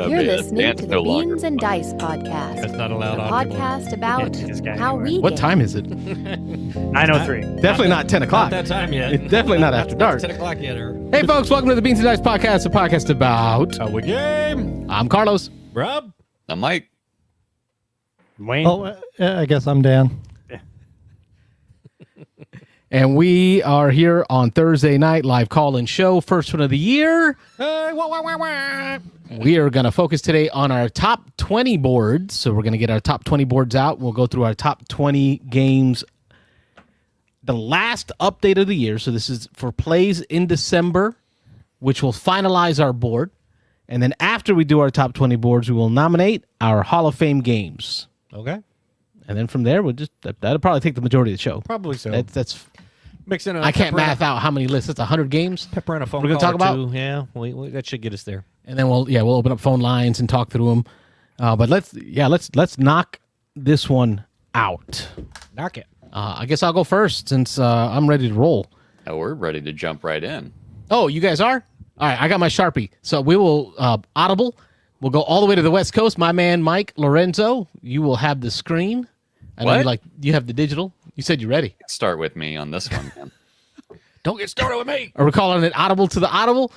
You're listening to the Beans and Dice podcast. That's not allowed a on podcast about how anyway. we What game. time is it? 9:03. Definitely not 10 Not o'clock. that time yet. It's definitely not after dark. 10 o'clock yet. Or... Hey, folks, welcome to the Beans and Dice podcast, a podcast about... How we game? I'm Carlos. Rob? I'm Mike. Wayne. Oh, I guess I'm Dan. And we are here on Thursday night, live call-in show, first one of the year. We are going to focus today on our top 20 boards. So we're going to get our top 20 boards out. We'll go through our top 20 games. The last update of the year. So this is for plays in December, which will finalize our board. And then after we do our top 20 boards, we will nominate our Hall of Fame games. Okay. And then from there, we'll just that'll probably take the majority of the show. Probably so. That's Mix in a I can't pepper in math out how many lists. That's 100 games. Pepper and a phone We're gonna call talk or about? two. Yeah, that should get us there. And then we'll open up phone lines and talk through them. But let's knock this one out. Knock it. I guess I'll go first since I'm ready to roll. Oh, we're ready to jump right in. Oh, you guys are? All right, I got my Sharpie. So we will audible. We'll go all the way to the West Coast. My man Mike Lorenzo, you will have the screen. I know What? you have the digital. You said you're ready. Start with me on this one, man. Don't get started with me. Are we calling it audible to the audible?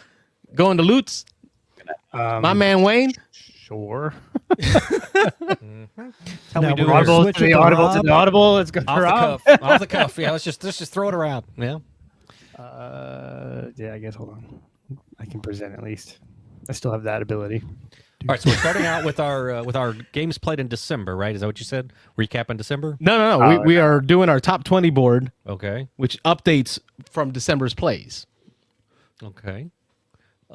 Going to Lutz? My man Wayne? Sure. How Now we do we're ours. Audible switch to it the to audible to Rob. the audible. Let's go. Off the Rob. cuff. Off the cuff. Yeah, let's just throw it around. Yeah. Yeah, I guess. Hold on. I can present at least. I still have that ability. All right, so we're starting out with our games played in December, right? Is that what you said? Recap in December? No. We are doing our top 20 board, Okay. which updates from December's plays. Okay.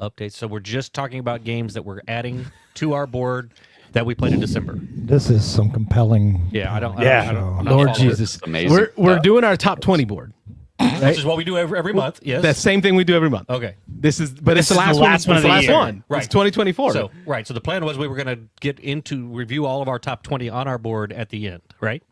Updates. So we're just talking about games that we're adding to our board that we played in December. This is some compelling. Yeah, I don't. Yeah. I'm not Lord following. Jesus. It's amazing. We're stuff. doing our top 20 board. Which is what we do every month. Yes. That same thing we do every month. Okay. It's This the is last the one. last one It's of the the last year. one. Right. It's 2024. So so the plan was we were going to get into review all of our top 20 on our board at the end, right?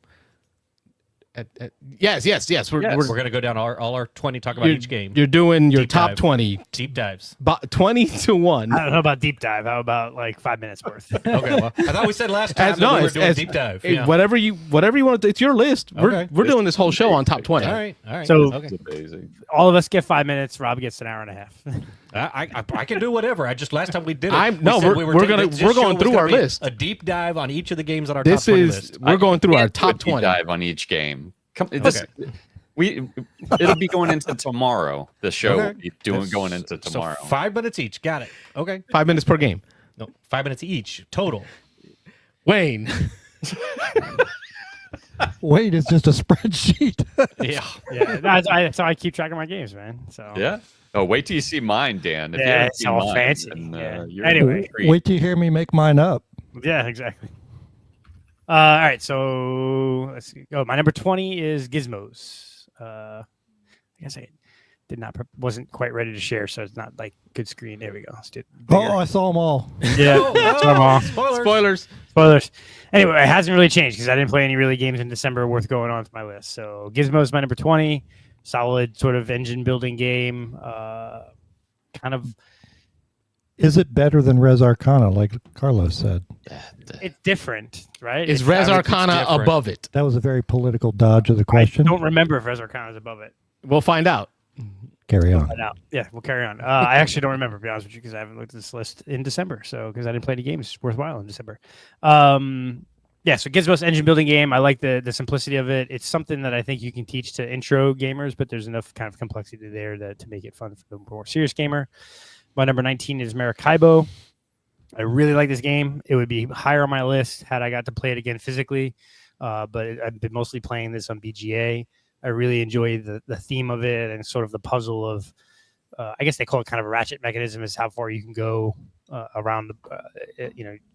Yes. We're We're going to go down all our 20, talk about you're, each game. You're doing your Deep top dive. 20, Deep dives. 20 to 1. I don't know about deep dive. How about like 5 minutes worth? Okay. Well, I thought we said last time that we were doing deep dive. Yeah. Whatever you want to, it's your list. Okay. We're doing this whole show on top 20. All right. So- okay. It's amazing. All of us get 5 minutes. Rob gets an hour and a half. I can do whatever. I just last time we did it. I'm- we no, said we're taking- gonna- this we're show going was through gonna our be list. A deep dive on each of the games on our This top 20 is list. we're going through our top Deep 20. dive on each game. It'll be going into tomorrow. The show will be going into tomorrow. So 5 minutes each. Got it. Okay. 5 minutes per game. No, 5 minutes each total. Wayne. Wait, it's just a spreadsheet. Yeah. Yeah. So I keep track of my games, man. So Yeah. Oh, wait till you see mine, Dan. If you Yeah, haven't it's seen all mine, fancy. then, Yeah. you're Anyway. in for a treat. Wait till you hear me make mine up. Yeah, exactly. All right, so let's see. Oh, my number 20 is Gizmos. I guess I wasn't quite ready to share, so it's not like good screen. There we go. Let's do it bigger. Oh, I saw them all. Yeah, Spoilers. Spoilers. Anyway, it hasn't really changed because I didn't play any really games in December worth going on to my list. So Gizmo is my number 20. Solid sort of engine building game. Kind of, Is it better than Res Arcana, like Carlos said? it's different, right? Is It's- Res I would think it's Arcana different. above it? That was a very political dodge of the I question. don't remember if Res Arcana is above it. We'll find out. Carry on. Find out. Yeah, we'll carry on. I actually don't remember, to be honest with you, because I haven't looked at this list in December. So, because I didn't play any games worthwhile in December. Yeah, so Gizmo's engine building game. I like the simplicity of it. It's something that I think you can teach to intro gamers, but there's enough kind of complexity there to make it fun for the more serious gamer. My number 19 is Maracaibo. I really like this game. It would be higher on my list had I got to play it again physically, but I've been mostly playing this on BGA. I really enjoy the theme of it and sort of the puzzle of, I guess they call it kind of a ratchet mechanism, is how far you can go around,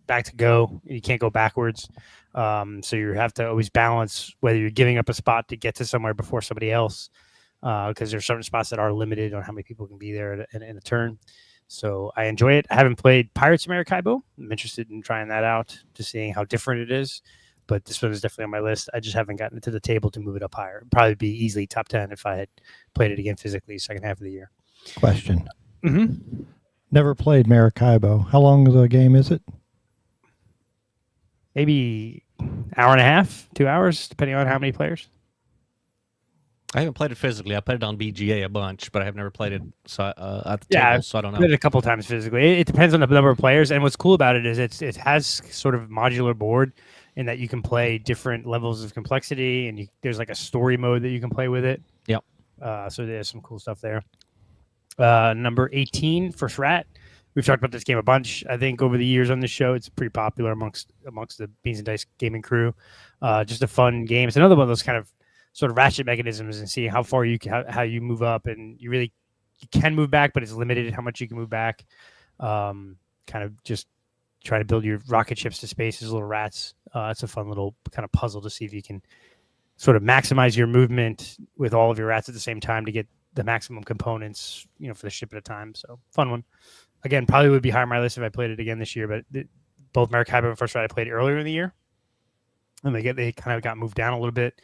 back to go. You can't go backwards. So you have to always balance whether you're giving up a spot to get to somewhere before somebody else, because there's certain spots that are limited on how many people can be there in a turn. So I enjoy it. I haven't played Pirates of Maracaibo. I'm interested in trying that out, just seeing how different it is. But this one is definitely on my list. I just haven't gotten it to the table to move it up higher. It'd probably be easily top 10 if I had played it again physically second half of the year. Question. Mm-hmm. Never played Maracaibo. How long of a game is it? Maybe hour and a half, 2 hours, depending on how many players. I haven't played it physically. I played it on BGA a bunch, but I have never played it at the Yeah, table, so I don't I've played know. it a couple times physically. It depends on the number of players, and what's cool about it is it has sort of a modular board in that you can play different levels of complexity, and there's like a story mode that you can play with it. Yep. So there's some cool stuff there. Number 18, First Rat. We've talked about this game a bunch. I think over the years on the show, it's pretty popular amongst the Beans and Dice gaming crew. Just a fun game. It's another one of those kind of sort of ratchet mechanisms and seeing how far you can, how you move up, and you can move back, but it's limited how much you can move back. Kind of just try to build your rocket ships to space as little rats. It's a fun little kind of puzzle to see if you can sort of maximize your movement with all of your rats at the same time to get the maximum components, for the ship at a time. So fun one. Again, probably would be higher on my list if I played it again this year, but both Maracaibo and First Rat I played earlier in the year, and they kind of got moved down a little bit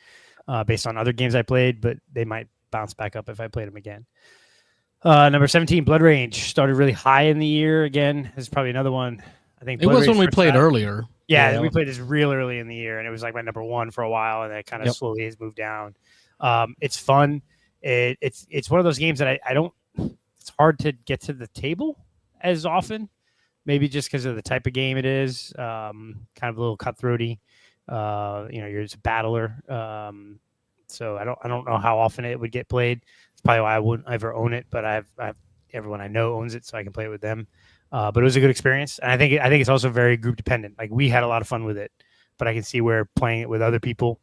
based on other games I played, but they might bounce back up if I played them again. Number 17, Blood Range, started really high in the year. Again, this is probably another one. I think It was when we played earlier. Yeah, we played this real early in the year, and it was like my number one for a while, and it kind of slowly has moved down. It's fun. It's one of those games that I don't. It's hard to get to the table as often, maybe just because of the type of game it is. Kind of a little cutthroaty. You're just a battler. So I don't know how often it would get played. It's probably why I wouldn't ever own it, but I've everyone I know owns it, so I can play it with them. But it was a good experience, and I think it's also very group dependent. Like, we had a lot of fun with it, but I can see where playing it with other people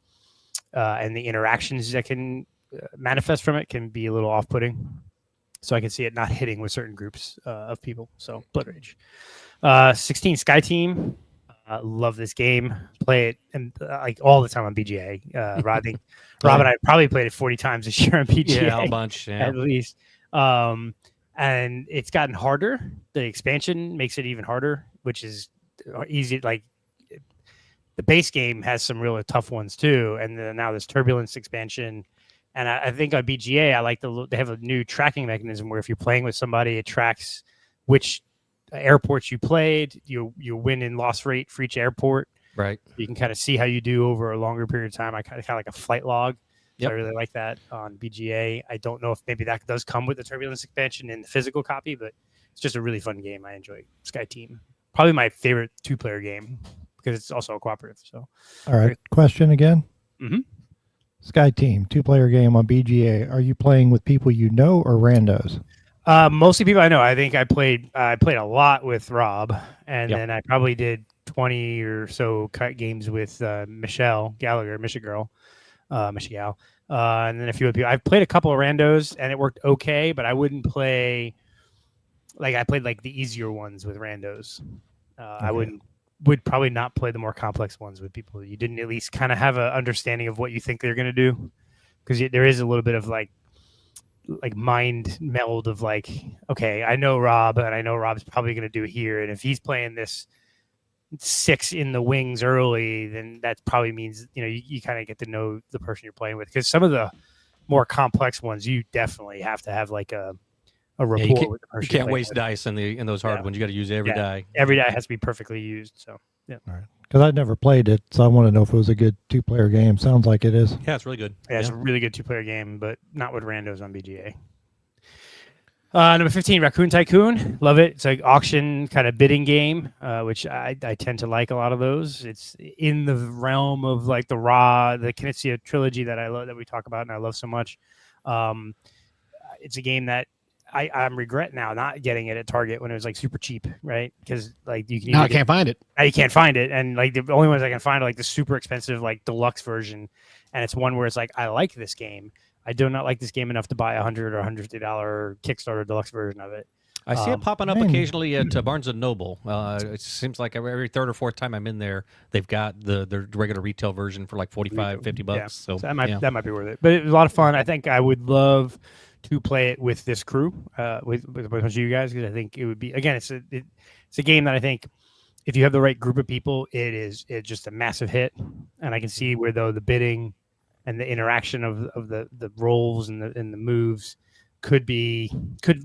and the interactions that can manifest from it can be a little off-putting. So I can see it not hitting with certain groups of people. So Blood Rage. 16, Sky Team. Love this game. Play it and like all the time on BGA. Rob and I probably played it 40 times this year on BGA. Yeah, a bunch. Yeah. At least. And it's gotten harder. The expansion makes it even harder, which is easy. Like, the base game has some really tough ones too, and then now this Turbulence expansion. And I think on BGA, I like they have a new tracking mechanism where if you're playing with somebody, it tracks which airports you played, you win and loss rate for each airport. Right. You can kind of see how you do over a longer period of time. I kind of like a flight log. Yep. So I really like that on BGA. I don't know if maybe that does come with the Turbulence expansion in the physical copy, but it's just a really fun game. I enjoy Sky Team. Probably my favorite 2-player game because it's also a cooperative. So, all right. Question again. Mm-hmm. Sky Team, 2-player game on BGA. Are you playing with people you know or randos? Mostly people I know. I think I played a lot with Rob, and then I probably did 20 or so games with Michelle Gallagher, Michigirl, Michigal, and then a few other people. I've played a couple of randos, and it worked okay, but I wouldn't play. Like, I played like the easier ones with randos. I would probably not play the more complex ones with people you didn't at least kind of have an understanding of what you think they're going to do, because there is a little bit of like mind meld of like, okay, I know Rob, and I know Rob's probably going to do here, and if he's playing this 6 in the wings early, then that probably means you kind of get to know the person you're playing with, because some of the more complex ones you definitely have to have like a rapport with the person. You can't waste dice in those hard ones. You got to use every die. Every die has to be perfectly used. So all right. Because I'd never played it, so I want to know if it was a good 2-player game. Sounds like it is. Yeah, it's really good. Yeah, it's a really good 2-player game, but not with randos on BGA. Number 15, Raccoon Tycoon. Love it. It's like auction kind of bidding game, which I tend to like a lot of those. It's in the realm of like the Knizia trilogy that I love, that we talk about and I love so much. It's a game that I'm regret now not getting it at Target when it was like super cheap, right? Because like you can I can't find it. You can't find it, and like the only ones I can find are like the super expensive like deluxe version, and it's one where it's like, I like this game. I do not like this game enough to buy $100 or $150 Kickstarter deluxe version of it. I see it popping up occasionally at Barnes & Noble. It seems like every third or fourth time I'm in there, they've got the regular retail version for like $45, $50. Yeah. So that might be worth it. But it was a lot of fun. I think I would love to play it with this crew, with a bunch of you guys, because I think it would be, again, it's a game that I think if you have the right group of people, it's just a massive hit. And I can see where, though, the bidding and the interaction of the rolls and the moves could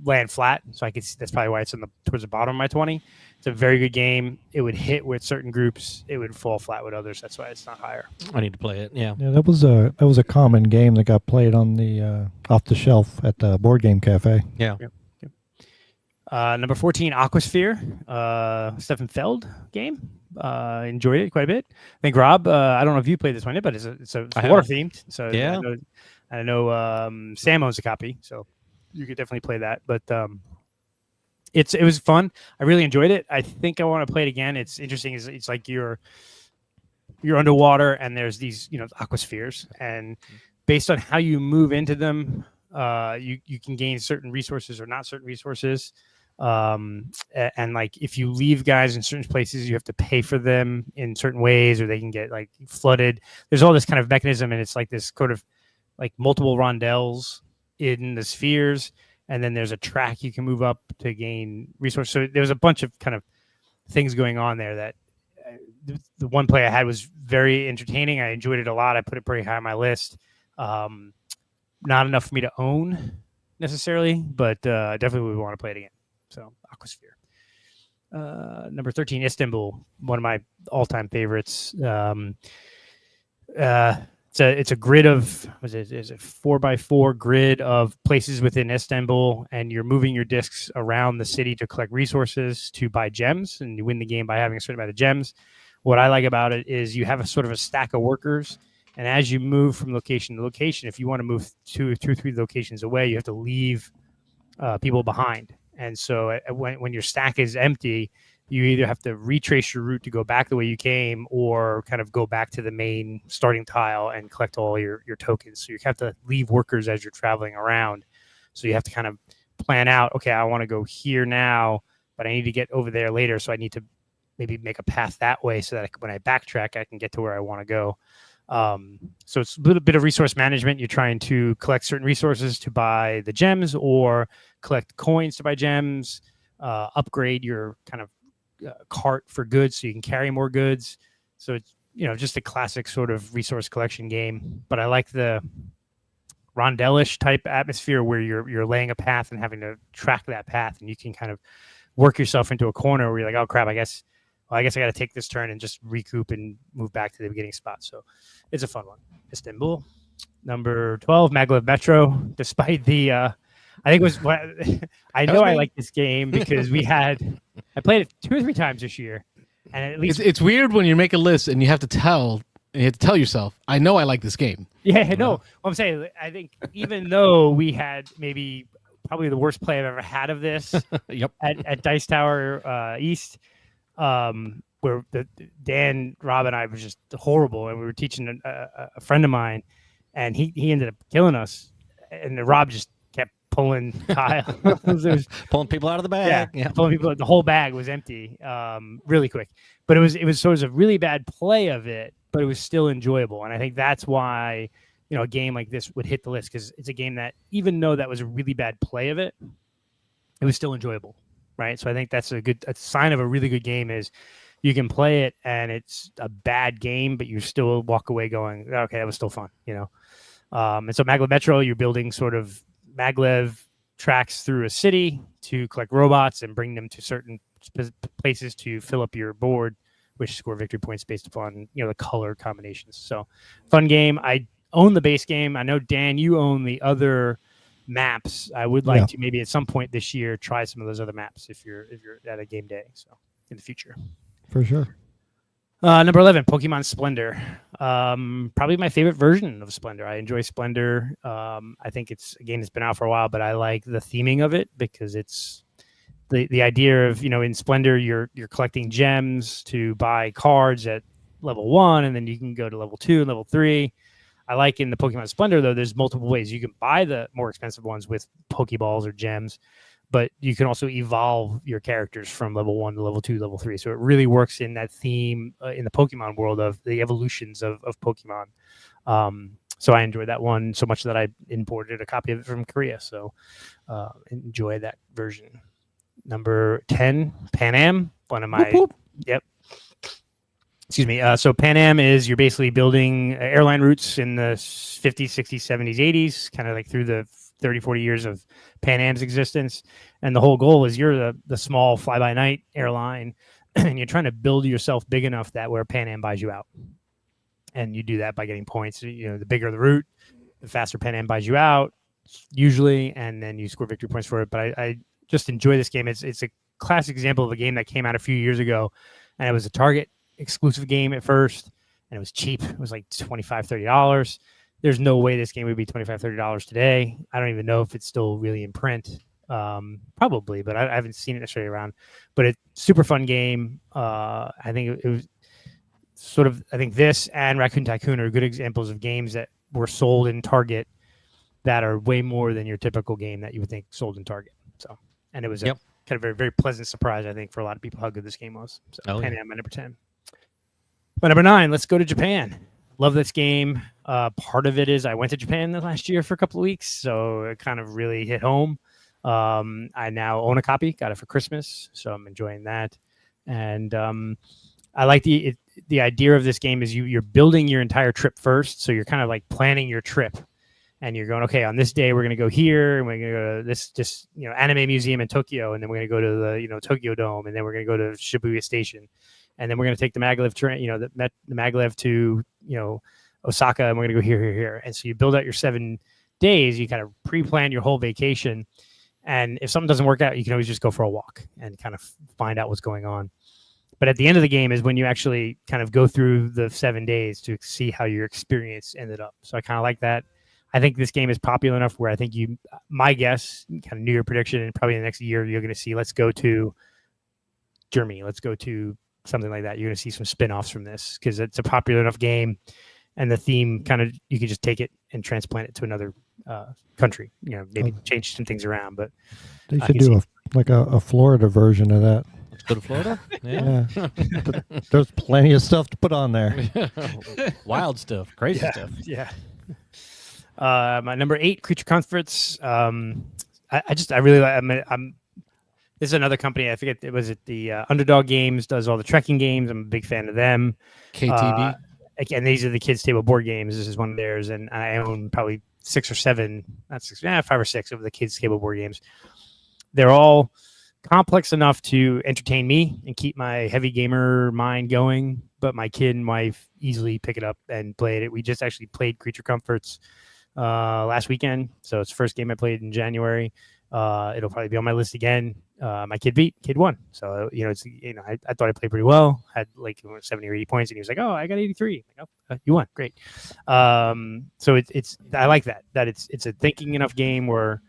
land flat. So I could see, that's probably why it's towards the bottom of my 20. It's a very good game. It would hit with certain groups. It would fall flat with others. That's why it's not higher. I need to play it. Yeah. Yeah, that was a common game that got played on the off the shelf at the board game cafe. Yeah. Number 14, Aquasphere, Stefan Feld game. Enjoyed it quite a bit. I think Rob, I don't know if you played this one yet, but it's water themed. So yeah, I know Sam owns a copy, so you could definitely play that. But it was fun. I really enjoyed it. I think I want to play it again. It's interesting. It's like you're underwater and there's these aquaspheres, and based on how you move into them, you can gain certain resources or not certain resources. And like if you leave guys in certain places, you have to pay for them in certain ways, or they can get like flooded. There's all this kind of mechanism, and it's like this sort of like multiple rondelles in the spheres, and then there's a track you can move up to gain resources. So there was a bunch of kind of things going on there that the one play I had was very entertaining. I enjoyed it a lot. I put it pretty high on my list. Not enough for me to own necessarily, but definitely would want to play it again. So Aquasphere. Number 13, Istanbul, one of my all-time favorites. It's a grid of is it 4x4 grid of places within Istanbul, and you're moving your discs around the city to collect resources to buy gems, and you win the game by having a certain amount of gems. What I like about it is you have a sort of a stack of workers, and as you move from location to location, if you want to move 2 or 3 locations away, you have to leave people behind. And so when your stack is empty, you either have to retrace your route to go back the way you came, or kind of go back to the main starting tile and collect all your tokens. So you have to leave workers as you're traveling around. So you have to kind of plan out, okay, I want to go here now, but I need to get over there later. So I need to maybe make a path that way so that when I backtrack, I can get to where I want to go. So it's a little bit of resource management. You're trying to collect certain resources to buy the gems, or collect coins to buy gems, upgrade your kind of cart for goods so you can carry more goods. So it's just a classic sort of resource collection game. But I like the rondelle-ish type atmosphere where you're laying a path and having to track that path, and you can kind of work yourself into a corner where you're like, oh crap, I guess I got to take this turn and just recoup and move back to the beginning spot. So it's a fun one. Istanbul. Number 12, Maglev Metro. Despite the, I think it was what I know I like this game because I played it 2 or 3 times this year, and at least it's weird when you make a list and you have to tell yourself, I know I like this game. Yeah, no. What I'm saying, I think even though we had probably the worst play I've ever had of this Yep. at Dice Tower East. Where Dan, Rob, and I was just horrible, and we were teaching a friend of mine, and he ended up killing us, and Rob just kept pulling Kyle, pulling people out of the bag. Yeah, pulling people. The whole bag was empty, really quick. But it was sort of a really bad play of it, but it was still enjoyable, and I think that's why a game like this would hit the list, because it's a game that, even though that was a really bad play of it, it was still enjoyable. Right. So I think that's a sign of a really good game is you can play it and it's a bad game, but you still walk away going, okay, that was still fun, And so Maglev Metro, you're building sort of maglev tracks through a city to collect robots and bring them to certain places to fill up your board, which score victory points based upon, the color combinations. So fun game. I own the base game. I know, Dan, you own the other maps. I would like to maybe at some point this year try some of those other maps if you're at a game day, so in the future. For sure. Number 11, Pokemon Splendor. Probably my favorite version of Splendor. I enjoy Splendor. I think it's a game that's been out for a while, but I like the theming of it because it's the idea of, in Splendor you're collecting gems to buy cards at level 1, and then you can go to level 2 and level 3. I like in the Pokemon Splendor, though, there's multiple ways. You can buy the more expensive ones with Pokeballs or gems, but you can also evolve your characters from level 1 to level 2, level 3. So it really works in that theme in the Pokemon world of the evolutions of Pokemon. So I enjoyed that one so much that I imported a copy of it from Korea. So enjoy that version. Number 10, Pan Am, one of my... Whoop, whoop. Yep. Excuse me. So Pan Am is you're basically building airline routes in the 50s, 60s, 70s, 80s, kind of like through the 30, 40 years of Pan Am's existence. And the whole goal is you're the small fly-by-night airline, and you're trying to build yourself big enough that where Pan Am buys you out. And you do that by getting points. The bigger the route, the faster Pan Am buys you out, usually, and then you score victory points for it. But I just enjoy this game. It's a classic example of a game that came out a few years ago, and it was a Target exclusive game at first, and it was cheap. It was like $25, $30. There's no way this game would be $25, $30 today. I don't even know if it's still really in print. Probably, but I haven't seen it necessarily around. But it's super fun game. I think it was sort of, I think this and Raccoon Tycoon are good examples of games that were sold in Target that are way more than your typical game that you would think sold in Target. So, and it was a kind of very, very pleasant surprise, I think, for a lot of people how good this game was. So Pan Am, my number 10. My number 9, let's go to Japan. Love this game. Part of it is I went to Japan last year for a couple of weeks, so it kind of really hit home. I now own a copy, got it for Christmas, so I'm enjoying that. And I like the idea of this game is you're building your entire trip first, so you're kind of like planning your trip. And you're going, okay, on this day, we're going to go here, and we're going to go to this anime museum in Tokyo, and then we're going to go to the, Tokyo Dome, and then we're going to go to Shibuya Station. And then we're going to take the maglev train, the maglev to, Osaka, and we're going to go here. And so you build out your 7 days, you kind of pre-plan your whole vacation. And if something doesn't work out, you can always just go for a walk and kind of find out what's going on. But at the end of the game is when you actually kind of go through the 7 days to see how your experience ended up. So I kind of like that. I think this game is popular enough where I think my guess, kind of New Year prediction, and probably in the next year, you're going to see, let's go to Germany. Let's go to something like that. You're going to see some spin-offs from this because it's a popular enough game, and the theme kind of, you can just take it and transplant it to another country, maybe change some things around. But they should do a Florida version of that. Let's go to Florida. Yeah. There's plenty of stuff to put on there. Wild stuff, crazy stuff. Yeah. My number 8, Creature Comforts. I really like. This is another company. I forget. Was it the Underdog Games does all the trekking games. I'm a big fan of them. KTB. And these are the kids' table board games. This is one of theirs, and I own probably 6 or 7, not 6, 5 or 6 of the kids' table board games. They're all complex enough to entertain me and keep my heavy gamer mind going, but my kid and wife easily pick it up and play it. We just actually played Creature Comforts last weekend, so it's the first game I played in January. It'll probably be on my list again. My kid won, so it's I thought I played pretty well, had like 70 or 80 points, and he was like, "Oh, I got 83." Like, "Oh, you won, great." So it's I like that it's a thinking enough game where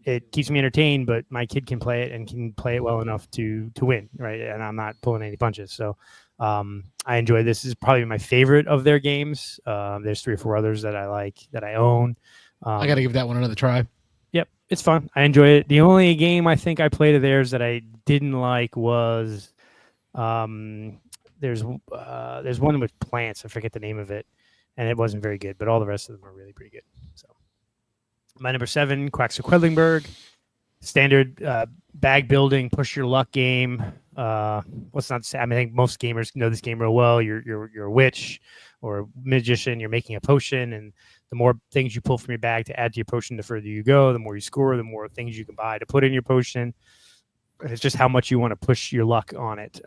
it keeps me entertained, but my kid can play it and can play it well enough to win, right? And I'm not pulling any punches, so I enjoy this. This is probably my favorite of their games. There's 3 or 4 others that I like that I own. I got to give that one another try. Yep, it's fun. I enjoy it. The only game I think I played of theirs that I didn't like was there's one with plants. I forget the name of it, and it wasn't very good. But all the rest of them are really pretty good. So my number 7, Quacks of Quedlinburg, standard bag building, push your luck game. What's not to say? I think most gamers know this game real well. You're a witch or a magician. You're making a potion, and the more things you pull from your bag to add to your potion, the further you go. The more you score, the more things you can buy to put in your potion. It's just how much you want to push your luck on it.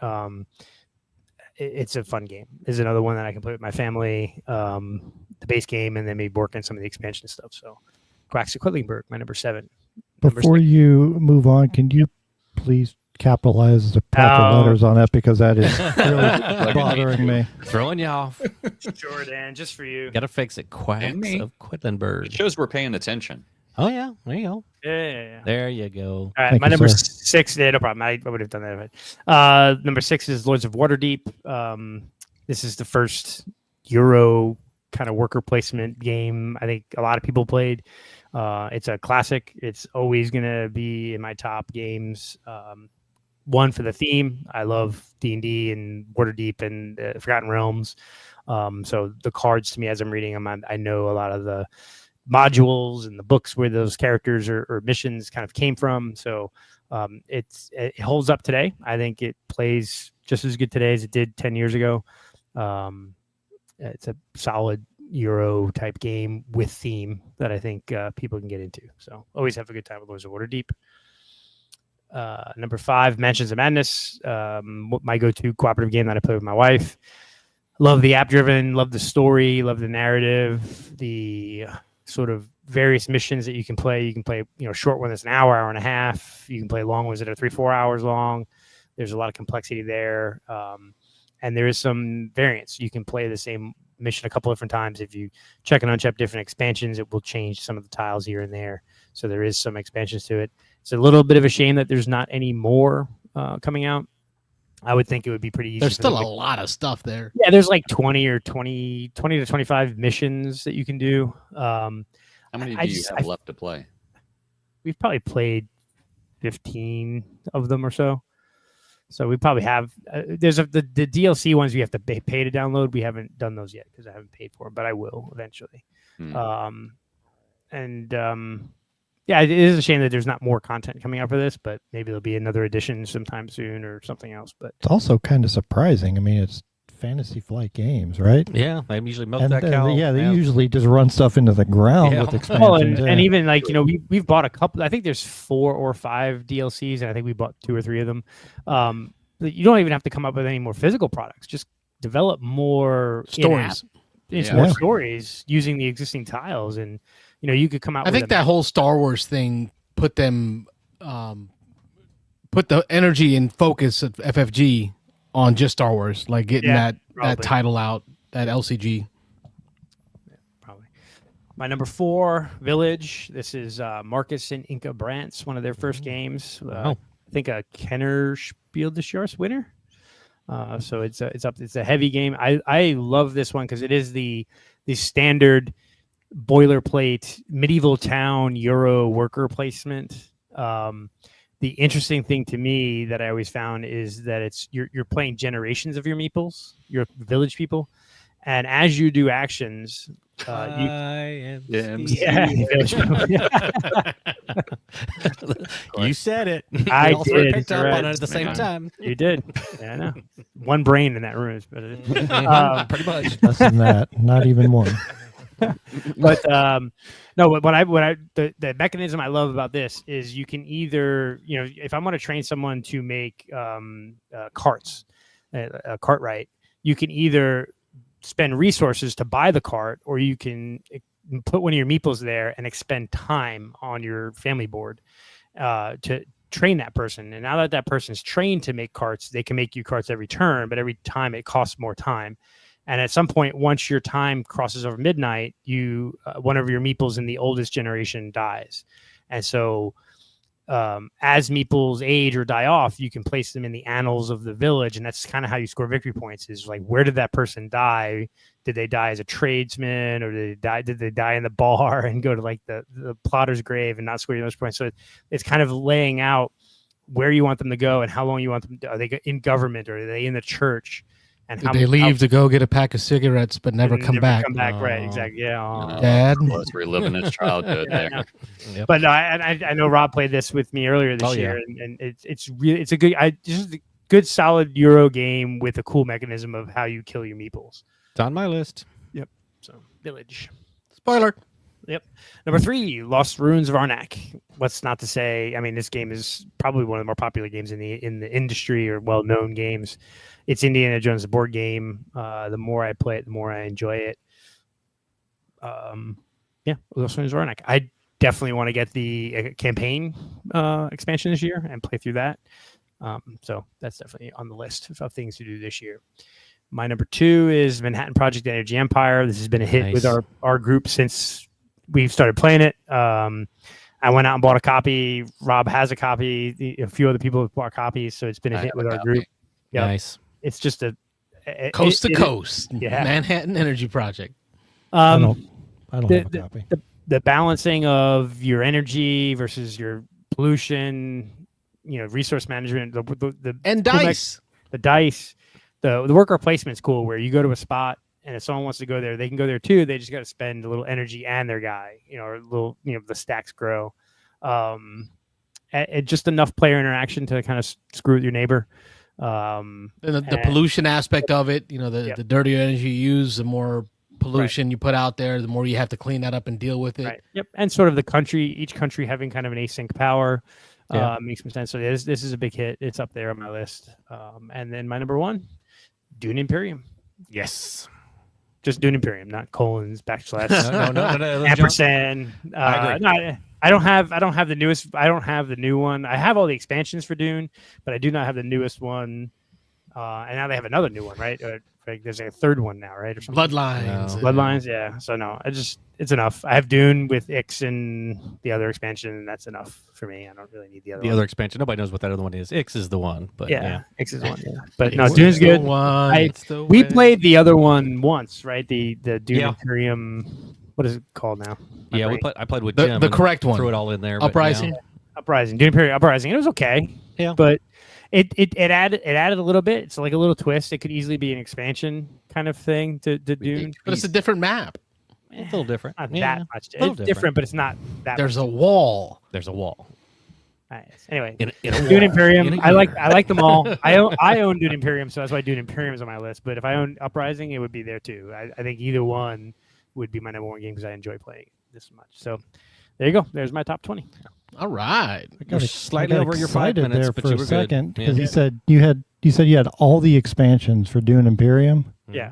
It's a fun game. It's another one that I can play with my family. The base game, and then maybe work on some of the expansion stuff. So, Quacks of Quedlinburg, my number 7. Before you move on, can you please capitalize the proper letters on that, because that is really bothering me. Throwing you off. Sure, Dan, just for you. Got to fix it. Quacks of Quedlinburg. It shows we're paying attention. Oh, yeah. There you go. Yeah. There you go. All right, Thank my you, number sir. 6. Yeah, no problem. I would have done that. Number 6 is Lords of Waterdeep. This is the first Euro kind of worker placement game I think a lot of people played. It's a classic. It's always going to be in my top games. One, for the theme. I love D&D and Waterdeep and Forgotten Realms. So the cards, to me, as I'm reading them, I know a lot of the modules and the books where those characters or missions kind of came from. So it holds up today. I think it plays just as good today as it did 10 years ago. It's a solid Euro type game with theme that I think people can get into. So always have a good time with Lords of Waterdeep. Number 5, Mansions of Madness. My go-to cooperative game that I play with my wife. Love the app-driven, love the story, love the narrative, the sort of various missions that you can play. You can play, short one that's an hour and a half. You can play long ones that are 3-4 hours long. There's a lot of complexity there. And there is some variance. You can play the same mission a couple different times. If you check and uncheck different expansions, it will change some of the tiles here and there. So there is some expansions to it. It's a little bit of a shame that there's not any more coming out. I would think it would be pretty easy. There's still a lot of stuff there. Yeah, there's like 20 to 25 missions that you can do. How many do you have left to play? We've probably played 15 of them or so. So we probably have. There's the DLC ones you have to pay to download. We haven't done those yet because I haven't paid for them, but I will eventually. Yeah, it is a shame that there's not more content coming out for this, but maybe there'll be another edition sometime soon or something else. But it's also kind of surprising. I mean, it's Fantasy Flight Games, right? Yeah, they usually milk And that cow. they usually just run stuff into the ground with expansions. Well, and even like we've bought a couple. I think there's 4 or 5 DLCs, and I think we bought 2 or 3 of them. You don't even have to come up with any more physical products. Just develop more stories. More stories using the existing tiles, and you could come out. I think that whole Star Wars thing put them, put the energy and focus of FFG on just Star Wars, like getting that title out, that LCG. Yeah, probably. My number 4, Village. This is Marcus and Inca Brandt's one of their first games. I think a Kenner Spiel des Jahres winner. So it's a heavy game. I love this one because it is the standard boilerplate medieval town Euro worker placement. The interesting thing to me that I always found is that you're playing generations of your meeples, your village people, and as you do actions, you said it. I all did. picked up on it at the same time. You did. Yeah, I know. One brain in that room is better. Pretty much. Less than that, not even one. But no, the mechanism I love about this is you can either, if I want to train someone to make carts, a Cartwright, you can either spend resources to buy the cart, or you can put one of your meeples there and expend time on your family board to train that person. And now that person's trained to make carts, they can make you carts every turn, but every time it costs more time. And at some point, once your time crosses over midnight, one of your meeples in the oldest generation dies. And so as meeples age or die off, you can place them in the annals of the village. And that's kind of how you score victory points, is like, where did that person die? Did they die as a tradesman, or did they die in the bar and go to like the plotter's grave and not score those points? So it's kind of laying out where you want them to go and how long you want them to. Are they in government, or are they in the church? And how they leave to go get a pack of cigarettes, but never come back. Right? Exactly. Yeah. Dad, was reliving his childhood there. Yep. But no, I know Rob played this with me earlier this year, and it's a good solid Euro game with a cool mechanism of how you kill your meeples. It's on my list. Yep. So Village. Spoiler. Yep. Number 3, Lost Ruins of Arnak. What's not to say? I mean, this game is probably one of the more popular games in the industry, or well-known games. It's Indiana Jones' board game. The more I play it, the more I enjoy it. Lost Ruins of Arnak. I definitely want to get the campaign expansion this year and play through that. So that's definitely on the list of things to do this year. My number 2 is Manhattan Project Energy Empire. This has been a hit with our group since we've started playing it. I went out and bought a copy. Rob has a copy. A few other people have bought copies, so it's been a hit with our group. Yep. Nice. It's just coast to coast. Manhattan Energy Project. I don't have a copy. The balancing of your energy versus your pollution, resource management, and dice. The dice, the worker placement's cool. Where you go to a spot, and if someone wants to go there, they can go there too. They just got to spend a little energy and their guy, or a little, the stacks grow. Just enough player interaction to kind of screw with your neighbor. And the pollution aspect of it, the dirtier energy you use, the more pollution you put out there, the more you have to clean that up and deal with it. Right. Yep. And sort of each country having kind of an async power makes some sense. So this is a big hit. It's up there on my list. And then my number 1, Dune Imperium. Yes. Just Dune Imperium, not colons, backslash, no, ampersand. I agree. No, I don't have the newest. I don't have the new one. I have all the expansions for Dune, but I do not have the newest one. And now they have another new one, right? Like there's a third one now, right? Or something. Bloodlines. Bloodlines, yeah. So no, it's enough. I have Dune with Ix and the other expansion, and that's enough for me. I don't really need the other. The other expansion. Nobody knows what that other one is. Ix is the one, but yeah. Ix is one. Yeah, but no, Dune's good. We played the other one once, right? The Dune Imperium. What is it called now? I played with Jim. The correct one. Threw it all in there. Uprising. Uprising. Dune Imperium Uprising. It was okay. Yeah, but it added a little bit. It's like a little twist. It could easily be an expansion kind of thing to Dune, but it's a different map. It's a little different. Not that much. It's different, but it's not that. There's a wall. There's a wall. Nice. Anyway, in a Dune Imperium. I like them all. I I own Dune Imperium, so that's why Dune Imperium is on my list. But if I own Uprising, it would be there too. I think either one would be my number 1 game because I enjoy playing this much. So there you go. There's my top 20. All right. You're slightly over your 5 minutes, there but for you a were second good. because you said you had all the expansions for Dune Imperium. Yeah.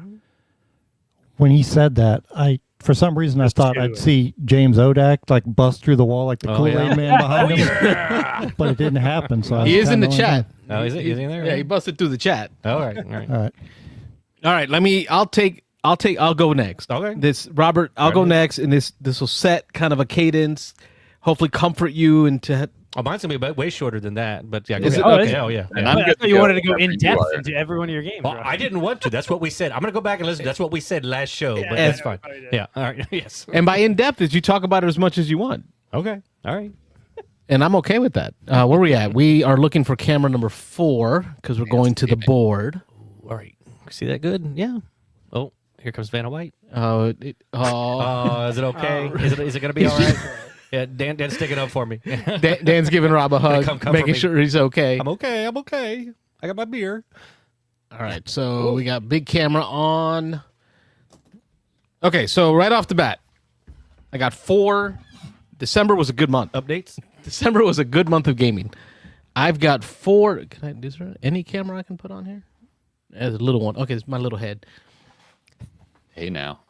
When he said that, for some reason I thought I'd see James Odak like bust through the wall like the Kool-Aid man behind him, but it didn't happen. So he is in the chat. Oh, is he in there? Yeah, he busted through the chat. All right. All right. I'll go next. Okay. Robert, I'll go next, and this will set kind of a cadence, hopefully comfort you into. Mine's gonna be way shorter than that, but yeah. Is it? Okay. Okay. Oh yeah. And I thought you wanted to go in depth into every one of your games. Well, I didn't want to. That's what we said. I'm gonna go back and listen. That's what we said last show, but that's fine. Yeah. All right. Yes. And by in depth is you talk about it as much as you want. Okay. All right. And I'm okay with that. Where are we at? We are looking for camera number 4 because we're going to the board. All right. See that good? Yeah. Oh, here comes Vanna White. Is it okay? Is it gonna be all right? Yeah, Dan's sticking up for me. Dan's giving Rob a hug, come making sure he's okay. I'm okay. I got my beer. All right, so we got big camera on. Okay, so right off the bat, I got 4. December was a good month. Updates? December was a good month of gaming. I've got 4. Is there any camera I can put on here? There's a little one. Okay, it's my little head. Hey now.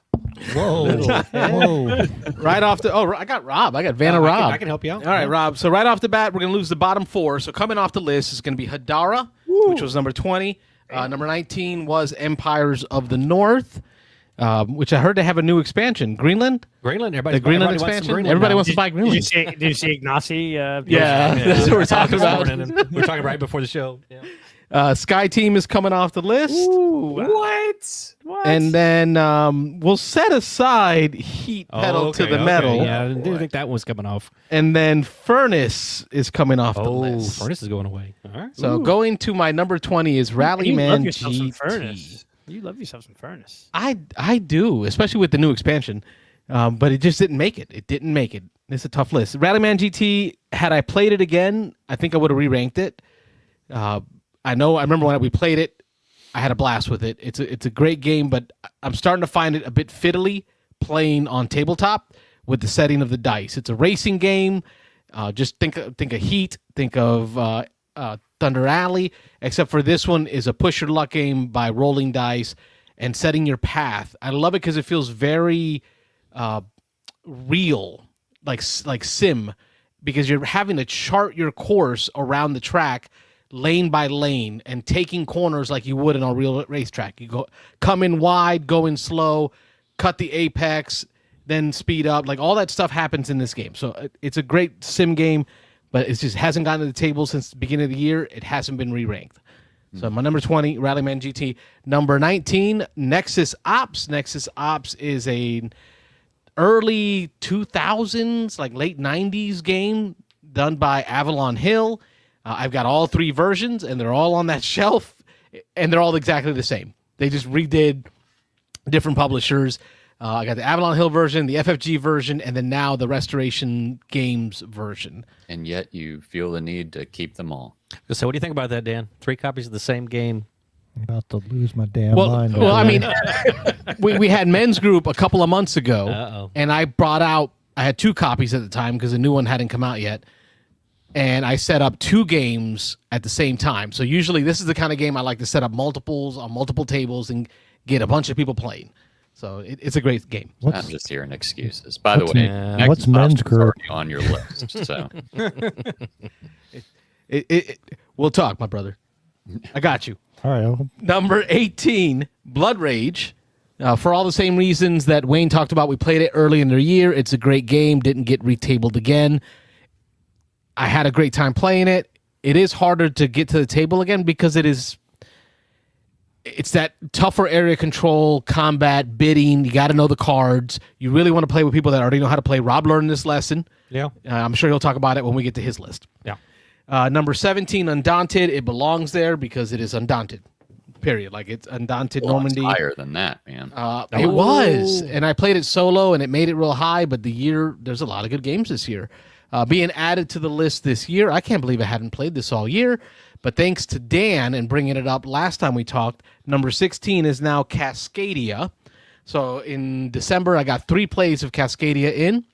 Whoa. Whoa. Right off the... I got Rob. I got Vanna Rob. I can help you out. All right, Rob. So right off the bat, we're going to lose the bottom 4. So coming off the list is going to be Hadara, which was number 20. Number 19 was Empires of the North, which I heard they have a new expansion. Greenland? Everybody expansion? Everybody wants to buy Greenland. Did you see Ignacy? Yeah, that's what we're talking about. We're talking right before the show. Yeah. Sky Team is coming off the list. Ooh, what? And then we'll set aside Heat Pedal to the Metal. Yeah, I didn't think that one was coming off. And then Furnace is coming off the list. Furnace is going away. All right. So going to my number 20 is Rallyman GT. You love yourself some Furnace. I do, especially with the new expansion. But it just didn't make it. It didn't make it. It's a tough list. Rallyman GT, had I played it again, I think I would have re-ranked it. I remember when we played it, I had a blast with it. It's a great game, but I'm starting to find it a bit fiddly playing on tabletop with the setting of the dice. It's a racing game. Just think of Heat, think of Thunder Alley, except for this one is a push your luck game by rolling dice and setting your path. I love it because it feels very real, like Sim, because you're having to chart your course around the track lane by lane and taking corners like you would in a real racetrack. You come in wide, go in slow, cut the apex, then speed up. Like all that stuff happens in this game. So it's a great sim game, but it just hasn't gotten to the table since the beginning of the year. It hasn't been re-ranked. So my number 20, Rallyman GT. Number 19, Nexus Ops. Nexus Ops is a early 2000s, like late 90s game done by Avalon Hill. I've got all 3 versions, and they're all on that shelf, and they're all exactly the same. They just redid different publishers. I got the Avalon Hill version, the FFG version, and then now the Restoration Games version. And yet you feel the need to keep them all. So what do you think about that, Dan? 3 copies of the same game, I'm about to lose my damn Well, mind. well, I mean, we had men's group a couple of months ago, Uh-oh. and I brought out. I had 2 copies at the time because the new one hadn't come out yet, and I set up 2 games at the same time. So usually, this is the kind of game I like to set up multiples on multiple tables and get a bunch of people playing. So it's a great game. I'm just hearing excuses. By the way, what's men's group on your list? So We'll talk, my brother. I got you. all right. Number 18, Blood Rage. For all the same reasons that Wayne talked about, we played it early in the year. It's a great game. Didn't get retabled again. I had a great time playing it. It is harder to get to the table again because it's that tougher area control, combat, bidding. You got to know the cards. You really want to play with people that already know how to play. Rob learned this lesson. Yeah. I'm sure he'll talk about it when we get to his list. Yeah. Number 17, Undaunted. It belongs there because it is Undaunted. Period. Like it's Undaunted Normandy. It's higher than that, man. It was, and I played it solo, and it made it real high. But there's a lot of good games this year. Being added to the list this year, I can't believe I hadn't played this all year. But thanks to Dan and bringing it up last time we talked, number 16 is now Cascadia. So in December, I got 3 plays of Cascadia in,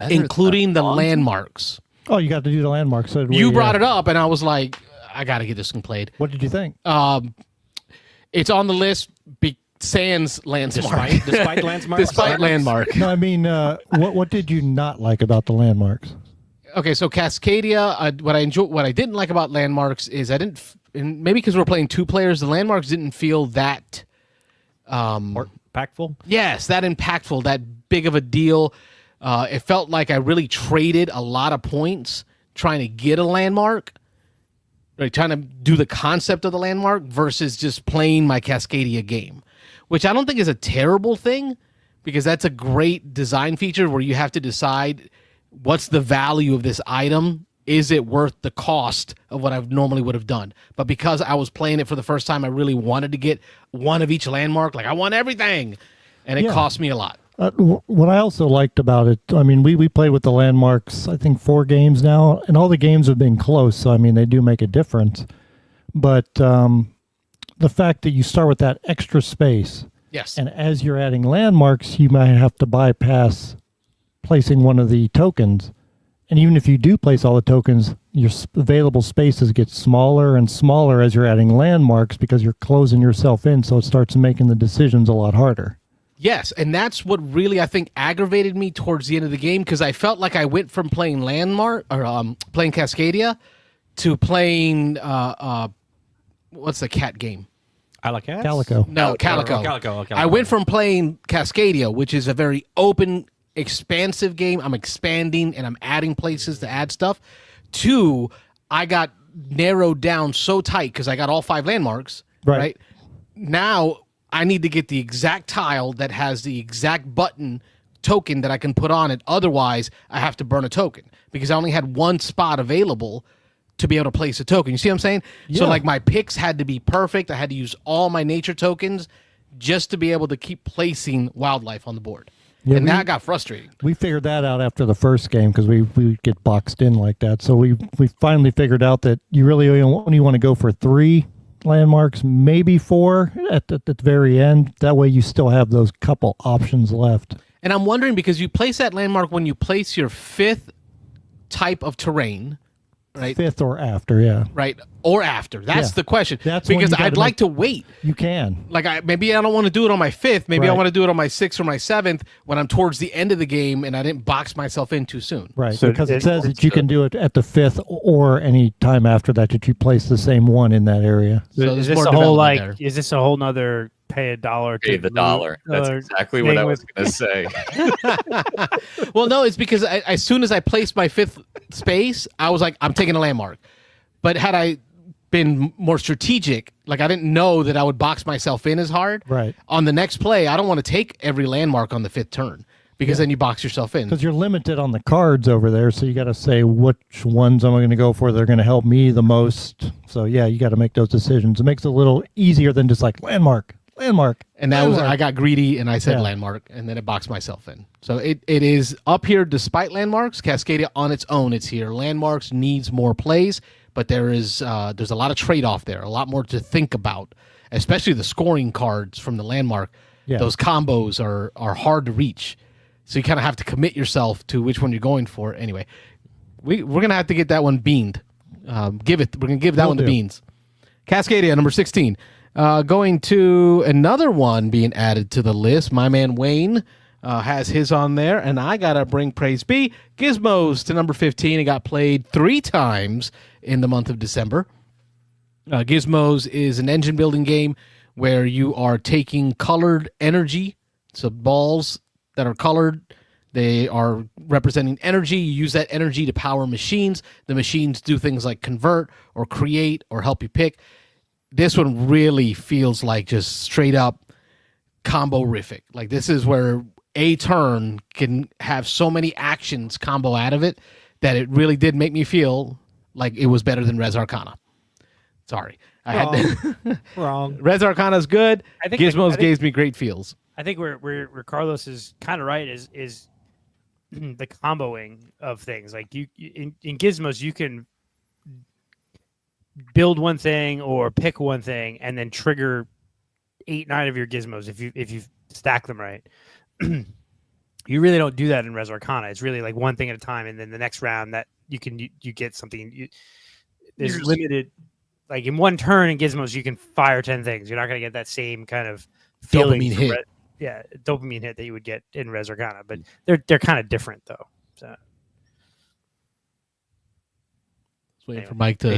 including the landmarks. Oh, you got to do the landmarks. So You brought it up, and I was like, I got to get this one played. What did you think? It's on the list. Sans landmark. Despite landmark. Despite landmark. No, I mean, what did you not like about the landmarks? Okay, so Cascadia, what I didn't like about landmarks is and maybe because we're playing 2 players, the landmarks didn't feel that impactful. Yes, that impactful, that big of a deal. It felt like I really traded a lot of points trying to get a landmark, right? Trying to do the concept of the landmark versus just playing my Cascadia game, which I don't think is a terrible thing because that's a great design feature where you have to decide what's the value of this item. Is it worth the cost of what I normally would have done? But because I was playing it for the first time, I really wanted to get one of each landmark. Like I want everything. And it cost me a lot. What I also liked about it, I mean, we played with the landmarks, I think 4 games now, and all the games have been close. So, I mean, they do make a difference. But the fact that you start with that extra space. Yes. And as you're adding landmarks, you might have to bypass placing one of the tokens. And even if you do place all the tokens, your available spaces get smaller and smaller as you're adding landmarks because you're closing yourself in. So it starts making the decisions a lot harder. Yes, and that's what really I think aggravated me towards the end of the game because I felt like I went from playing landmark or playing Cascadia to playing what's the cat game? I like cats? Calico. No, Calico. Calico. I went from playing Cascadia, which is a very open, expansive game. I'm expanding and I'm adding places to add stuff. To I got narrowed down so tight because I got all 5 landmarks. Right now. I need to get the exact tile that has the exact button token that I can put on it. Otherwise, I have to burn a token because I only had 1 spot available to be able to place a token. You see what I'm saying? Yeah. So like my picks had to be perfect. I had to use all my nature tokens just to be able to keep placing wildlife on the board. Yeah, and that got frustrating. We figured that out after the first game because we get boxed in like that. So we finally figured out that you really only want to go for 3 landmarks, maybe 4 at the very end. That way you still have those couple options left. And I'm wondering because you place that landmark when you place your 5th type of terrain, right? 5th or after, yeah. Right, or after. That's the question. That's because I'd like to wait. You can. Like maybe I don't want to do it on my 5th. Maybe I want to do it on my 6th or my 7th when I'm towards the end of the game and I didn't box myself in too soon. Right, so because it says that you can do it at the 5th or any time after that you place the same one in that area. So is this a whole is this a whole nother pay $1 pay the dollar? That's exactly what I was going to say. Well, no, it's because as soon as I placed my 5th space, I was like, I'm taking a landmark. But had I been more strategic, like I didn't know that I would box myself in as hard. Right. On the next play, I don't want to take every landmark on the 5th turn because then you box yourself in. Because you're limited on the cards over there, so you got to say which ones am I going to go for that are going to help me the most. So yeah, you got to make those decisions. It makes it a little easier than just like landmark. And that was I got greedy and I said landmark and then it boxed myself in. So it is up here despite landmarks. Cascadia on its own, it's here. Landmarks needs more plays, but there's a lot of trade-off there, a lot more to think about, especially the scoring cards from the landmark. Yeah. Those combos are hard to reach, so you kind of have to commit yourself to which one you're going for. Anyway, we're gonna have to get that one beamed. We're gonna give that one the beans. Cascadia, number 16. Going to another one being added to the list. My man Wayne has his on there, and I gotta bring praise be Gizmos to number 15. It got played 3 times in the month of December. Gizmos is an engine building game where you are taking colored energy, so balls that are colored. They are representing energy. You use that energy to power machines. The machines do things like convert or create or help you pick. This one really feels like just straight up combo-rific. Like, this is where a turn can have so many actions combo out of it that it really did make me feel like it was better than Res Arcana. Sorry. Wrong. Res Arcana is good. I think Gizmos gives me great feels. I think where Carlos is kind of right is the comboing of things. Like in Gizmos, you can build one thing or pick one thing and then trigger 8-9 of your Gizmos if you stack them right. You really don't do that in Res Arcana. It's really like one thing at a time, and then the next round that you get something. There's limited. Like in one turn in Gizmos, you can fire 10 things. You're not going to get that same kind of feeling. Dopamine hit. Dopamine hit that you would get in Res Arcana, but they're kind of different though. So. Waiting for Mike to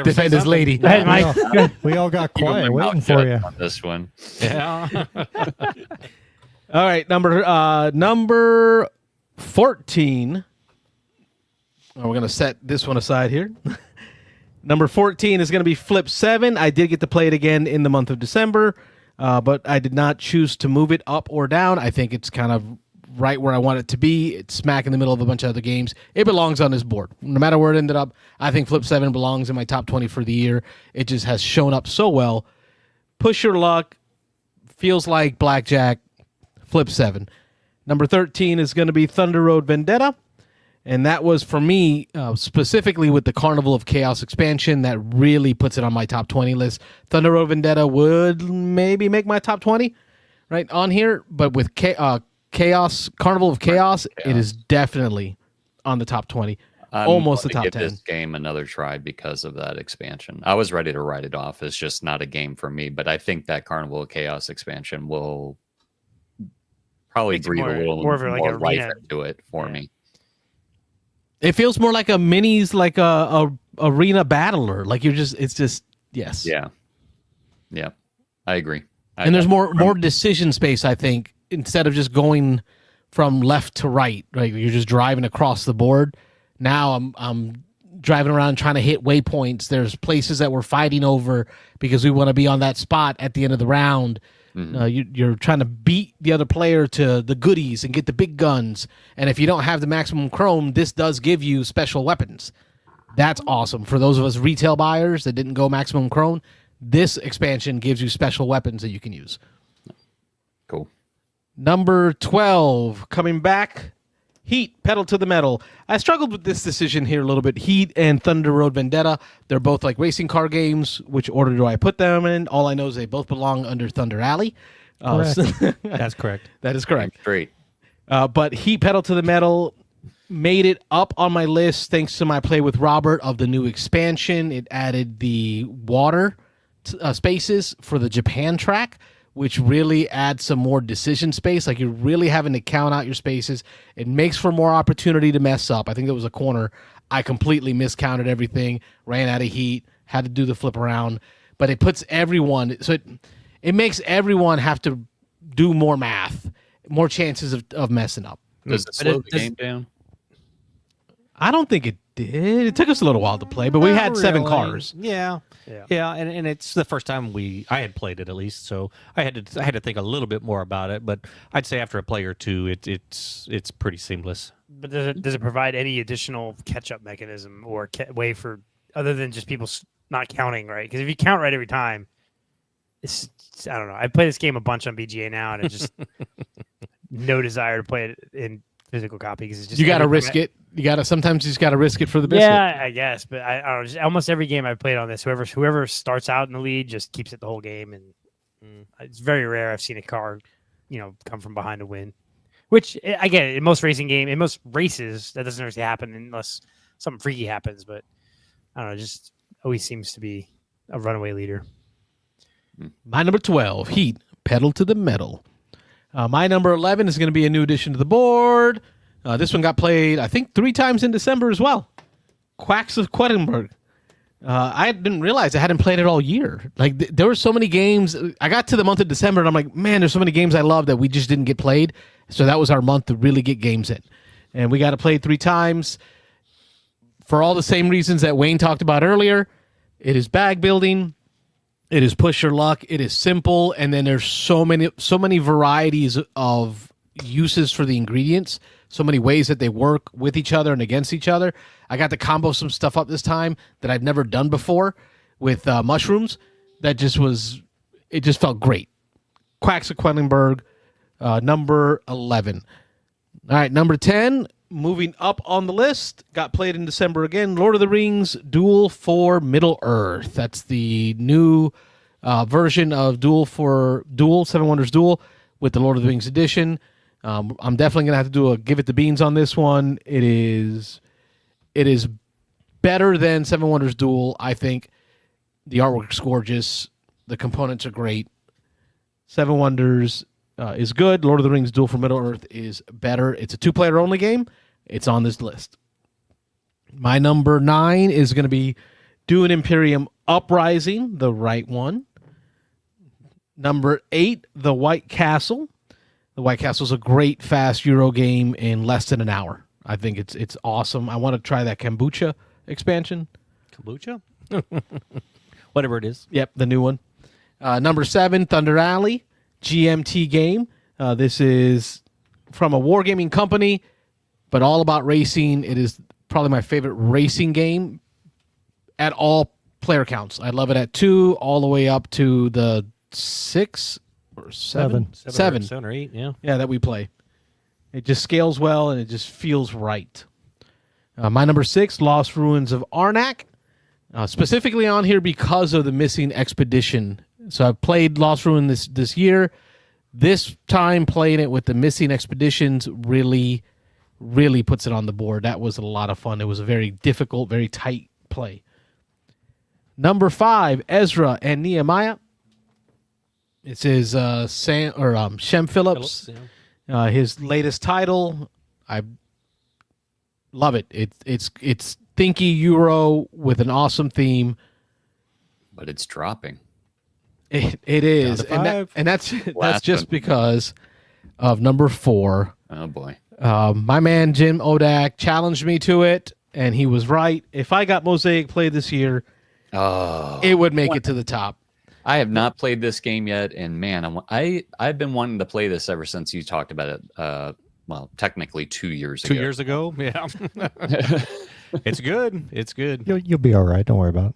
defend his lady. Go ahead, Mike. We all got quiet waiting for you. On this one. Yeah. All right, number 14. We're going to set this one aside here. Number 14 is going to be Flip 7. I did get to play it again in the month of December, but I did not choose to move it up or down. I think it's kind of right where I want it to be. It's smack in the middle of a bunch of other games. It belongs on this board. No matter where it ended up, I think Flip 7 belongs in my top 20 for the year. It just has shown up so well. Push your luck. Feels like blackjack. Flip 7. Number 13 is going to be Thunder Road Vendetta. And that was, for me, specifically with the Carnival of Chaos expansion, that really puts it on my top 20 list. Thunder Road Vendetta would maybe make my top 20 right on here. But with Chaos, Carnival of Chaos, it is definitely on the top 20. Almost the top 10. Give this game another try because of that expansion. I was ready to write it off. It's just not a game for me. But I think that Carnival of Chaos expansion will probably breathe a little more life into it for me. It feels more like a minis, like a arena battler. Like it's just yes. Yeah, I agree. And there's more decision space, I think, instead of just going from left to right. Right, you're just driving across the board. Now I'm driving around trying to hit waypoints. There's places that we're fighting over because we want to be on that spot at the end of the round. Mm-hmm. You're trying to beat the other player to the goodies and get the big guns. And if you don't have the maximum chrome, this does give you special weapons. That's awesome. For those of us retail buyers that didn't go maximum chrome, this expansion gives you special weapons that you can use. Cool. Number 12, coming back, Heat, Pedal to the Metal. I struggled with this decision here a little bit. Heat and Thunder Road Vendetta, they're both like racing car games. Which order do I put them in? All I know is they both belong under Thunder Alley. That's correct. That is correct. Great. But Heat, Pedal to the Metal made it up on my list thanks to my play with Robert of the new expansion. It added the water spaces for the Japan track, which really adds some more decision space. Like, you're really having to count out your spaces. It makes for more opportunity to mess up. I think there was a corner. I completely miscounted everything, ran out of heat, had to do the flip around. But it puts everyone, so it makes everyone have to do more math, more chances of messing up. Does it slow the game down? I don't think it did. It took us a little while to play, but we had 7 cars. Yeah, and it's the first time I had played it, at least, so I had to think a little bit more about it. But I'd say after a play or two, it's pretty seamless. But does it provide any additional catch-up mechanism or way for other than just people not counting right? Because if you count right every time, I don't know. I play this game a bunch on BGA now, and it's just no desire to play it in physical copy because it's just you got to risk it. sometimes you just gotta risk it for the biscuit. Yeah, I guess, but I don't know. Just almost every game I've played on this, whoever starts out in the lead just keeps it the whole game, and it's very rare I've seen a car, come from behind to win. Which I get it, in most races that doesn't really happen unless something freaky happens. But I don't know, just always seems to be a runaway leader. My number 12, Heat, pedal to the metal. My number 11 is going to be a new addition to the board. This one got played, I think, 3 times in December as well. Quacks of Quedlinburg. I didn't realize I hadn't played it all year. Like, there were so many games. I got to the month of December, and I'm like, man, there's so many games I love that we just didn't get played. So that was our month to really get games in. And we got to play it 3 times for all the same reasons that Wayne talked about earlier. It is bag building. It is push your luck. It is simple. And then there's so many varieties of uses for the ingredients. So many ways that they work with each other and against each other. I got to combo some stuff up this time that I've never done before with mushrooms. It just felt great. Quacks of Quedlinburg, number 11. All right, number 10, moving up on the list, got played in December again, Lord of the Rings Duel for Middle-earth. That's the new version of Duel, Seven Wonders Duel with the Lord of the Rings edition. I'm definitely going to have to do a give it the beans on this one. It is better than Seven Wonders Duel, I think. The artwork's gorgeous. The components are great. Seven Wonders is good. Lord of the Rings Duel for Middle-earth is better. It's a 2-player only game. It's on this list. My number 9 is going to be Dune Imperium Uprising, the right one. Number 8, The White Castle. The White Castle is a great, fast Euro game in less than an hour. I think it's awesome. I want to try that kombucha expansion. Kombucha? Whatever it is. Yep, the new one. Number 7, Thunder Alley, GMT game. This is from a wargaming company, but all about racing. It is probably my favorite racing game at all player counts. I love it at 2 all the way up to the 6 or 7. 7 or 8, yeah. Yeah, that we play. It just scales well, and it just feels right. My number 6, Lost Ruins of Arnak. Specifically on here because of the missing expedition. So I've played Lost Ruin this year. This time playing it with the missing expeditions really, really puts it on the board. That was a lot of fun. It was a very difficult, very tight play. Number 5, Ezra and Nehemiah. This is Shem Phillips. Yeah. His latest title. I love it. It's thinky Euro with an awesome theme. But it's dropping. It is, and that's just because of number 4. Oh boy! My man Jim Odak challenged me to it, and he was right. If I got Mosaic played this year, it would make it to the top. I have not played this game yet, and man, I've been wanting to play this ever since you talked about it. Well, technically 2 years ago. 2 years ago, yeah. It's good. It's good. You'll be all right. Don't worry about it.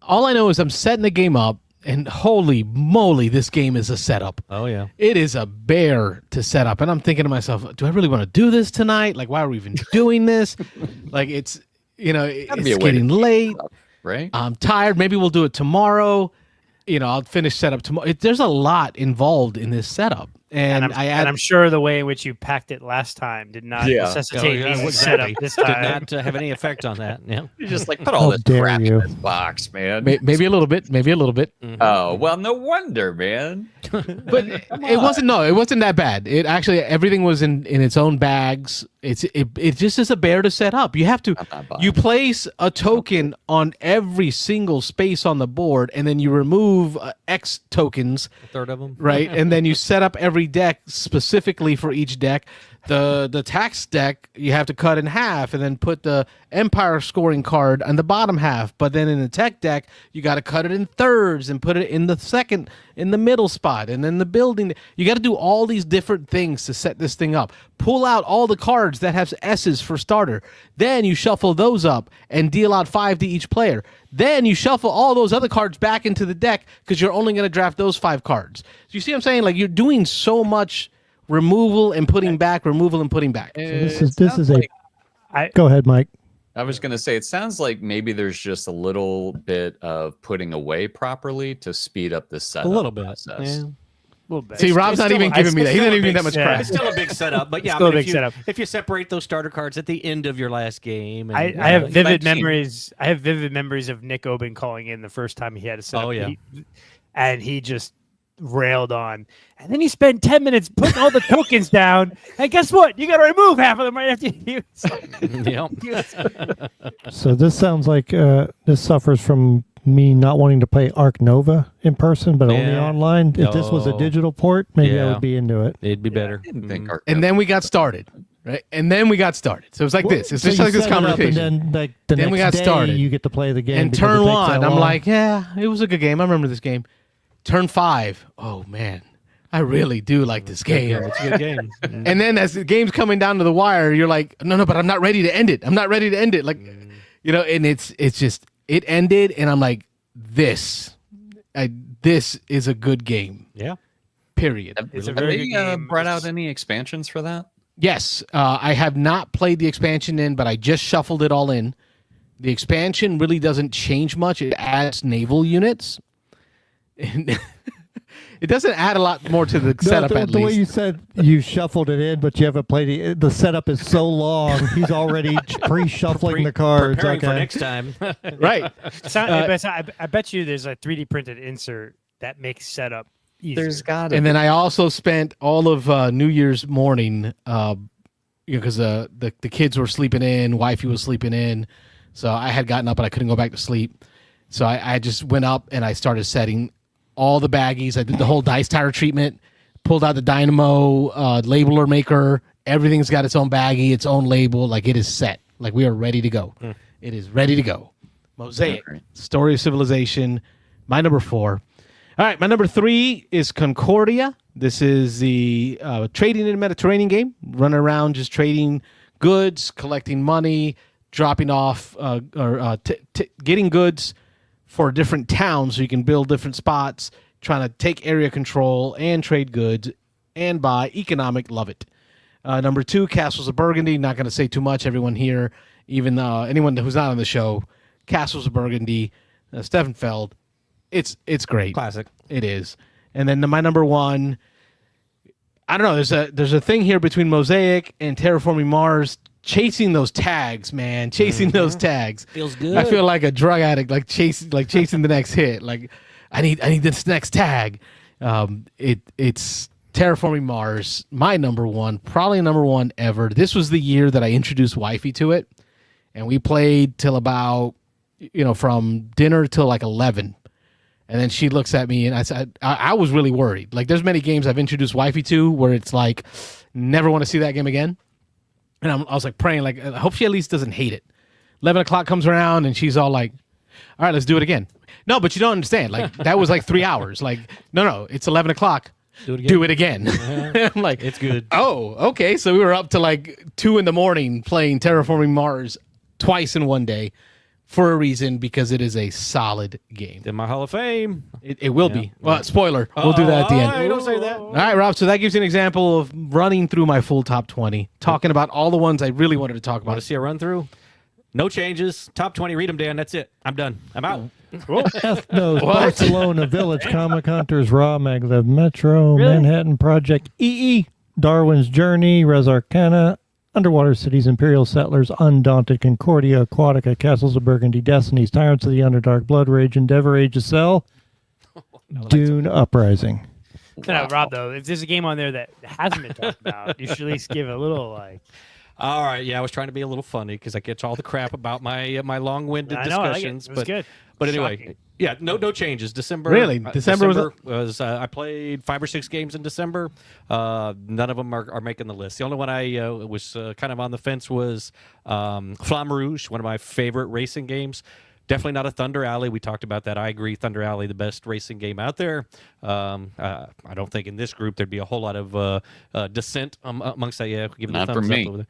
All I know is I'm setting the game up, and holy moly, this game is a setup. Oh, yeah. It is a bear to set up. And I'm thinking to myself, do I really want to do this tonight? Like, why are we even doing this? Like, it's getting late. Right? I'm tired. Maybe we'll do it tomorrow. I'll finish setup tomorrow. There's a lot involved in this setup. And I'm sure the way in which you packed it last time did not necessitate being set up this time. Did not have any effect on that. Yeah. You're just like, put all this crap in this box, man. Maybe a little bit. Mm-hmm. Oh, well, no wonder, man. But it wasn't that bad. It actually, everything was in its own bags. It just is a bear to set up. You place a token on every single space on the board, and then you remove X tokens. A third of them. Right, and then you set up every deck specifically for each deck. The tax deck you have to cut in half and then put the Empire scoring card on the bottom half. But then in the tech deck, you got to cut it in thirds and put it in the middle spot, and then the building. You got to do all these different things to set this thing up. Pull out all the cards that have S's for starter. Then you shuffle those up and deal out 5 to each player. Then you shuffle all those other cards back into the deck because you're only going to draft those 5 cards. So you see what I'm saying? Like, you're doing so much removal and putting back. So this is Go ahead, Mike. I was going to say, it sounds like maybe there's just a little bit of putting away properly to speed up the setup process. Yeah. Little bit. See, Rob's not even giving me that. He's not even giving that much It's credit. still a big setup, but yeah, Still a big setup. If you separate those starter cards at the end of your last game, and, I have vivid memories. I have vivid memories of Nick Oben calling in the first time he had a setup. Oh, yeah. And he just railed on. And then he spent 10 minutes putting all the tokens down. And guess what? You got to remove half of them right after you use them. So this sounds like this suffers from me not wanting to play Arc Nova in person, but only online. If this was a digital port, maybe I would be into it. It'd be better. I didn't think And then we got started, right? And then we got started. So it's like this. It's just like this conversation. And then, like, the next we got day, started. you get to play the game. And because turn it takes one, that I'm long. like, yeah, it was a good game. I remember this game. Turn 5, oh man, I really do like this game. It's a good game. And then as the game's coming down to the wire, you're like, no, but I'm not ready to end it. I'm not ready to end it. Like, and it's just, it ended, and I'm like, this is a good game. Yeah. Period. It's a Have very they good game. brought out any expansions for that? Yes, I have not played the expansion in, but I just shuffled it all in. The expansion really doesn't change much. It adds naval units. And it doesn't add a lot more to the setup, at the way least. you said you shuffled it in, but you haven't played it. The setup is so long. He's already pre-shuffling the cards. Preparing Okay. for next time. Right. I bet you there's a 3D printed insert that makes setup easier. There's got to And then I also spent all of New Year's morning, because the kids were sleeping in, wifey was sleeping in, so I had gotten up and I couldn't go back to sleep. So I just went up and I started setting all the baggies. I did the whole dice tire treatment, pulled out the Dynamo labeler maker. Everything's got its own baggie, its own label. Like, it is set. Like, we are ready to go. It is ready to go. Mosaic, Story of Civilization, my number 4. All right, my number 3 is Concordia. This is the trading in the Mediterranean game. Running around just trading goods, collecting money, dropping off, getting goods for different towns so you can build different spots, trying to take area control and trade goods and buy. Economic, love it. Number 2, Castles of Burgundy. Not going to say too much. Everyone here, even anyone who's not on the show, Castles of Burgundy, Stefan Feld. It's great. Classic. It is. And then my number 1, I don't know. There's a thing here between Mosaic and Terraforming Mars. Chasing those tags, man. Chasing those tags. Feels good. I feel like a drug addict, like chasing the next hit. Like, I need this next tag. It's Terraforming Mars, my number 1, probably number 1 ever. This was the year that I introduced wifey to it, and we played till about, from dinner till like 11. And then she looks at me, and I said, I was really worried. Like, there's many games I've introduced wifey to where it's like, never want to see that game again. And I was like praying, like, I hope she at least doesn't hate it. 11 o'clock comes around and she's all like, all right, let's do it again. No, but you don't understand. Like, that was like 3 hours. Like, no, it's 11 o'clock. Do it again. I'm like, it's good. Oh, okay. So we were up to like 2 a.m. playing Terraforming Mars twice in one day for a reason, because it is a solid game. In my Hall of Fame. It will be. Well, spoiler. We'll do that at the end. Hey, don't say that. All right, Rob. So that gives you an example of running through my full top 20, talking about all the ones I really wanted to talk Want about. to see a run through? No changes. Top 20. Read them, Dan. That's it. I'm done. I'm out. Ethnos, Barcelona, Village, Comic Hunters, Raw, Maglev, Metro, Manhattan Project, EE, Darwin's Journey, Res Arcana, Underwater Cities, Imperial Settlers, Undaunted, Concordia, Aquatica, Castles of Burgundy, Destinies, Tyrants of the Underdark, Blood Rage, Endeavor, Age of Cell, Dune, Uprising. Wow. Rob, though, if there's a game on there that hasn't been talked about, you should at least give a little, like... All right, yeah, I was trying to be a little funny because I get all the crap about my long-winded discussions. It was good. But anyway, yeah, no changes. December. Really? December was I played 5 or 6 games in December. None of them are making the list. The only one I was kind of on the fence was Flamme Rouge, one of my favorite racing games. Definitely not a Thunder Alley. We talked about that. I agree. Thunder Alley, the best racing game out there. I don't think in this group there'd be a whole lot of dissent amongst that. Yeah, give it not a thumbs for up me. over there.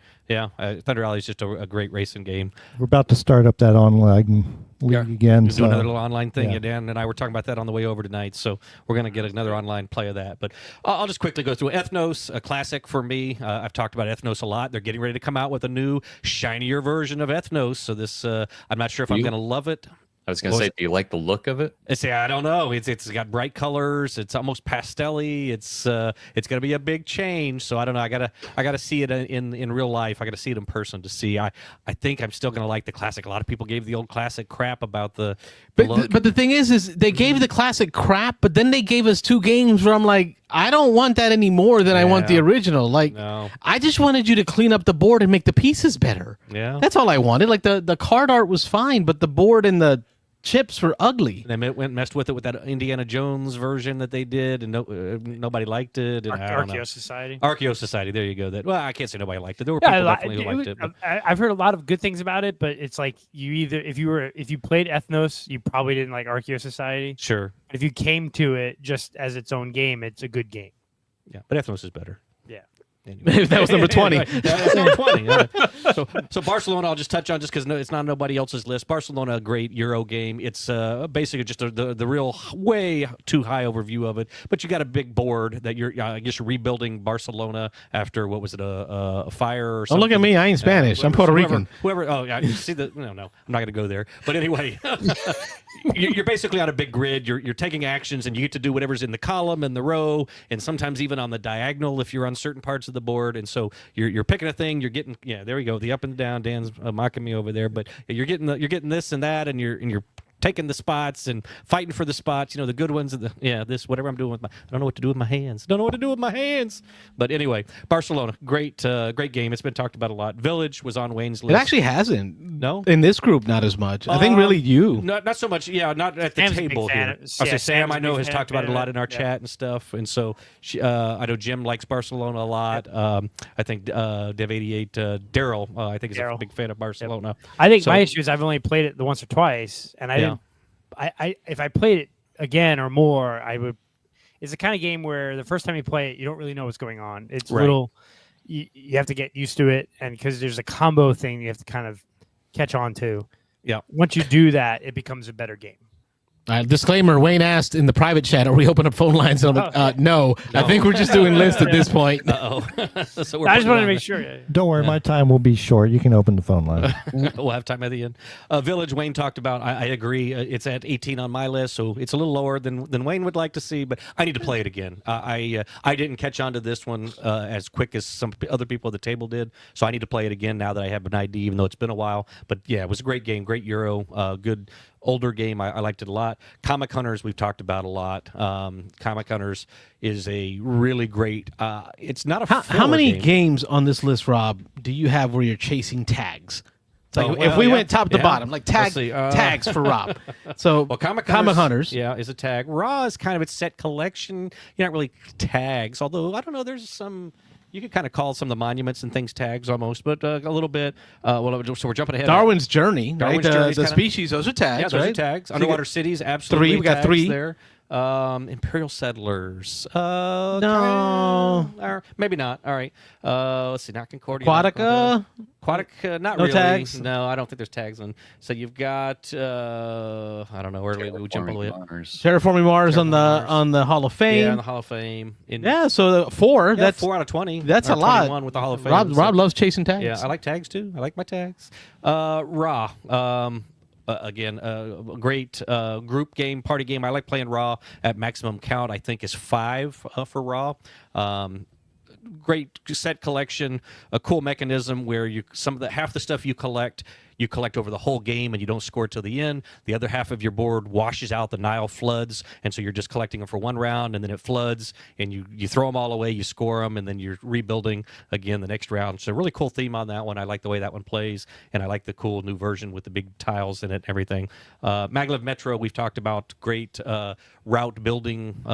Yeah, Thunder Alley is just a great racing game. We're about to start up that online league again. Do another little online thing. Yeah. Dan and I were talking about that on the way over tonight, so we're going to get another online play of that. But I'll just quickly go through Ethnos, a classic for me. I've talked about Ethnos a lot. They're getting ready to come out with a new, shinier version of Ethnos. So this, I'm not sure if I'm going to love it. I was going to say, do you like the look of it? I don't know. It's got bright colors. It's almost pastel-y. It's going to be a big change. So I don't know. I gotta see it in real life. I got to see it in person to see. I think I'm still going to like the classic. A lot of people gave the old classic crap about the look. But the thing is they gave the classic crap, but then they gave us 2 games where I'm like, I don't want that any more than I want the original. Like, no. I just wanted you to clean up the board and make the pieces better. Yeah, that's all I wanted. Like the card art was fine, but the board and the chips were ugly. They messed with it with that Indiana Jones version that they did, and nobody liked it. And Archaeo Society. Archaeo Society. There you go. Well, I can't say nobody liked it. There were people definitely who liked it. But I've heard a lot of good things about it, but it's like if you played Ethnos, you probably didn't like Archaeo Society. Sure. But if you came to it just as its own game, it's a good game. Yeah, but Ethnos is better. Yeah. Anyway. That was number 20. That's number 20. So Barcelona, I'll just touch on just because it's not nobody else's list. Barcelona, a great Euro game. It's basically just the real way too high overview of it. But you got a big board that you're, I guess, you're rebuilding Barcelona after, what was it, a fire or something? Oh, look at me. I ain't Spanish. I'm Puerto Rican. Whoever, you see no, I'm not going to go there. But anyway, you're basically on a big grid. You're taking actions, and you get to do whatever's in the column and the row, and sometimes even on the diagonal if you're on certain parts of the board. And so you're picking a thing, you're getting, there we go, the up and down. Dan's mocking me over there, but you're getting this and that, and you're taking the spots and fighting for the spots, the good ones. This, whatever I'm doing with I don't know what to do with my hands. But anyway, Barcelona, great game. It's been talked about a lot. Village was on Wayne's list. It actually hasn't. No? In this group, not as much. I think really you. Not so much. Yeah, not at the table here. Sam, I know, has talked about it a lot in our chat and stuff. And so I know Jim likes Barcelona a lot. I think Dev88, Daryl, I think is a big fan of Barcelona. Yep. I think my issue is I've only played it once or twice, and I didn't. If I played it again or more, I would. It's the kind of game where the first time you play it, you don't really know what's going on. It's little. You have to get used to it, and because there's a combo thing, you have to kind of catch on to. Yeah. Once you do that, it becomes a better game. Disclaimer, Wayne asked in the private chat, are we open up phone lines? And I'm like, no. I think we're just doing lists at this point. So I just wanted to make sure. Don't worry, my time will be short. You can open the phone line. We'll have time at the end. Village, Wayne talked about. I agree. It's at 18 on my list, so it's a little lower than Wayne would like to see, but I need to play it again. I didn't catch on to this one as quick as some other people at the table did, so I need to play it again now that I have an ID, even though it's been a while. But yeah, it was a great game, great Euro, good older game. I liked it a lot. Comic Hunters, we've talked about a lot. Comic Hunters is a really great. It's not a how many games on this list, Rob, do you have where you're chasing tags? Like if we went top to bottom, like tags for Rob. So Comic Hunters, is a tag. Raw is kind of its set collection. You're not really tags, although I don't know. There's some. You could kind of call some of the monuments and things tags almost, but a little bit. So we're jumping ahead. Darwin's Journey, right? The species, those are tags, yeah, those right? are tags. Underwater Cities, absolutely. 3, we got 3 there. Imperial Settlers. No. Or maybe not. All right. Let's see. Not Concordia. Aquatica, not no really. Tags. No, I don't think there's tags on. So you've got I don't know where do we jump a little bit. Terraforming Mars on the Hall of Fame. Yeah, on the Hall of Fame. So 4. That's 4 out of 20. That's a lot. 21 with the Hall of Fame. Rob loves chasing tags. Yeah, I like tags too. I like my tags. Raw. Again, a great group game, party game. I like playing Raw at maximum count. I think is 5 for Raw. Great set collection, a cool mechanism where half the stuff you collect over the whole game and you don't score till the end. The other half of your board washes out, the Nile floods, and so you're just collecting them for one round, and then it floods, and you throw them all away, you score them, and then you're rebuilding again the next round. So really cool theme on that one. I like the way that one plays, and I like the cool new version with the big tiles in it and everything. Maglev Metro, we've talked about, great route building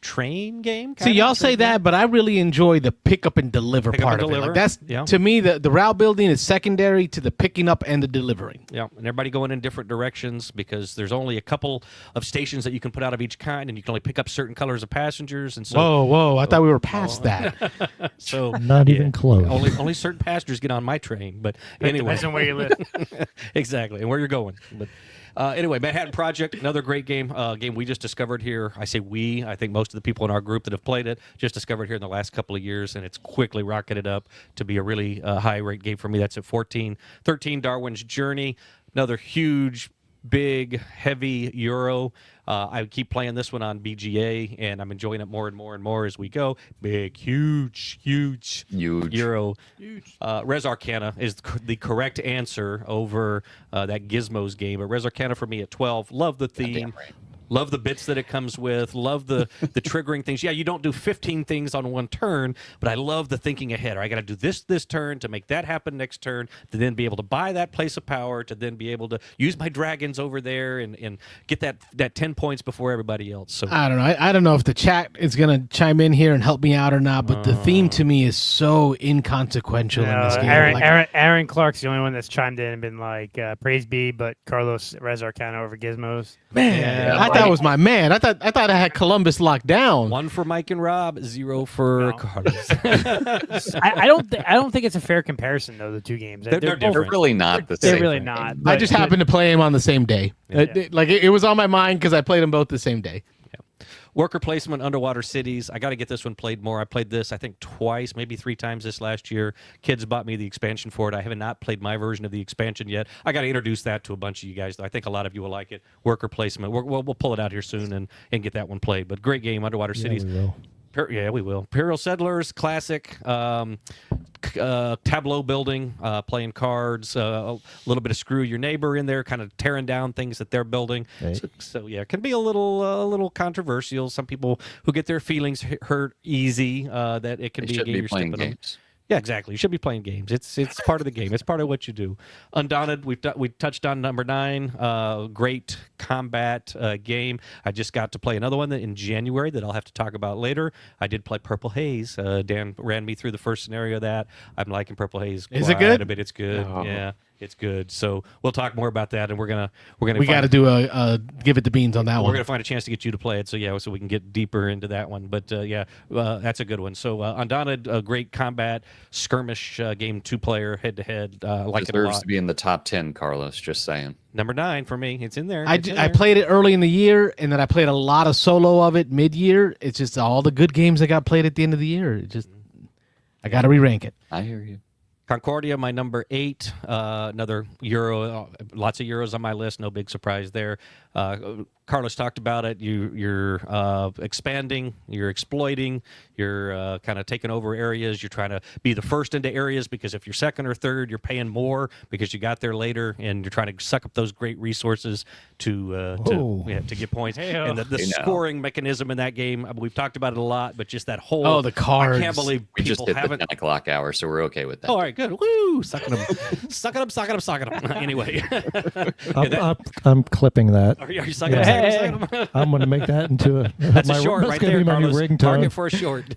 train game. See, y'all say that, but I really enjoy the pick up and deliver part of it. Like that's to me, the route building is secondary to the picking up and the delivering. Yeah, and everybody going in different directions because there's only a couple of stations that you can put out of each kind, and you can only pick up certain colors of passengers. And so, whoa! I thought we were past that. So not even close. Only certain passengers get on my train. But anyway, depends on where you live. Exactly, and where you're going. But Anyway, Manhattan Project, another great game. Game we just discovered here. I say we. I think most of the people in our group that have played it just discovered here in the last couple of years, and it's quickly rocketed up to be a really high-rate game for me. That's at 14. 13, Darwin's Journey, another huge, big, heavy Euro. I keep playing this one on BGA, and I'm enjoying it more and more and more as we go. Big, huge Euro. Huge. Res Arcana is the correct answer over that Gizmos game. But Res Arcana for me at 12. Love the theme. Love the bits that it comes with. Love the triggering things. Yeah, you don't do 15 things on one turn, but I love the thinking ahead. I got to do this turn to make that happen next turn, to then be able to buy that place of power, to then be able to use my dragons over there and get that 10 points before everybody else. So I don't know. I don't know if the chat is going to chime in here and help me out or not, but the theme to me is so inconsequential in this game. Aaron Clark's the only one that's chimed in and been like, praise be, but Carlos Res Arcana over Gizmos. Man, that was my man. I thought I had Columbus locked down. 1 for Mike and Rob, 0 for Carlos. I don't think it's a fair comparison though. The two games they're different. They're really not the same. They're really not. I just happened to play them on the same day. It was on my mind because I played them both the same day. Worker Placement, Underwater Cities. I got to get this one played more. I played this, I think, twice, maybe 3 times this last year. Kids bought me the expansion for it. I have not played my version of the expansion yet. I got to introduce that to a bunch of you guys, though. I think a lot of you will like it. Worker Placement. We'll pull it out here soon and get that one played. But great game, Underwater Cities. We will. Yeah, we will. Imperial Settlers, classic. Tableau building, playing cards, a little bit of Screw Your Neighbor in there, kind of tearing down things that they're building. Hey. So yeah, it can be a little controversial. Some people who get their feelings hurt easy, that it can be a game you're stepping on. Yeah, exactly. You should be playing games. It's part of the game. It's part of what you do. Undaunted, we touched on number 9. Great combat game. I just got to play another one in January that I'll have to talk about later. I did play Purple Haze. Dan ran me through the first scenario of that. I'm liking Purple Haze quite a bit. It's good. Oh. Yeah. It's good. So we'll talk more about that, and we're gonna. We got to do a give it the beans on that one. We're gonna find a chance to get you to play it. So yeah, so we can get deeper into that one. But that's a good one. So Undaunted, a great combat skirmish game, 2-player head to head. Like it a lot. Deserves to be in the top 10, Carlos. Just saying. Number 9 for me. It's in there. I played it early in the year, and then I played a lot of solo of it mid-year. It's just all the good games that got played at the end of the year. I got to re-rank it. I hear you. Concordia, my number 8, another Euro, lots of Euros on my list, no big surprise there. Carlos talked about it. You're expanding, you're exploiting, you're kind of taking over areas. You're trying to be the first into areas because if you're second or third, you're paying more because you got there later, and you're trying to suck up those great resources to get points. And the scoring mechanism in that game, we've talked about it a lot, but just that whole the cards. I can't believe we just hit haven't. The 10 o'clock hour, so we're okay with that. Oh, all right, good. Woo! Sucking them. Anyway, I'm clipping that. Are you sucking them? I'm going to make that into a. That's a short right there, Carlos. Ringtone. Target for a short.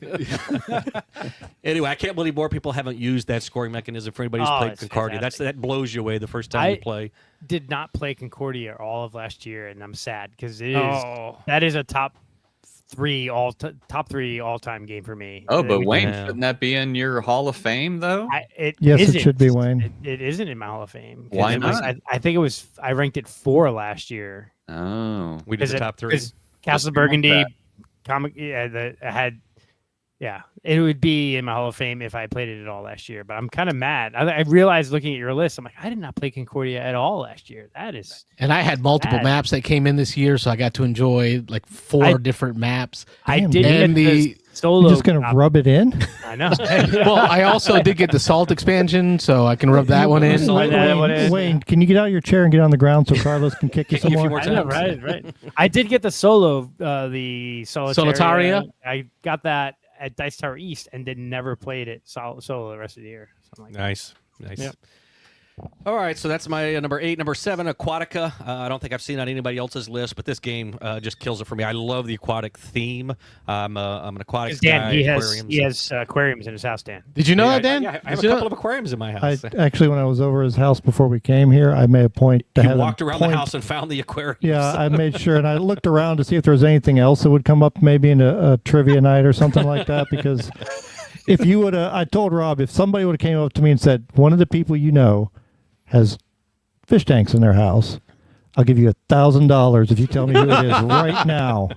Anyway, I can't believe more people haven't used that scoring mechanism for anybody who's played Concordia. That blows you away the first time you play. Did not play Concordia all of last year, and I'm sad because that is a top 3 all-time game for me. Oh, but Wayne, shouldn't that be in your Hall of Fame though? Yes, it should be, Wayne. It isn't in my Hall of Fame. Why not? I think it was. I ranked it 4 last year. Oh, we did the top 3. Castle Burgundy, comic. It would be in my Hall of Fame if I played it at all last year. But I'm kind of mad. I realized looking at your list, I'm like, I did not play Concordia at all last year. That is. And I had multiple maps that came in this year, so I got to enjoy like 4 different maps. I did get the solo. You're just going to rub it in? I know. Well, I also did get the Salt expansion, so I can rub that one in. Wayne, can you get out of your chair and get on the ground so Carlos can kick you some more? I know, right. I did get the solo, the Solitaria. I got that at Dice Tower East and never played it solo the rest of the year. Like nice. Yep. All right, so that's my number 8. Number 7, Aquatica. I don't think I've seen it on anybody else's list, but this game just kills it for me. I love the aquatic theme. I'm an aquatic guy. He has aquariums in his house, Dan. Did you know that, Dan? I have a couple of aquariums in my house. Actually, when I was over his house before we came here, I made a point to have walked around the house and found the aquarium. Yeah, I made sure, and I looked around to see if there was anything else that would come up maybe in a trivia night or something like that, because if you would have, I told Rob, if somebody would have came up to me and said, one of the people you know has fish tanks in their house, I'll give you $1,000 if you tell me who it is right now.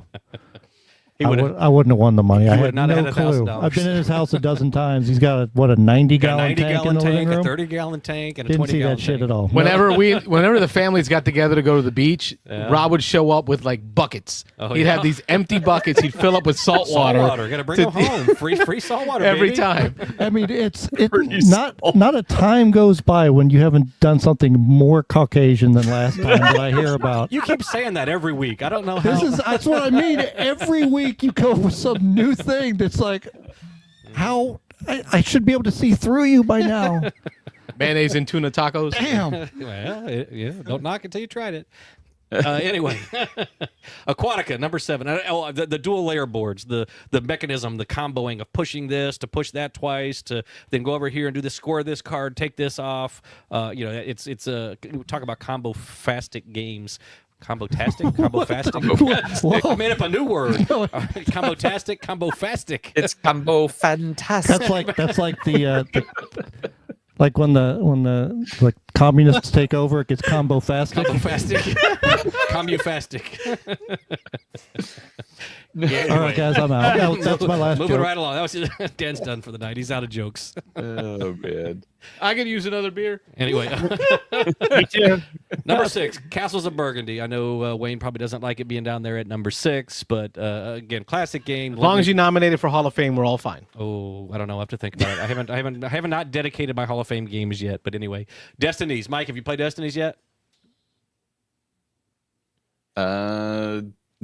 I wouldn't have won the money. I had no clue. I've been in his house a dozen times. He's got a 90-gallon tank in the living room. A 30-gallon tank, and a 20-gallon tank. Didn't see that shit at all. Whenever the families got together to go to the beach, Rob would show up with like buckets. He'd have these empty buckets. He'd fill up with salt water. Got to bring them home. Free salt water every time. I mean, it's not a time goes by when you haven't done something more Caucasian than last time that I hear about. You keep saying that every week. I don't know how. That's what I mean. Every week you come up with some new thing that's like, how I should be able to see through you by now. Mayonnaise and tuna tacos. Damn. Well, yeah, don't knock it till you tried it. Anyway, Aquatica, number 7. The dual layer boards, the mechanism, the comboing of pushing this to push that twice to then go over here and do the score this card, take this off. It's talk about combo-fastic games. Combo-tastic? Combo-fastic? I made up a new word. Combo-tastic, combo-fastic. It's combo-fantastic. That's like the like when the communists take over, it gets combo-fastic. Combo-fastic. Commu-fastic. Yeah, anyway. All right, guys, I'm out. That's my last Moving joke. right along. That was Dan's done for the night. He's out of jokes. Oh, man. I could use another beer. Anyway. Me too. Number 6, Castles of Burgundy. I know Wayne probably doesn't like it being down there at number 6, but again, classic game. As long as you nominate it for Hall of Fame, we're all fine. Oh, I don't know. I have to think about it. I haven't not dedicated my Hall of Fame games yet. But anyway, Destinies. Mike, have you played Destinies yet?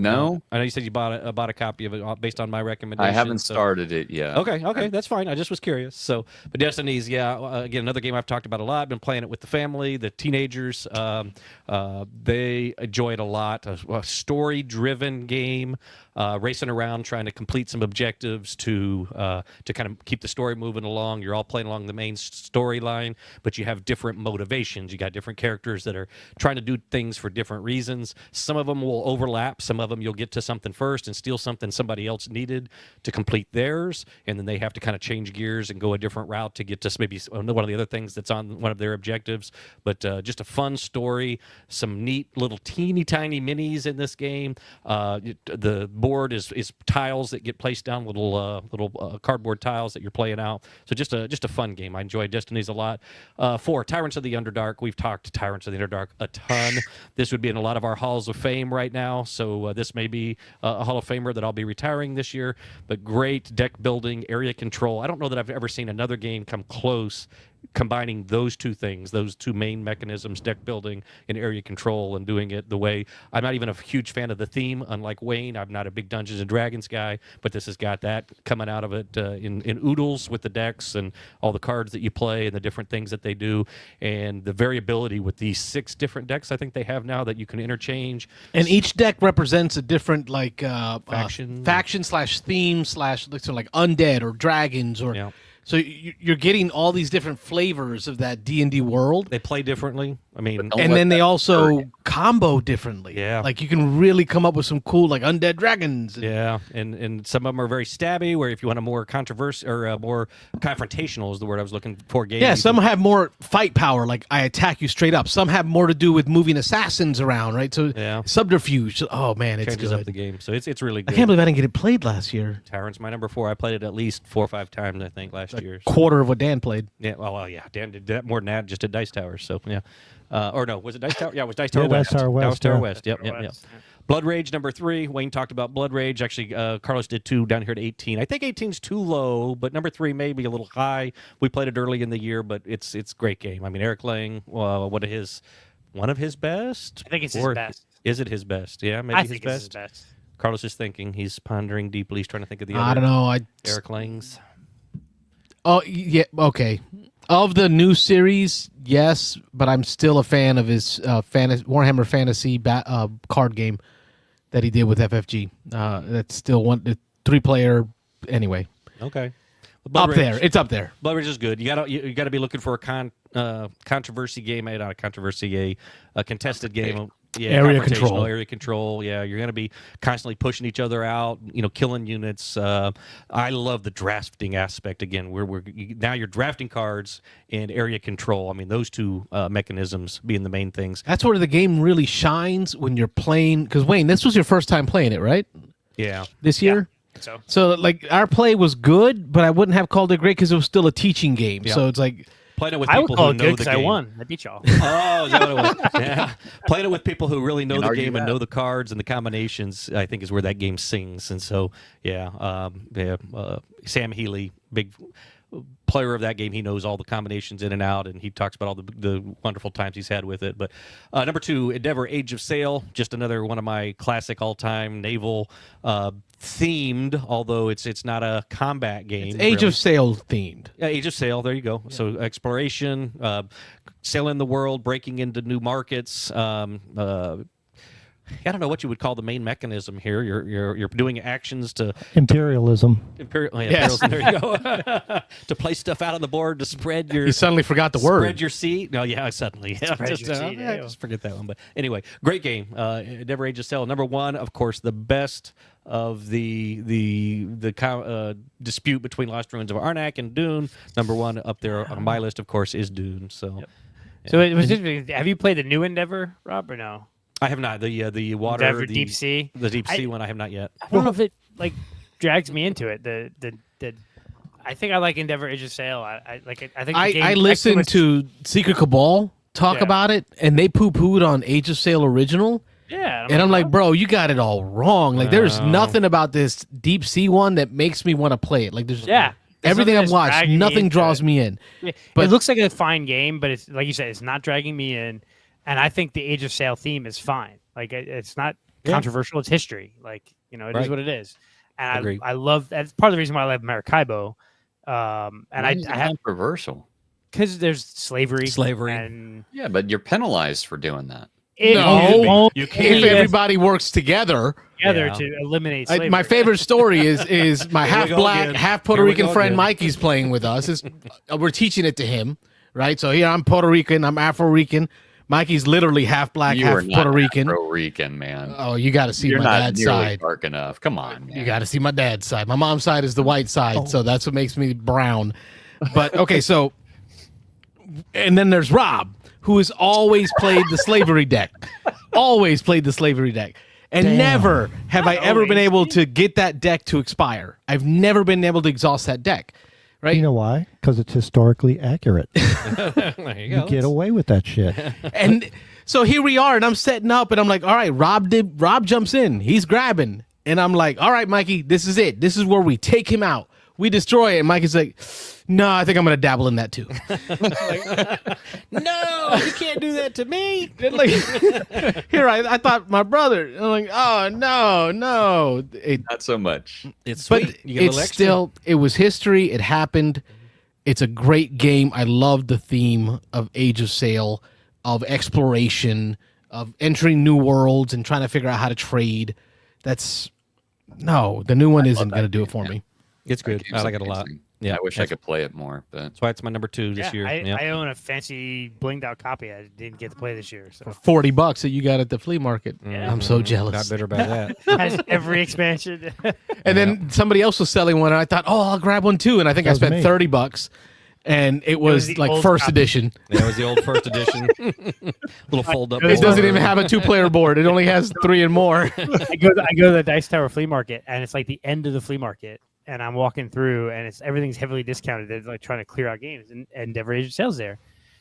No. I know you said you bought a copy of it based on my recommendation. I haven't started it yet. Okay, that's fine. I just was curious. So, but Destinies, again, another game I've talked about a lot. I've been playing it with the family, the teenagers. They enjoy it a lot. A story-driven game, racing around, trying to complete some objectives to kind of keep the story moving along. You're all playing along the main storyline, but you have different motivations. You got different characters that are trying to do things for different reasons. Some of them will overlap. Some of them you'll get to something first and steal something somebody else needed to complete theirs, and then they have to kind of change gears and go a different route to get to maybe one of the other things that's on one of their objectives. But just a fun story, some neat little teeny tiny minis in this game. The board is tiles that get placed down, little cardboard tiles that you're playing out. So just a fun game. I enjoy Destinies a lot. 4, Tyrants of the Underdark. We've talked Tyrants of the Underdark a ton. This would be in a lot of our halls of fame right now. So this may be a Hall of Famer that I'll be retiring this year. But great deck building, area control. I don't know that I've ever seen another game come close combining those two things, those two main mechanisms, deck building and area control, and doing it the way. I'm not even a huge fan of the theme, unlike Wayne. I'm not a big Dungeons and Dragons guy, but this has got that coming out of it in oodles with the decks and all the cards that you play and the different things that they do, and the variability with these 6 different decks I think they have now that you can interchange. And each deck represents a different faction / theme / sort of like undead or dragons or. Yeah. So you're getting all these different flavors of that D&D world. They play differently. I mean, and then they also combo differently. Yeah. Like you can really come up with some cool like undead dragons. Yeah, and some of them are very stabby, where if you want a more controversial or more confrontational is the word I was looking for game. Yeah, some have more fight power, like I attack you straight up. Some have more to do with moving assassins around, right? So subterfuge. Oh man, it's changes good. up the game. So it's really good. I can't believe I didn't get it played last year. Tyrant's my number 4. I played it at least 4 or 5 times, I think, last year. Quarter of what Dan played. Yeah, well, yeah. Dan did that more than that, just at Dice Tower. So yeah. Or no, was it Dice Tower? Yeah, it was Dice Tower West. Dice Tower West. Dice Tower West. Yep. Blood Rage, number 3. Wayne talked about Blood Rage. Actually, Carlos did too, down here at 18. I think 18's too low, but number 3 may be a little high. We played it early in the year, but it's a great game. I mean, Eric Lang, one of his best? I think it's his best. Is it his best? Yeah, maybe I his think best. it's his best. Carlos is thinking. He's pondering deeply. He's trying to think of the other. I don't know. Eric Lang's. Oh, yeah, okay. Of the new series, yes, but I'm still a fan of his Warhammer Fantasy card game that he did with FFG. That's still the 3-player anyway. Okay. Up there. It's up there. Blood Rage is good. You gotta be looking for a controversy game, not a controversy, a contested game. area control. Area control. Yeah, you're going to be constantly pushing each other out. Killing units. I love the drafting aspect. Again, now you're drafting cards and area control. I mean, those two mechanisms being the main things. That's where the game really shines when you're playing. Because Wayne, this was your first time playing it, right? Yeah. This year. Yeah, so like our play was good, but I wouldn't have called it great because it was still a teaching game. Yeah. So it's like. Playing it with people who know the game. I won. I beat y'all. Oh, is that what it was? Yeah. Playing it with people who really know the game and know the cards and the combinations, I think, is where that game sings. And so, Sam Healy, big player of that game, he knows all the combinations in and out, and he talks about all the wonderful times he's had with it. But number 2, Endeavor Age of Sail, just another one of my classic all-time naval themed, although it's not a combat game. It's Age of Sail themed. Yeah, Age of Sail, there you go. Yeah. So exploration, sailing the world, breaking into new markets. I don't know what you would call the main mechanism here. You're doing actions to imperialism. Yes. There you go. To place stuff out on the board to spread your. You suddenly forgot the word. Spread your seat. No, yeah, suddenly. Just forget that one. But anyway, great game. Endeavor Age of Sail. Number 1, of course, the best of the dispute between Lost Ruins of Arnak and Dune. Number 1 up there on my list, of course, is Dune. So. Yep. So it was. Have you played the new Endeavor, Rob, or no? I have not. The water, Endeavor Deep Sea. The Deep Sea one I have not yet. I don't know if it drags me into it. I think I like Endeavor Age of Sail. I think I listened to Secret Cabal talk about it, and they poo-pooed on Age of Sail original. Yeah, and I'm like, bro, you got it all wrong. Like, there's nothing about this Deep Sea one that makes me want to play it. Like, there's everything I've watched, nothing draws me in. Yeah. But it looks like a fine game, but it's like you said, it's not dragging me in. And I think the Age of Sail theme is fine. Like, it's not controversial. It's history. Like, it is what it is. And I love that's part of the reason why I love Maracaibo. And I have controversial because there's slavery. And but you're penalized for doing that. You can't. If everybody works together to eliminate slavery. My favorite story is my half black, half Puerto Rican friend Mikey's playing with us. We're teaching it to him, right? So here I'm Puerto Rican, I'm Afro Rican. Mikey's literally half black, half Puerto Rican. Puerto Rican, man. Oh, you got to see my dad's side. Dark enough. Come on, man. You got to see my dad's side. My mom's side is the white side, so that's what makes me brown. But okay, so and then there's Rob, who has always played the slavery deck, and never have I ever been able to get that deck to expire. I've never been able to exhaust that deck. Right? You know why? Because it's historically accurate. There you go. You get away with that shit. And so here we are, and I'm setting up, and I'm like, all right, Rob jumps in. He's grabbing. And I'm like, all right, Mikey, this is it. This is where we take him out. We destroy it. And Mikey's like, no, I think I'm going to dabble in that too. No, you can't do that to me. Like, here, I thought my brother. I'm like, oh, no. Not so much. It's sweet. But it's still, it was history. It happened. It's a great game. I love the theme of Age of Sail, of exploration, of entering new worlds and trying to figure out how to trade. The new one isn't going to do it for me. It's good. I like it a lot. Yeah, I wish I could play it more, but that's why it's my number 2 this year. I own a fancy blinged out copy. I didn't get to play this year. So. For $40 that you got at the flea market. Yeah. I'm so jealous. Got bitter about that. Has every expansion. And then somebody else was selling one, and I thought, I'll grab one too. And I think I spent $30, and it was like first edition. Yeah, it was the old first edition. Little fold up. It doesn't even have a 2-player board. It only has 3 and more. I go to the Dice Tower flea market, and it's like the end of the flea market. And I'm walking through, and everything's heavily discounted. They're like trying to clear out games, and Endeavor Age of Sail's there.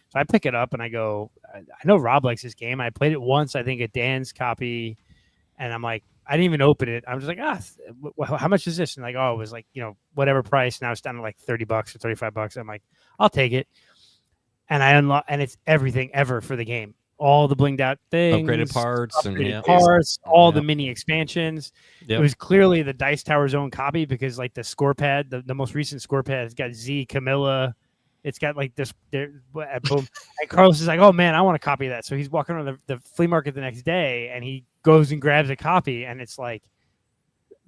So I pick it up, and I go, I know Rob likes this game. I played it once, I think, at Dan's copy, and I'm like, I didn't even open it. I'm just like, how much is this? And like, it was like, whatever price. Now it's down to like $30 or $35. I'm like, I'll take it. And I unlock, and it's everything ever for the game. All the blinged out things, upgraded parts, all the mini expansions. Yep. It was clearly the Dice Tower's own copy because, like, the score pad, the most recent score pad, it's got Z Camilla. It's got like this. Boom. And Carlos is like, "Oh man, I want a copy of that." So he's walking around the flea market the next day, and he goes and grabs a copy, and it's like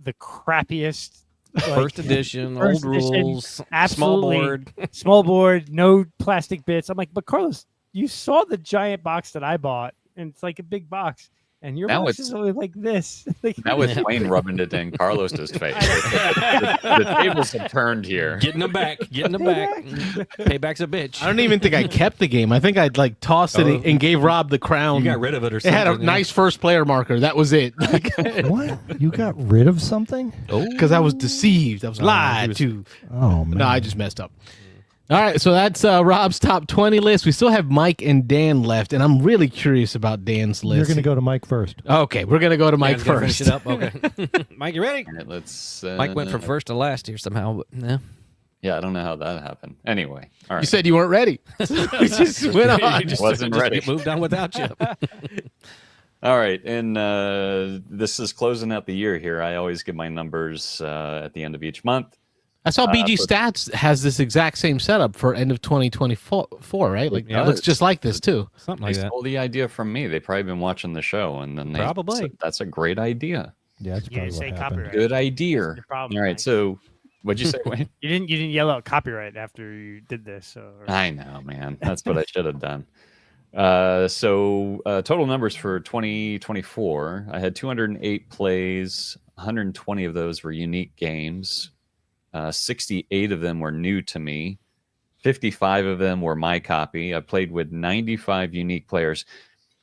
the crappiest. First edition, old rules, small board, no plastic bits. I'm like, but Carlos, you saw the giant box that I bought and it's like a big box. And your Now box is only like this. Now it's Wayne rubbing it in Carlos's face. The tables have turned here. Getting them back. Payback's a bitch. I don't even think I kept the game. I think I'd like tossed it and gave Rob the crown. You got rid of it or It something. had a nice first player marker. That was it. What? You got rid of something? Because I was deceived. I was lied to. Oh, man. No, I just messed up. All right, so that's Rob's top 20 list. We still have Mike and Dan left, and I'm really curious about Dan's list. You're going to go to Mike first. Okay, we're going to go to Mike Dan's gonna first. finish it up. Okay. Mike, you ready? All right, let's. Mike went from first to last here somehow. But, yeah. Yeah, I don't know how that happened. Anyway, all right. You said you weren't ready. We just went on. Wasn't ready. Moved on without you. All right, and this is closing out the year here. I always give my numbers at the end of each month. I saw BG Stats has this exact same setup for end of 2024, right? Like it looks just like this too. Something like They that. stole the idea from me. They probably been watching the show, and then they Probably. said, that's a great idea. Yeah, that's You probably didn't say what happened. copyright. Good idea. Your problem, All right, Mike. so what'd you say, Wayne? You didn't yell out copyright after you did this. So I know, man. That's what I should have done. So total numbers for 2024, I had 208 plays. 120 of those were unique games. 68 of them were new to me. 55 of them were my copy. I played with 95 unique players.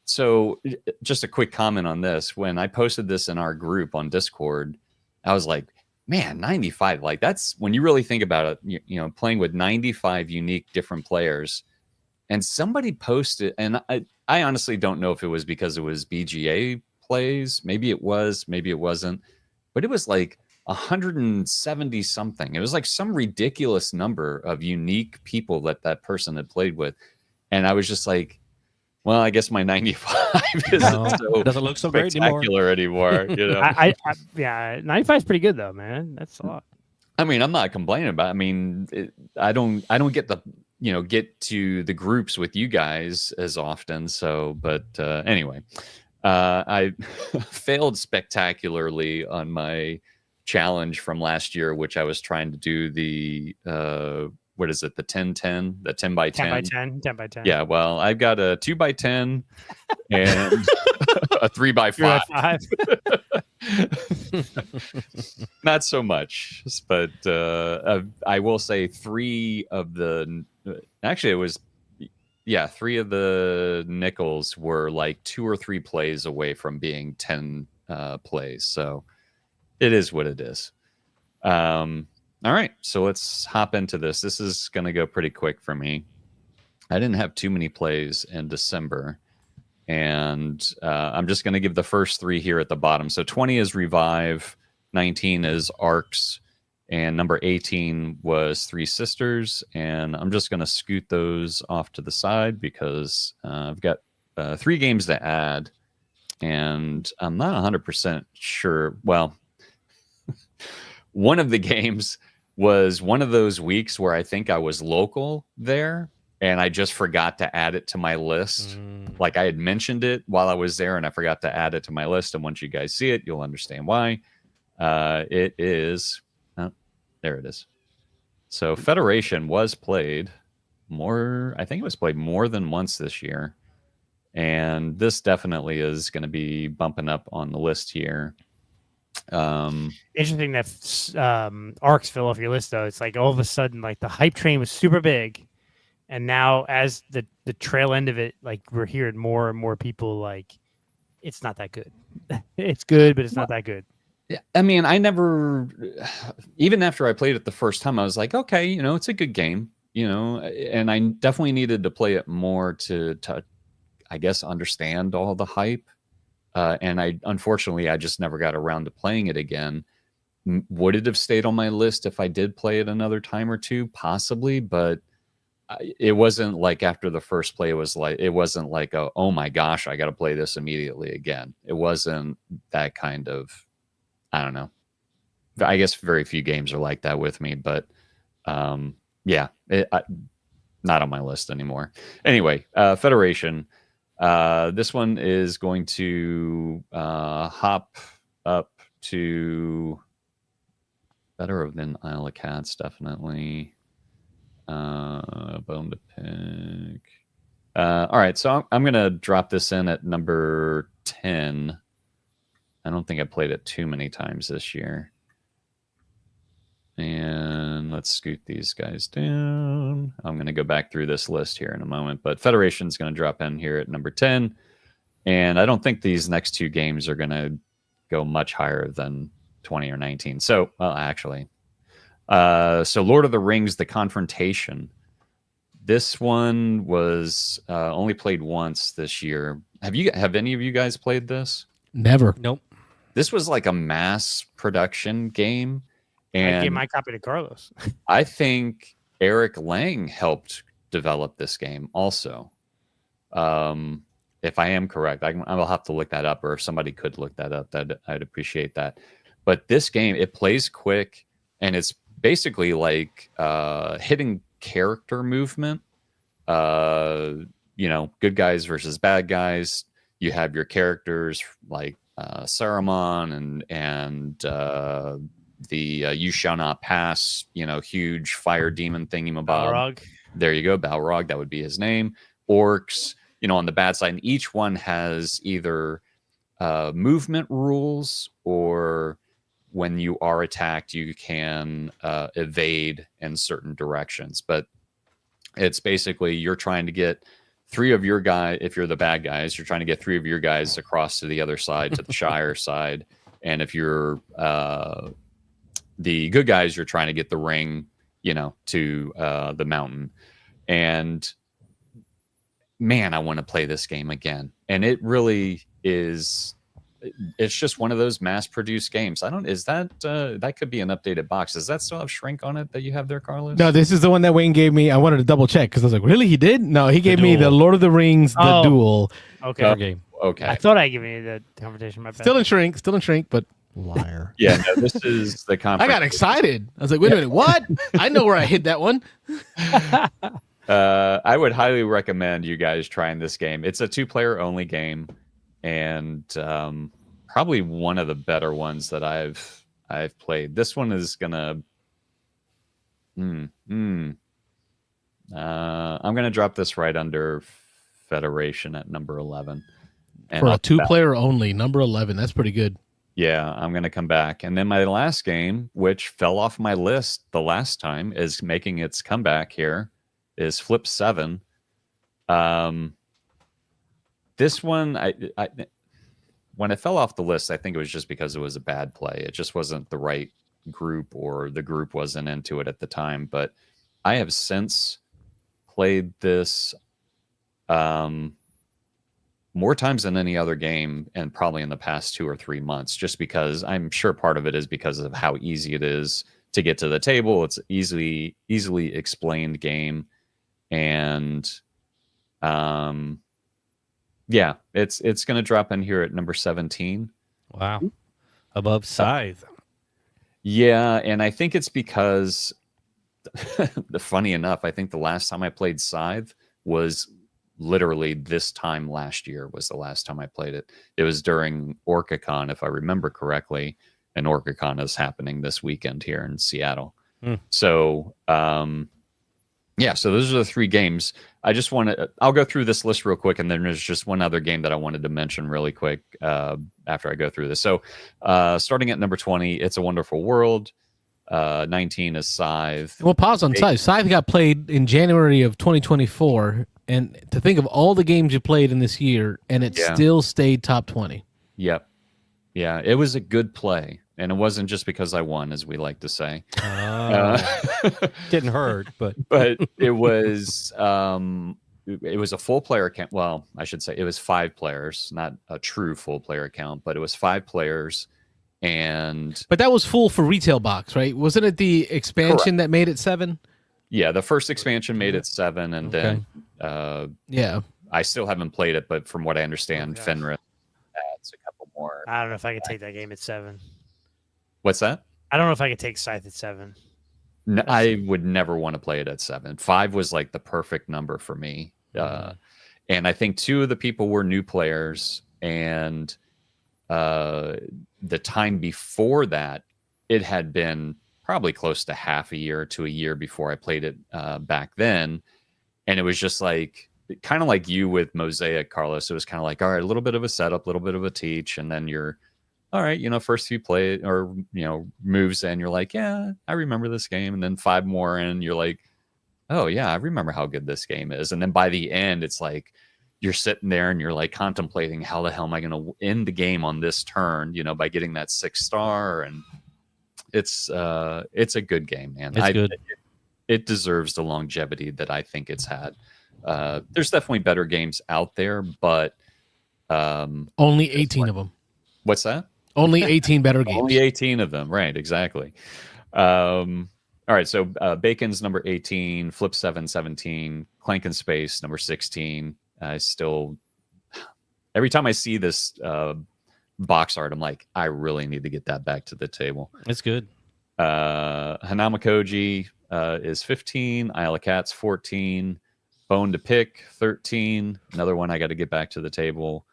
So just a quick comment on this. When I posted this in our group on Discord, I was like, man, 95, like that's when you really think about it, you know, playing with 95 unique different players. And somebody posted, and I honestly don't know if it was because it was BGA plays. Maybe it was, maybe it wasn't. But it was like 170 something. It was like some ridiculous number of unique people that person had played with. And I was just like, well, I guess my 95 isn't so doesn't look so great spectacular anymore. You know? Yeah, 95 is pretty good though, man. That's a lot. I mean, I'm not complaining about it. I mean, I don't get the get to the groups with you guys as often. So, but anyway, I failed spectacularly on my challenge from last year, which I was trying to do the what is it, the 10-10, the 10 by 10? 10 by 10. Yeah, well, I've got a 2 by 10 and a 3 by 5. Not so much, but I will say 3 of the nickels were like 2 or 3 plays away from being 10 plays. So it is what it is. All right, so let's hop into this. This is going to go pretty quick for me. I didn't have too many plays in December, and I'm just going to give the first 3 here at the bottom. So 20 is Revive, 19 is Arcs, and number 18 was Three Sisters. And I'm just going to scoot those off to the side because I've got 3 games to add, and I'm not 100% sure. Well, one of the games was one of those weeks where I think I was local there and I just forgot to add it to my list. Like I had mentioned it while I was there and I forgot to add it to my list. And once you guys see it, you'll understand why. It is, there it is. So Federation was played more, I think it was played more than once this year. And this definitely is going to be bumping up on the list here. Interesting that Arcs fell off your list though. It's like all of a sudden like the hype train was super big, and now as the trail end of it, like we're hearing more and more people like it's not that good. It's good, but it's not that good. Yeah, I mean, I never, even after I played it the first time, I was like, okay, it's a good game, and I definitely needed to play it more to I guess understand all the hype. And unfortunately, I just never got around to playing it again. Would it have stayed on my list if I did play it another time or two? Possibly, but it wasn't like after the first play, it wasn't like, oh my gosh, I got to play this immediately again. It wasn't that kind of, I don't know. I guess very few games are like that with me, but yeah, not on my list anymore. Anyway, Federation. This one is going to hop up to better than Isle of Cats, definitely. Bone to pick. All right, so I'm going to drop this in at number 10. I don't think I played it too many times this year. And let's scoot these guys down. I'm going to go back through this list here in a moment, but Federation's going to drop in here at number 10. And I don't think these next two games are going to go much higher than 20 or 19. So, well, actually. So Lord of the Rings, The Confrontation. This one was only played once this year. Have any of you guys played this? Never. Nope. This was like a mass production game. And I gave my copy to Carlos. I think Eric Lang helped develop this game also. If I am correct, I will have to look that up, or if somebody could look that up, I'd appreciate that. But this game, it plays quick, and it's basically like hitting character movement. Good guys versus bad guys. You have your characters like Saruman and the You Shall Not Pass, huge fire demon thingamabob. Balrog. There you go, Balrog. That would be his name. Orcs, on the bad side. And each one has either movement rules, or when you are attacked, you can evade in certain directions. But it's basically you're trying to get three of your guys. If you're the bad guys, you're trying to get three of your guys across to the other side, to the Shire side. And if you're the good guys, you're trying to get the ring, to the mountain. And man, I want to play this game again. And it really is. It's just one of those mass-produced games. Is that that could be an updated box? Does that still have Shrink on it that you have there, Carlos? No, this is the one that Wayne gave me. I wanted to double check because I was like, really? He did? No, he gave me the Lord of the Rings, the Duel. Okay. Game. Okay. I thought I gave you the Confrontation. My bad. Still in Shrink, but Liar. Yeah, no, this is the I got excited. I was like, wait a minute, what? I know where I hid that one. I would highly recommend you guys trying this game. It's a 2-player only game, and probably one of the better ones that I've played. This one is gonna. I'm gonna drop this right under Federation at number 11. And for a 2-player only, number 11. That's pretty good. Yeah, I'm going to come back. And then my last game, which fell off my list the last time, is making its comeback here, is Flip 7. This one, I when it fell off the list, I think it was just because it was a bad play. It just wasn't the right group, or the group wasn't into it at the time. But I have since played this more times than any other game, and probably in the past 2 or 3 months, just because I'm sure part of it is because of how easy it is to get to the table. It's easily explained game. And yeah, it's going to drop in here at number 17. Wow. Above Scythe. Yeah, and I think it's because funny enough, I think the last time I played Scythe was literally this time last year was the last time I played it. It was during OrcaCon, if I remember correctly, and OrcaCon is happening this weekend here in Seattle. So yeah, so those are the 3 games. I'll go through this list real quick, and then there's just one other game that I wanted to mention really quick after I go through this. So starting at number 20, It's a Wonderful World. 19 is Scythe. We'll pause on Scythe. Scythe got played in January of 2024, and to think of all the games you played in this year, and it still stayed top 20. Yep. Yeah, it was a good play, and it wasn't just because I won, as we like to say. Didn't hurt, but it was a full player count. Well, I should say it was 5 players, not a true full player count, but it was 5 players. But that was full for retail box, right? Wasn't it the expansion that made it 7? Yeah, the first expansion made it 7, and then I still haven't played it, but from what I understand, Fenris adds a couple more. I don't know if I could take that game at 7. What's that? I don't know if I could take Scythe at 7. No, I would never want to play it at 7. 5 was like the perfect number for me. And I think 2 of the people were new players, and the time before that, it had been probably close to half a year to a year before I played it back then. And it was just like, kind of like you with Mosaic, Carlos. It was kind of like, all right, a little bit of a setup, a little bit of a teach, and then you're, all right, first few play or moves in, you're like, yeah, I remember this game, and then 5 more in, you're like, oh yeah, I remember how good this game is, and then by the end, it's like you're sitting there and you're like contemplating, how the hell am I going to end the game on this turn, by getting that 6 star, and it's a good game, man. It's good. It deserves the longevity that I think it's had. There's definitely better games out there, but only 18 of them. What's that? Only 18 better games. Only 18 of them, right? Exactly. All right, so Bacon's number 18, Flip 7, 17, Clank and Space number 16. I still, every time I see this box art, I'm like, I really need to get that back to the table. It's good. Hanamakoji is 15, Isle of Cats 14, Bone to Pick 13, another one I got to get back to the table.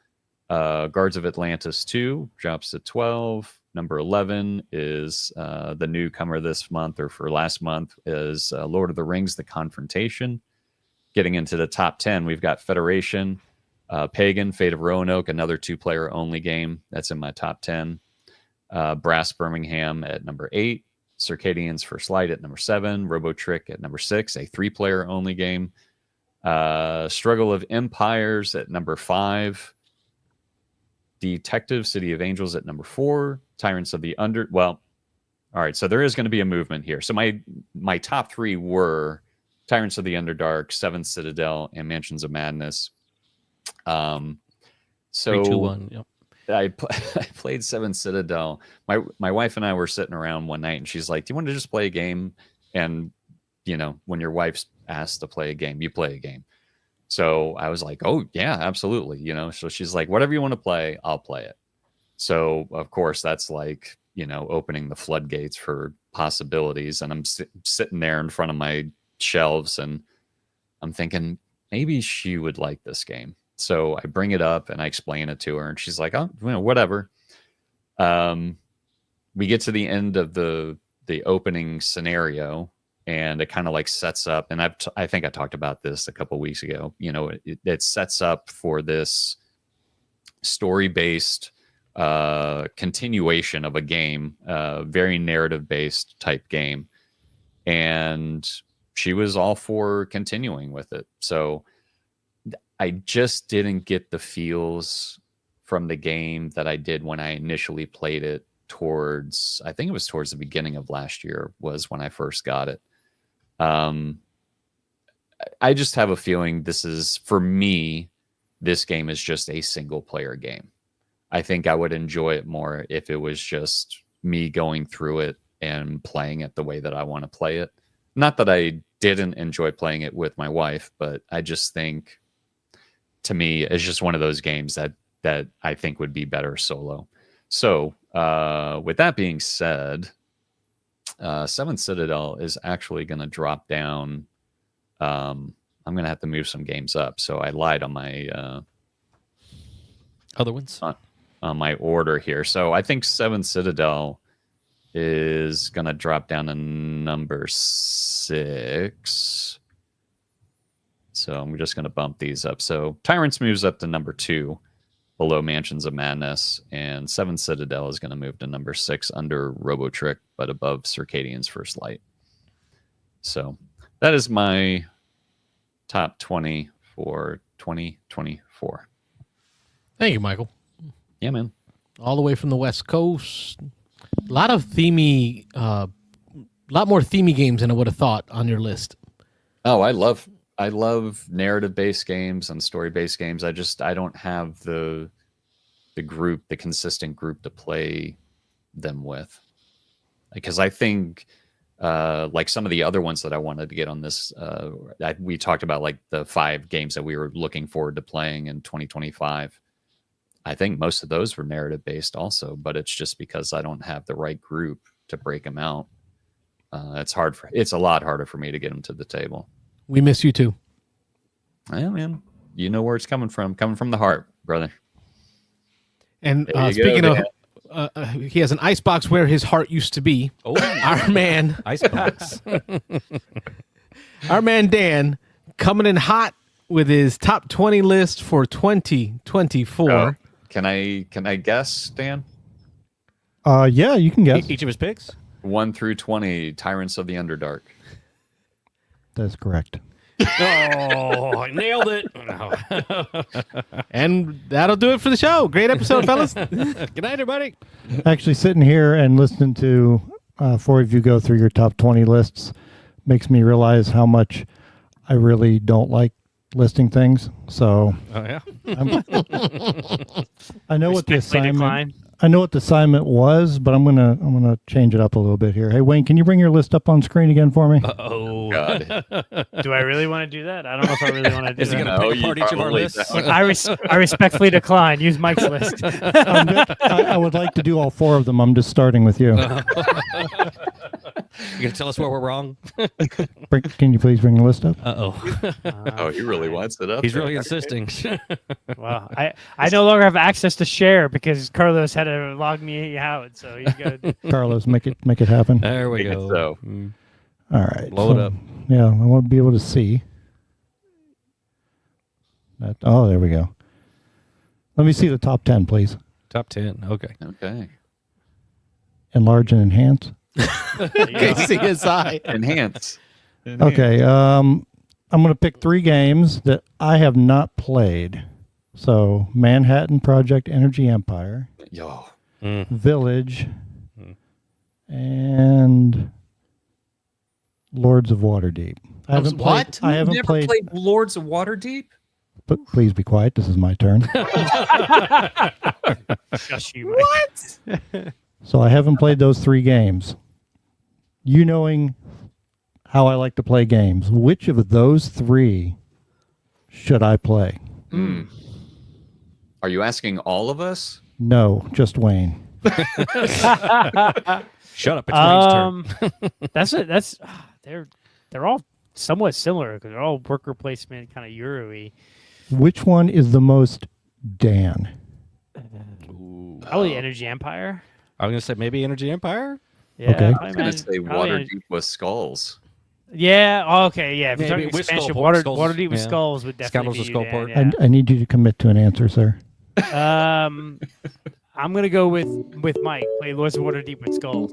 Guards of Atlantis 2 drops to 12. Number 11 is the newcomer this month, or for last month, is Lord of the Rings, The Confrontation. Getting into the top 10, we've got Federation, Pagan, Fate of Roanoke, another 2-player only game. That's in my top 10. Brass Birmingham at number 8. Circadian's First Light at number 7. Robo Trick at number 6, a 3-player only game. Struggle of Empires at number 5. Detective City of Angels at number 4. Tyrants of the Under... Well, all right, so there is going to be a movement here. So my top 3 were Tyrants of the Underdark, Seventh Citadel, and Mansions of Madness. So 3, 2, 1. Yep. I played Seventh Citadel. My wife and I were sitting around one night, and she's like, "Do you want to just play a game?" And when your wife's asked to play a game, you play a game. So I was like, "Oh yeah, absolutely." So she's like, "Whatever you want to play, I'll play it." So of course that's like opening the floodgates for possibilities. And I'm sitting there in front of my shelves, and I'm thinking maybe she would like this game. So I bring it up and I explain it to her, and she's like, "Oh, whatever." We get to the end of the opening scenario, and it kind of like sets up. And I think I talked about this a couple weeks ago. It sets up for this story-based continuation of a game, very narrative-based type game, and she was all for continuing with it. So I just didn't get the feels from the game that I did when I initially played it I think it was towards the beginning of last year was when I first got it. I just have a feeling for me, this game is just a single player game. I think I would enjoy it more if it was just me going through it and playing it the way that I want to play it. Not that I didn't enjoy playing it with my wife, but I just think, to me, it's just one of those games that I think would be better solo. So with that being said, Seventh Citadel is actually going to drop down. I'm going to have to move some games up. So I lied on my other ones on my order here. So I think Seventh Citadel is going to drop down to number 6. So I'm just going to bump these up. So Tyrants moves up to number 2 below Mansions of Madness, and Seventh Citadel is going to move to number 6 under Robo Trick, but above Circadian's First Light. So that is my top 20 for 2024. Thank you, Michael. Yeah, man. All the way from the West Coast. A lot of themey, lot more themey games than I would have thought on your list. Oh, I love narrative-based games and story-based games. I don't have the consistent group to play them with. Because I think like some of the other ones that I wanted to get on this, we talked about like the 5 games that we were looking forward to playing in 2025. I think most of those were narrative-based also, but it's just because I don't have the right group to break them out. It's a lot harder for me to get them to the table. We miss you too. Yeah, man. You know where it's coming from the heart, brother. And speaking of, he has an icebox where his heart used to be. Oh, our man, icebox. our man Dan, coming in hot with his top 20 list for 2024. Oh, can I guess, Dan? Yeah, you can guess. Each of his picks? 1 through 20, Tyrants of the Underdark. That's correct. Oh, I nailed it. No. And that'll do it for the show. Great episode, fellas. Good night, everybody. Actually, sitting here and listening to four of you go through your top 20 lists makes me realize how much I really don't like listing things. So, Oh, yeah. I know what the Respectfully assignment. decline. I know what the assignment was, but I'm gonna change it up a little bit here. Hey Wayne, can you bring your list up on screen again for me? Oh, God. Do I really want to do that? I don't know if I really want to do Is he that. going to No, pick you apart each of our probably lists? don't. I respectfully decline. Use Mike's list. I would like to do all four of them. I'm just starting with you. You going to tell us where we're wrong? Can you please bring the list up? Uh-oh. Oh, he really wants it up. He's there. really insisting. Wow. I no longer have access to share because Carlos had to log me out. So he's good. Carlos, make it happen. There we Make it go. so. All right. Blow it up. Yeah, I want to be able to see. Oh, there we go. Let me see the top 10, please. Top 10. Okay. Okay. Enlarge and enhance. Okay, CSI. Enhance. Okay. I'm going to pick 3 games that I have not played. So, Manhattan Project Energy Empire, Yo. Village, and Lords of Waterdeep. I haven't What? Played, I haven't Never played. played Lords of Waterdeep? But please be quiet. This is my turn. Shush you, Mike. What? So I haven't played those 3 games. You knowing how I like to play games, which of those 3 should I play? Are you asking all of us? No, just Wayne. Shut up. It's Wayne's turn. That's they're all somewhat similar because they're all worker placement kind of Euro-y. Which one is the most Dan? Probably Energy Empire. I was going to say maybe Energy Empire. Yeah, Okay. probably I was going to say probably Waterdeep with skulls. Yeah. Oh, okay. Yeah. If you're Maybe talking with expansion, Skulls, Waterdeep with yeah. Skulls would definitely Scoundrels be of you, Skullport. Dan, I need you to commit to an answer, sir. yeah. I'm gonna go with Mike. Play Lords of Waterdeep with Skulls.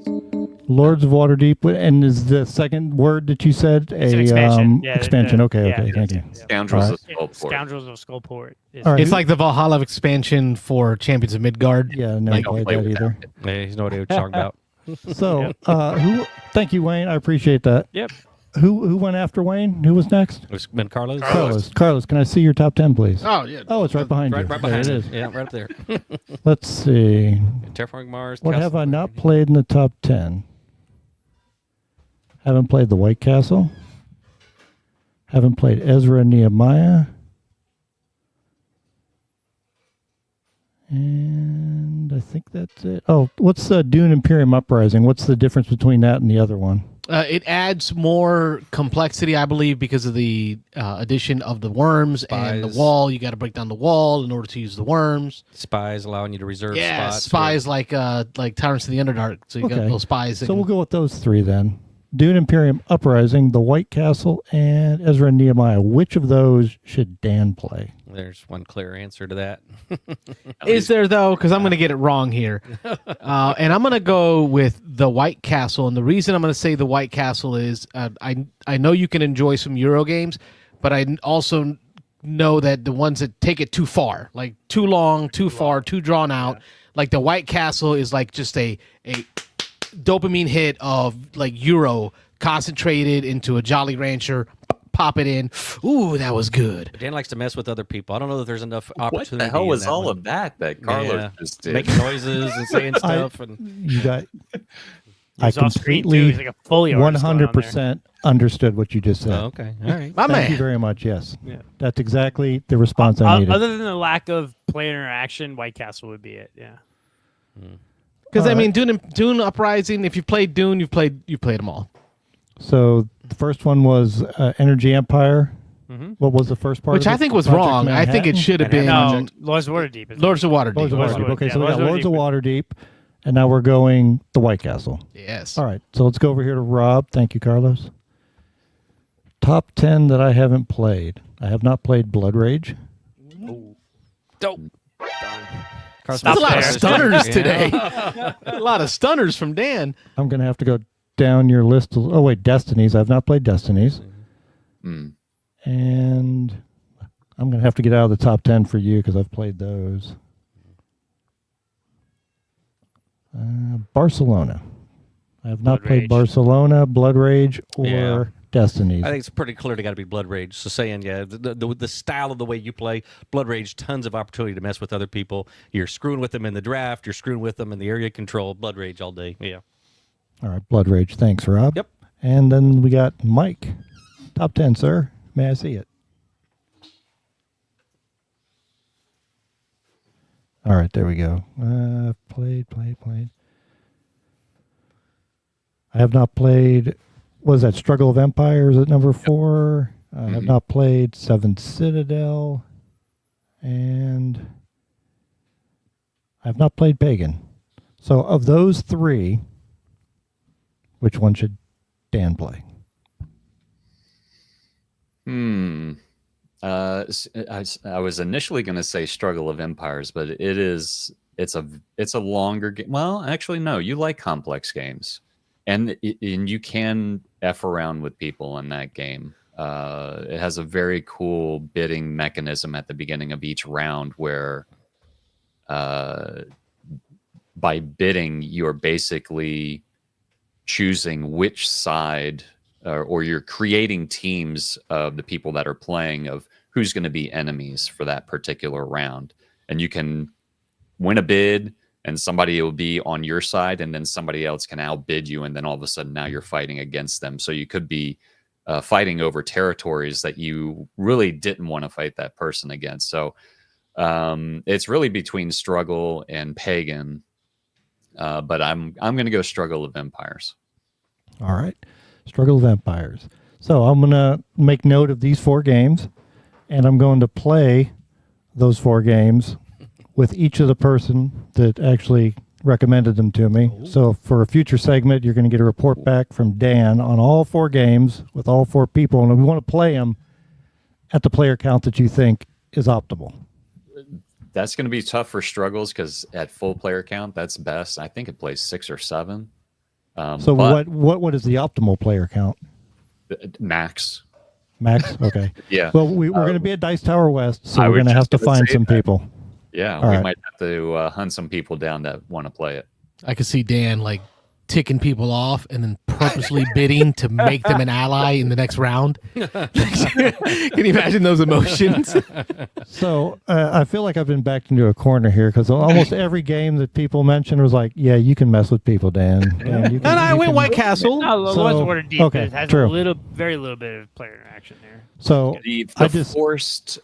Lords of Waterdeep, and is the second word that you said It's an expansion. Yeah, expansion? Okay, yeah, thank you. yeah. Scoundrels All of Skullport. Scoundrels of Skullport. is- All right. It's like the Valhalla expansion for Champions of Midgard. Yeah, never Like, played play that with either. Yeah, he's no idea what you're talking about. So, who? Thank you, Wayne. I appreciate that. Yep. Who went after Wayne? Who was next? It's been Carlos. Carlos, can I see your top 10, please? Oh, yeah. Oh, it's right behind you. Right There behind it it. is. Yeah, right up there. Let's see. Terraforming Mars. What Castle have I of not played in the top 10? Haven't played The White Castle. Haven't played Ezra and Nehemiah. And I think that's it. Oh, what's the Dune Imperium Uprising? What's the difference between that and the other one? It adds more complexity, I believe, because of the addition of the worms and the Spies. wall. You got to break down the wall in order to use the worms. Spies allowing you to reserve Yeah, spots. spies like Tyrants of the Underdark. So you got Okay. those spies. So we'll go with those 3 then. Dune Imperium Uprising, The White Castle, and Ezra and Nehemiah. Which of those should Dan play? There's one clear answer to that. Is there though? Because I'm going to get it wrong here, and I'm going to go with the White Castle. And the reason I'm going to say the White Castle is I know you can enjoy some Euro games, but I also know that the ones that take it too far, like too long, too far, too drawn out, like the White Castle is like just a dopamine hit of like Euro concentrated into a Jolly Rancher. Pop it in. Ooh, that was good. Dan likes to mess with other people. I don't know that there's enough What opportunity. the hell in was that all one. of that Carlos Yeah. just did? Making noises and saying stuff. And You got. I He's off screen too. completely He's like a Foley artist going on there. 100% understood what you just said. oh, okay, all right. My Thank you man. very much. Yes. Yeah. That's exactly the response I needed. Other than the lack of player interaction, White Castle would be it. Yeah. Because I All mean, Dune Uprising. If you played Dune, you've played them all. So the first one was Energy Empire. What was the first part? Which of I it? think was Project wrong. I think it Manhattan? should have been No, Lords of Waterdeep. Lords of Waterdeep. Lords of Lords of Waterdeep. Okay, yeah, so we got Lords Lords of of Waterdeep, and now we're going the White Castle. Yes. All right, so let's go over here to Rob. Thank you, Carlos. Top 10 that I haven't played. I have not played Blood Rage. Dope. That's a lot of stunners today. A lot of stunners from Dan. I'm going to have to go down your list. Oh, wait, Destinies. I've not played Destinies. And I'm going to have to get out of the top 10 for you because I've played those. Barcelona. I have not played Barcelona, Blood Rage, or Destinies. I think it's pretty clear to got to be Blood Rage. So saying, the style of the way you play, Blood Rage, tons of opportunity to mess with other people. You're screwing with them in the draft. You're screwing with them in the area control. Blood Rage all day. Yeah. All right, Blood Rage. Thanks, Rob. Yep. And then we got Mike. Top 10, sir. May I see it? All right, there we go. Played. I have not played, was that Struggle of Empires at number 4? I have not played Seven Citadel. And I have not played Pagan. So of those 3, which one should Dan play? I was initially going to say Struggle of Empires, but it's a longer game. Well, actually, no. You like complex games, and you can F around with people in that game. It has a very cool bidding mechanism at the beginning of each round, where by bidding, you're basically choosing which side, or you're creating teams of the people that are playing of who's going to be enemies for that particular round. And you can win a bid and somebody will be on your side, and then somebody else can outbid you. And then all of a sudden now you're fighting against them. So you could be fighting over territories that you really didn't want to fight that person against. So it's really between Struggle and Pagan. But I'm going to go Struggle of Empires. All right. Struggle of Empires. So I'm going to make note of these 4 games, and I'm going to play those 4 games with each of the person that actually recommended them to me. So for a future segment, you're going to get a report back from Dan on all 4 games with all 4 people, and we want to play them at the player count that you think is optimal. That's going to be tough for Struggles because at full player count, that's best. I think it plays 6 or 7. So what is the optimal player count? Max. Max? Okay. Yeah. Well, we're going to be at Dice Tower West, so we're going to have to find some people. Yeah, All right. might have to hunt some people down that want to play it. I could see Dan like ticking people off and then purposely bidding to make them an ally in the next round. Can you imagine those emotions? So I feel like I've been backed into a corner here because almost every game that people mentioned was like, yeah, you can mess with people, Dan. And I went White Castle. No, the one's Order Deep. Okay, it has true. very little bit of player interaction there. So forced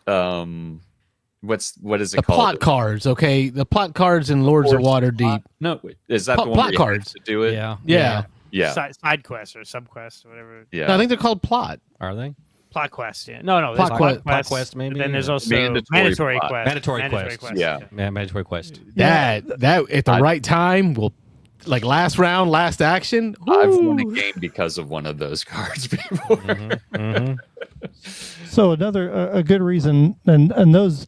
what is it called? Plot cards, okay? The plot cards in Lords of Waterdeep. No, is that the one plot cards to do it? Yeah. Side quests or sub quests or whatever. Yeah. No, I think they're called plot. Are they? Plot quest, yeah. No, Plot quest, maybe. Then there's also mandatory quest. Mandatory quest. Yeah. Mandatory quest. That at the right time will, like last round, last action. I've won a game because of one of those cards before. So another a good reason, and those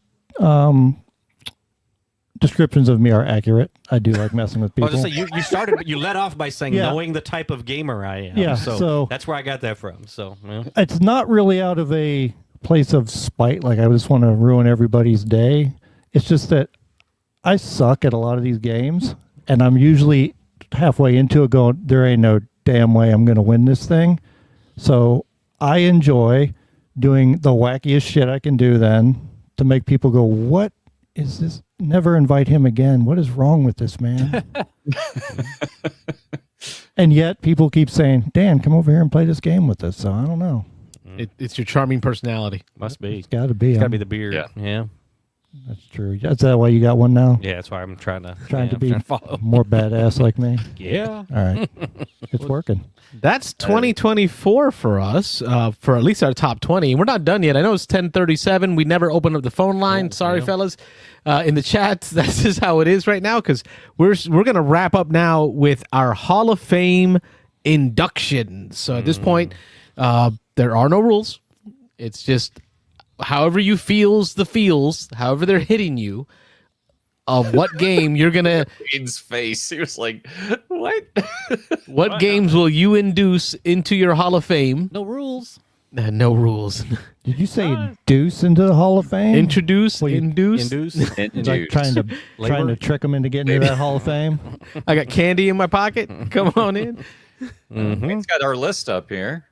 descriptions of me are accurate. I do like messing with people. You let off by saying knowing the type of gamer I am. Yeah, so that's where I got that from. So it's not really out of a place of spite, like I just want to ruin everybody's day. It's just that I suck at a lot of these games, and I'm usually halfway into it going, there ain't no damn way I'm going to win this thing. So I enjoy doing the wackiest shit I can do then to make people go, what is this? Never invite him again. What is wrong with this man? And yet people keep saying, Dan, come over here and play this game with us. So I don't know. It's your charming personality. Must be. It's got to be. It's got to be the beard. Yeah. That's true. Is that why you got one now? Yeah, that's why I'm trying to be more badass like me. Yeah. All right. It's working. That's 2024 for us, for at least our top 20. We're not done yet. I know it's 10:37. We never opened up the phone line. Sorry, fellas. In the chats, that's just how it is right now because we're going to wrap up now with our Hall of Fame induction. So at this point, there are no rules. It's just however you feels the feels, however they're hitting you, of what game you're gonna. Wade's face. He was like, "What? What games will you induce into your Hall of Fame? No rules. No rules. Did you say deuce into the Hall of Fame? Introduce, induce. Like trying to trick them into getting into that Hall of Fame. I got candy in my pocket. Come on in. Wade's got our list up here.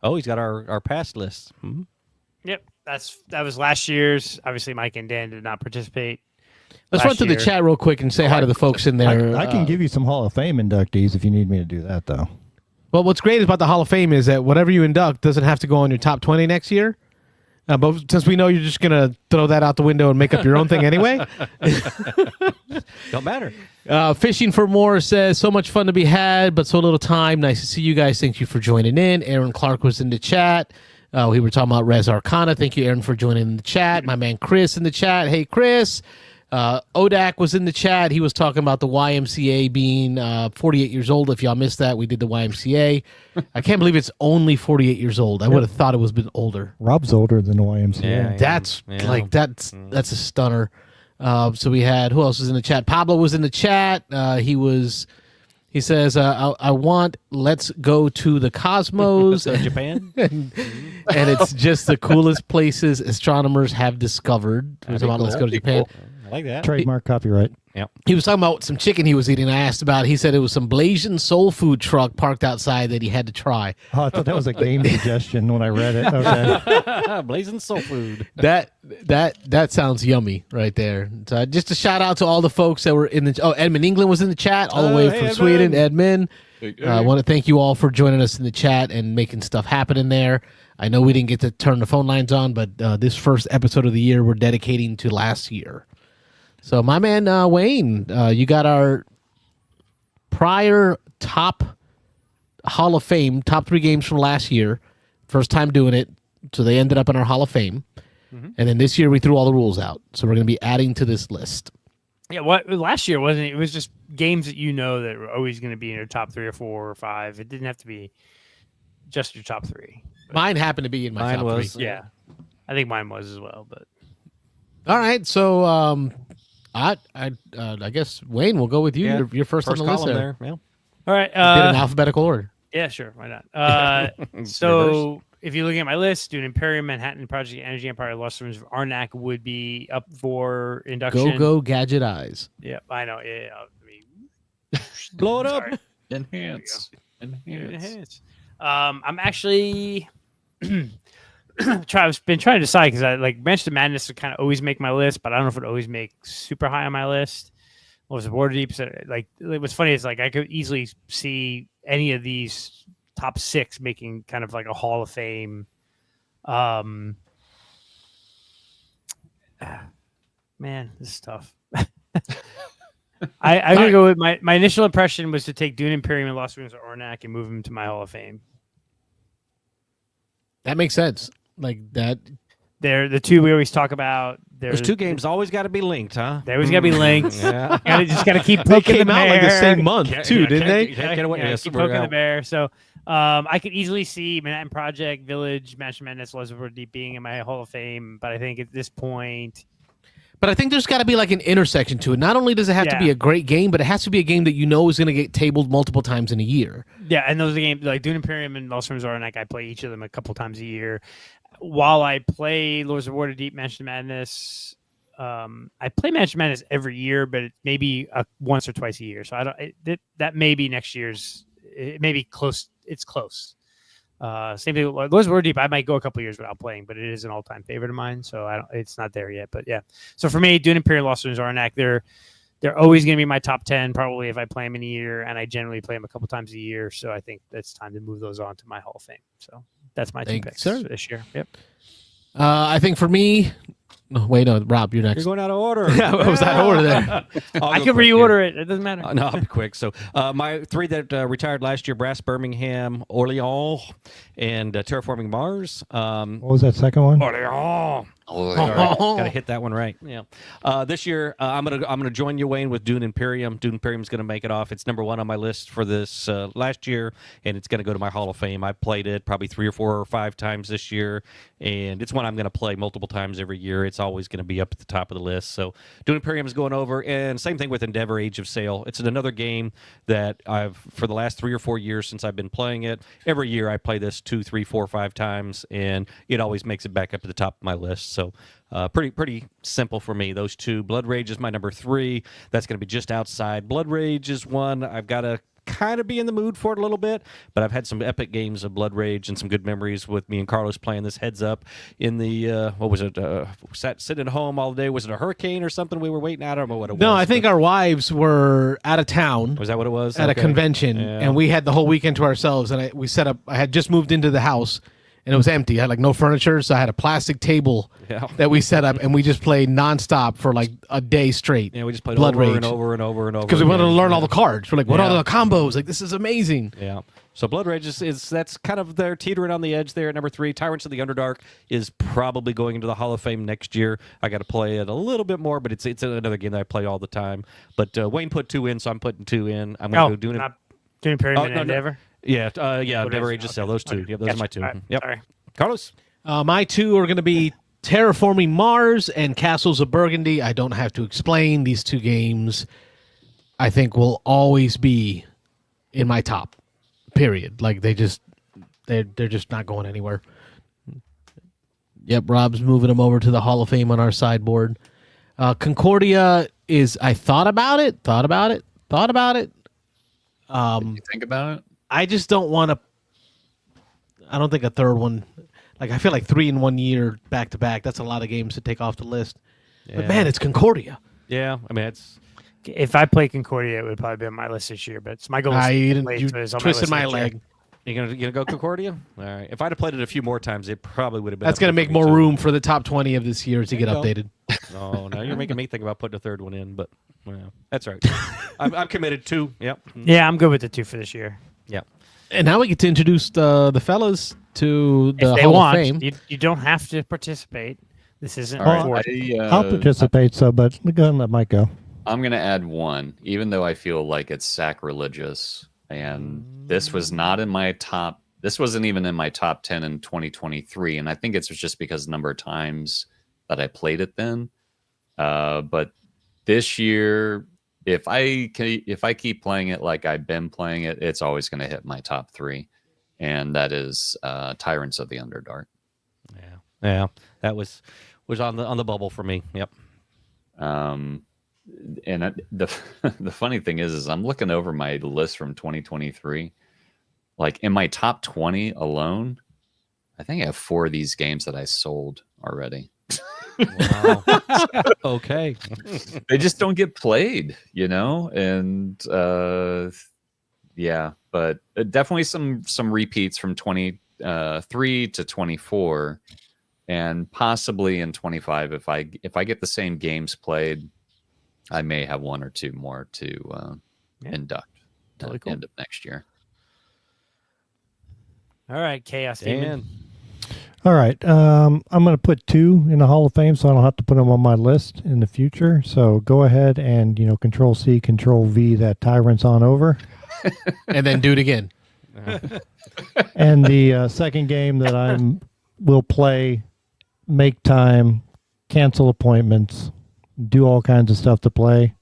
Oh, he's got our past list. Mm-hmm. Yep, that was last year's. Obviously, Mike and Dan did not participate. Let's run through the chat real quick and say hi to the folks in there. I can give you some Hall of Fame inductees if you need me to do that, though. Well, what's great about the Hall of Fame is that whatever you induct doesn't have to go on your top 20 next year. But since we know you're just going to throw that out the window and make up your own thing anyway. Don't matter. Fishing for More says, so much fun to be had, but so little time. Nice to see you guys. Thank you for joining in. Aaron Clark was in the chat. We were talking about Res Arcana. Thank you, Aaron, for joining in the chat. My man Chris in the chat. Hey, Chris. Odak was in the chat. He was talking about the YMCA being 48 years old. If y'all missed that, we did the YMCA. I can't believe it's only 48 years old. I would have thought it was been older. Rob's older than the YMCA. Yeah, That's a stunner. So we had, who else was in the chat? Pablo was in the chat. He says, I want Let's Go to the Cosmos. Japan. and it's just the coolest places astronomers have discovered. It was about Let's Go to Japan. Cool. I like that. Trademark copyright. Yep. He was talking about some chicken he was eating. I asked about it. He said it was some Blasian soul food truck parked outside that he had to try. Oh, I thought that was a game suggestion when I read it. Okay. Blazing soul food. That sounds yummy right there. So just a shout out to all the folks that were in the. Oh, Edmund England was in the chat all the way from Sweden. Edmund, I want to thank you all for joining us in the chat and making stuff happen in there. I know we didn't get to turn the phone lines on, but this first episode of the year we're dedicating to last year. So my man Wayne, you got our prior top Hall of Fame, top 3 games from last year. First time doing it, so they ended up in our Hall of Fame. Mm-hmm. And then this year we threw all the rules out. So we're going to be adding to this list. Yeah, what last year wasn't it? It was just games that you know that were always going to be in your top 3 or 4 or 5. It didn't have to be just your top 3. Mine happened to be in my top 3. Yeah. I think mine was as well, but all right, so I guess Wayne, we'll go with you. Yeah. You're first on the list there. Yeah. All right. Did in alphabetical order. Yeah, sure. Why not? So if you're looking at my list, doing Imperium, Manhattan Project, Energy Empire, Lost Ruins of Arnak would be up for induction. Go Gadget Eyes. Yeah, I know. Yeah, blow it up. Enhance. I'm actually I've been trying to decide because I like Mansion of Madness would kind of always make my list, but I don't know if it would always make super high on my list. What was the Border Deep? So, like, what's funny is like I could easily see any of these top 6 making kind of like a Hall of Fame. Man, this is tough. I'm gonna go with my initial impression was to take Dune Imperium and Lost Ruins of Arnak and move them to my Hall of Fame. That makes sense. Like that. They're the 2 we always talk about. There's 2 games always got to be linked, huh? They always got to be linked. Yeah. You just got to keep They poking came the out bear. like the same month too, didn't they? Can't get away. Keep poking the bear. So I could easily see Manhattan Project, Village, Mansion of Madness, Lost Ruins Deep being in my Hall of Fame, but I think at this point. But I think there's got to be like an intersection to it. Not only does it have to be a great game, but it has to be a game that you know is going to get tabled multiple times in a year. Yeah, and those are games like Dune Imperium and Lost Ruins of Arnak. I play each of them a couple times a year. While I play Lords of Waterdeep, Mansion of Madness, I play Mansion of Madness every year, but maybe once or twice a year. So I don't. That may be next year's. It may be close. It's close. Same thing with Lords of Waterdeep. I might go a couple years without playing, but it is an all-time favorite of mine. So it's not there yet. But yeah. So for me, Dune Imperium, Lost Ruins of Arnak, they're always going to be my top 10, probably if I play them in a year, and I generally play them a couple times a year. So I think it's time to move those on to my Hall of Fame. So that's my 2 picks this year. Yep. I think for me, Rob, you're next. You're going out of order. I was out of order there. I can reorder it. It doesn't matter. No, I'll be quick. So my 3 that retired last year: Brass Birmingham, Orléans, and Terraforming Mars. What was that second one? Orléans. Gotta hit that one right. Yeah. This year, I'm gonna join you, Wayne, with Dune Imperium. Dune Imperium's gonna make it off. It's number 1 on my list for this last year, and it's gonna go to my Hall of Fame. I've played it probably 3 or 4 or 5 times this year, and it's one I'm gonna play multiple times every year. It's always gonna be up at the top of the list. So Dune Imperium is going over, and same thing with Endeavor: Age of Sail. It's another game that I've, for the last 3 or 4 years since I've been playing it, every year I play this 2, 3, 4, 5 times, and it always makes it back up at the top of my list. So pretty simple for me. Those two. Blood Rage is my number 3. That's going to be just outside. Blood Rage is one I've got to kind of be in the mood for it a little bit, but I've had some epic games of Blood Rage and some good memories with me and Carlos playing this heads up in the what was it? Sitting at home all day. Was it a hurricane or something? We were waiting. I don't know what it was. No, I think our wives were out of town. Was that what it was? At a convention, and we had the whole weekend to ourselves. And we set up. I had just moved into the house, and it was empty. I had like no furniture, so I had a plastic table that we set up, and we just played nonstop for like a day straight. Yeah, we just played Blood over Rage. and over and over and over. Because we wanted to learn all the cards. We're like, what are the combos? Like, this is amazing. Yeah. So Blood Rage is that's kind of their teetering on the edge there at number 3. Tyrants of the Underdark is probably going into the Hall of Fame next year. I got to play it a little bit more, but it's another game that I play all the time. But Wayne put 2 in, so I'm putting 2 in. I'm going to go Dune Imperium and Endeavor? Yeah, Endeavor, Age of Sail. Those 2. Yep, those are my 2. Right. Yep. Sorry. Carlos? My 2 are going to be Terraforming Mars and Castles of Burgundy. I don't have to explain. These 2 games, I think, will always be in my top, period. Like, they're just not going anywhere. Yep, Rob's moving them over to the Hall of Fame on our sideboard. Concordia is, I thought about it. Did you think about it? I just don't want to. I don't think a third one. Like, I feel like 3 in 1 year back to back. That's a lot of games to take off the list. Yeah. But man, it's Concordia. Yeah, I mean, it's. If I play Concordia, it would probably be on my list this year. But it's my goal. You twisted my leg. You gonna go Concordia? All right. If I'd have played it a few more times, it probably would have been. That's gonna make more room for the top 20 of this year to get updated. Oh, now you're making me think about putting a third one in, but that's all right. I'm committed to. Yep. Yeah, I'm good with the 2 for this year. Yep. And now we get to introduce the fellas to the if they Hall want, of Fame. You don't have to participate. This isn't. I'll participate. But go ahead and let Mike go. I'm going to add 1, even though I feel like it's sacrilegious. And this was not in my top. This wasn't even in my top 10 in 2023. And I think it's just because the number of times that I played it then. But this year, if I keep playing it like I've been playing it, it's always going to hit my top 3. And that is Tyrants of the Underdark. Yeah. That was on the bubble for me. Yep. And the funny thing is I'm looking over my list from 2023. Like, in my top 20 alone, I think I have 4 of these games that I sold already. Wow. Okay. They just don't get played, and but definitely some repeats from 23 to 24, and possibly in 25 if I get the same games played, I may have 1 or 2 more to induct at the end of next year. All right, Chaos Demon. All right. I'm going to put 2 in the Hall of Fame, so I don't have to put them on my list in the future. So go ahead and, Control C, Control V that Tyrants on over. And then do it again. And the second game that will play, make time, cancel appointments, do all kinds of stuff to play,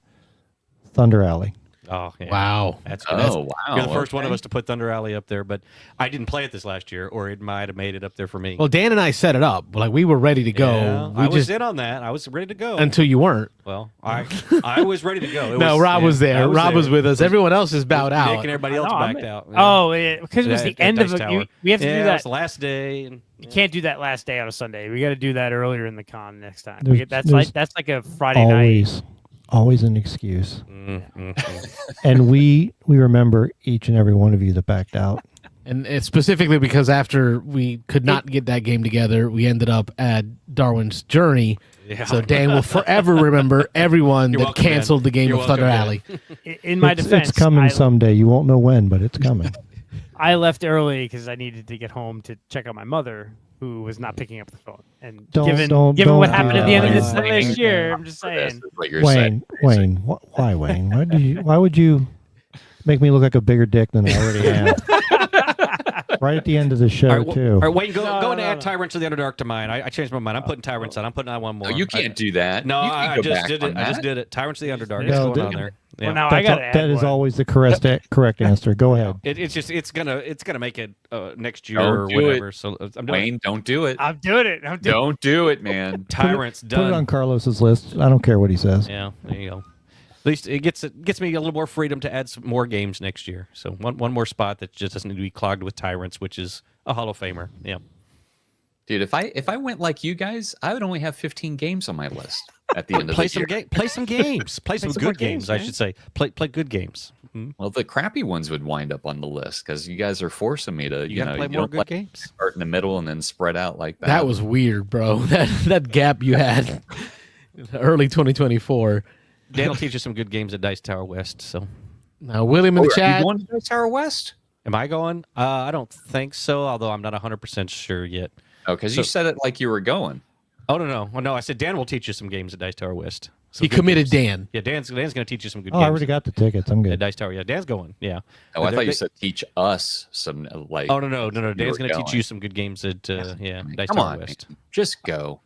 Thunder Alley. Oh, yeah. Wow. That's good. Wow. You're the first one of us to put Thunder Alley up there, but I didn't play it this last year, or it might have made it up there for me. Well, Dan and I set it up. Like, we were ready to go. Yeah, I was in on that. I was ready to go. Until you weren't. Well, I was ready to go. Rob was there. Rob was with us. Everyone else is bowed out. Nick and everybody else backed out. Oh, because it was the end of it. We have to do that. It's the last day. And, you can't do that last day on a Sunday. We got to do that earlier in the con next time. That's like a Friday night. Always an excuse. Mm-hmm. And we remember each and every one of you that backed out. And it's specifically because after we could not get that game together, we ended up at Darwin's Journey. Yeah. So Dan will forever remember everyone that canceled the game of Thunder Alley. In my defense, it's coming someday. You won't know when, but it's coming. I left early because I needed to get home to check on my mother, who was not picking up the phone. And Don't given what happened at the end of that. this year, I'm just saying. Wayne, why Wayne? Why would you make me look like a bigger dick than I already am? Right at the end of the show, too. All right, Wayne, go and add Tyrants of the Underdark to mine. I changed my mind. I'm putting Tyrants on. I'm putting on one more. No, you can't do that. No, I just did it. I just did it. Tyrants of the Underdark. No, It's going on there. Yeah. Well, now I got that is always the correct answer. Go ahead. It's gonna make it next year or whatever. So I'm doing Wayne, don't do it. I'm doing it. Don't do it, man. Tyrants done. Put it on Carlos's list. I don't care what he says. Yeah, there you go. At least it gets me a little more freedom to add some more games next year. So one more spot that just doesn't need to be clogged with Tyrants, which is a Hall of Famer. Yeah. Dude, if I went like you guys, I would only have 15 games on my list at the end of Play the some year. Play some games. Play some good games, I man. should say. Play good games. Mm-hmm. Well, the crappy ones would wind up on the list because you guys are forcing me to, You gotta play you more don't good like games. start in the middle and then spread out like that. That was weird, bro. That gap you had early 2024. Dan will teach you some good games at Dice Tower West. So, Now, William in the Are chat. you going to Dice Tower West? am I going? I don't think so. Although I'm not 100% sure yet. Oh, because you said it like you were going. Oh no. Well, no, I said Dan will teach you some games at Dice Tower West. Some He good committed games. Dan. Yeah, Dan's going to teach you some good Oh, games. I already got the tickets. I'm at good. Dice Tower. Yeah, Dan's going. Yeah. Oh, I thought you said teach us some like. Oh no. Dan's going to teach going. you some good games at Dice Come Tower on, West. man. Just go.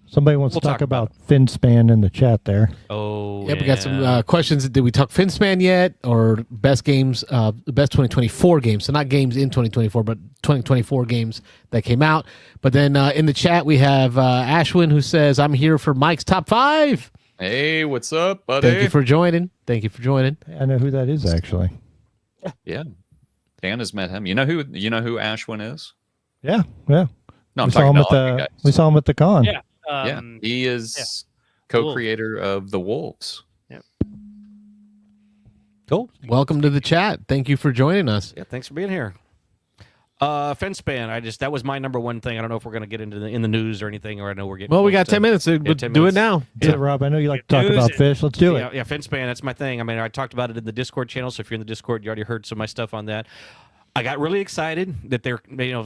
Somebody wants We'll to talk talk about FinSpan in the chat there. Oh, Yep, we got some questions. Did we talk FinSpan yet, or best games, best 2024 games? So not games in 2024, but 2024 games that came out. But then in the chat we have Ashwin who says, "I'm here for Mike's top 5." Hey, what's up, buddy? Thank you for joining. I know who that is, actually. Yeah, Dan has met him. You know who Ashwin is? Yeah. No, I'm We saw talking him about at you the guys. we saw him at the con. Yeah. Yeah, he is co-creator of the Wolves. Cool. Welcome to the chat. Thank you for joining us. Yeah, thanks for being here. FinSpan. That was my number one thing. I don't know if we're going to get into in the news or anything, or I know we're getting. Well, we close got 10 minutes. So Yeah, 10 do it minutes. now. Yeah, Rob, I know you like to talk about fish. Let's do it. Yeah, FinSpan. That's my thing. I mean, I talked about it in the Discord channel. So if you're in the Discord, you already heard some of my stuff on that. I got really excited that they're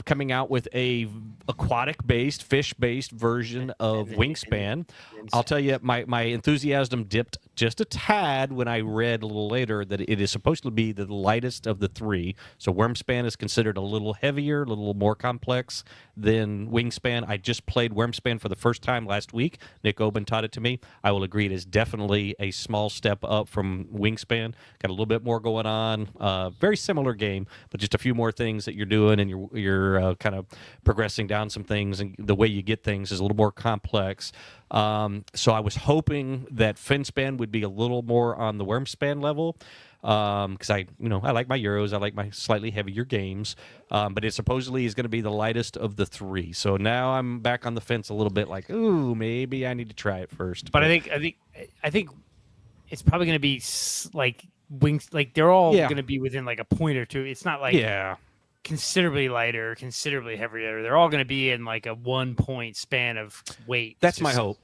coming out with a aquatic-based, fish-based version of Wingspan. I'll tell you, my enthusiasm dipped just a tad when I read a little later that it is supposed to be the lightest of the three. So Wormspan is considered a little heavier, a little more complex than Wingspan. I just played Wormspan for the first time last week. Nick Oben taught it to me. I will agree it is definitely a small step up from Wingspan. Got a little bit more going on. Very similar game, but just a few more things that you're doing, and you're kind of progressing down some things, and the way you get things is a little more complex. So I was hoping that FinSpan would be a little more on the Wormspan level, because I like my Euros, I like my slightly heavier games, but it supposedly is going to be the lightest of the three. So now I'm back on the fence a little bit, like, ooh, maybe I need to try it first. But I think it's probably going to be like wings. Like they're all going to be within like a point or two. It's not like considerably lighter, considerably heavier. They're all going to be in like a 1 point span of weight. That's my hope.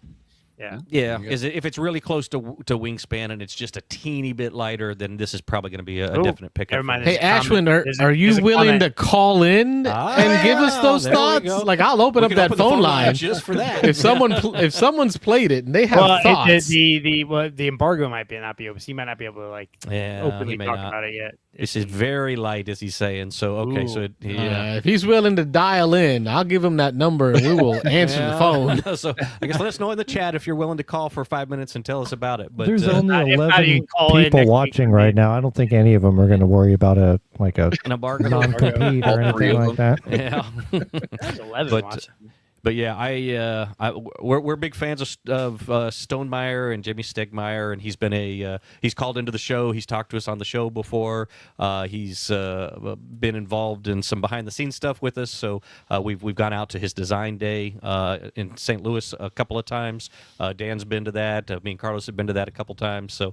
Yeah. Is it, if it's really close to Wingspan and it's just a teeny bit lighter, then this is probably going to be a definite pickup. Never mind. Hey, Ashwin, are you there's a willing comment. to call in and give us those there we thoughts? go. Like, I'll open We up can that open the phone line just for that. if someone's played it and they have thoughts. The embargo might not be open. So you might not be able to like openly he may talk not. about it yet. This is very light, as he's saying. So okay, so If he's willing to dial in, I'll give him that number and we will answer the phone. So I guess let us know in the chat if you're willing to call for 5 minutes and tell us about it. But There's only if not, 11 you can call in people next week. watching right now. I don't think any of them are going to worry about an an non-compete or All three anything of like that. Yeah. There's 11 But- watching. But yeah, we're big fans of Stonemeyer and Jimmy Stegmeyer, and he's been he's called into the show. He's talked to us on the show before. He's been involved in some behind the scenes stuff with us. So we've gone out to his design day in St. Louis a couple of times. Dan's been to that. Me and Carlos have been to that a couple times. So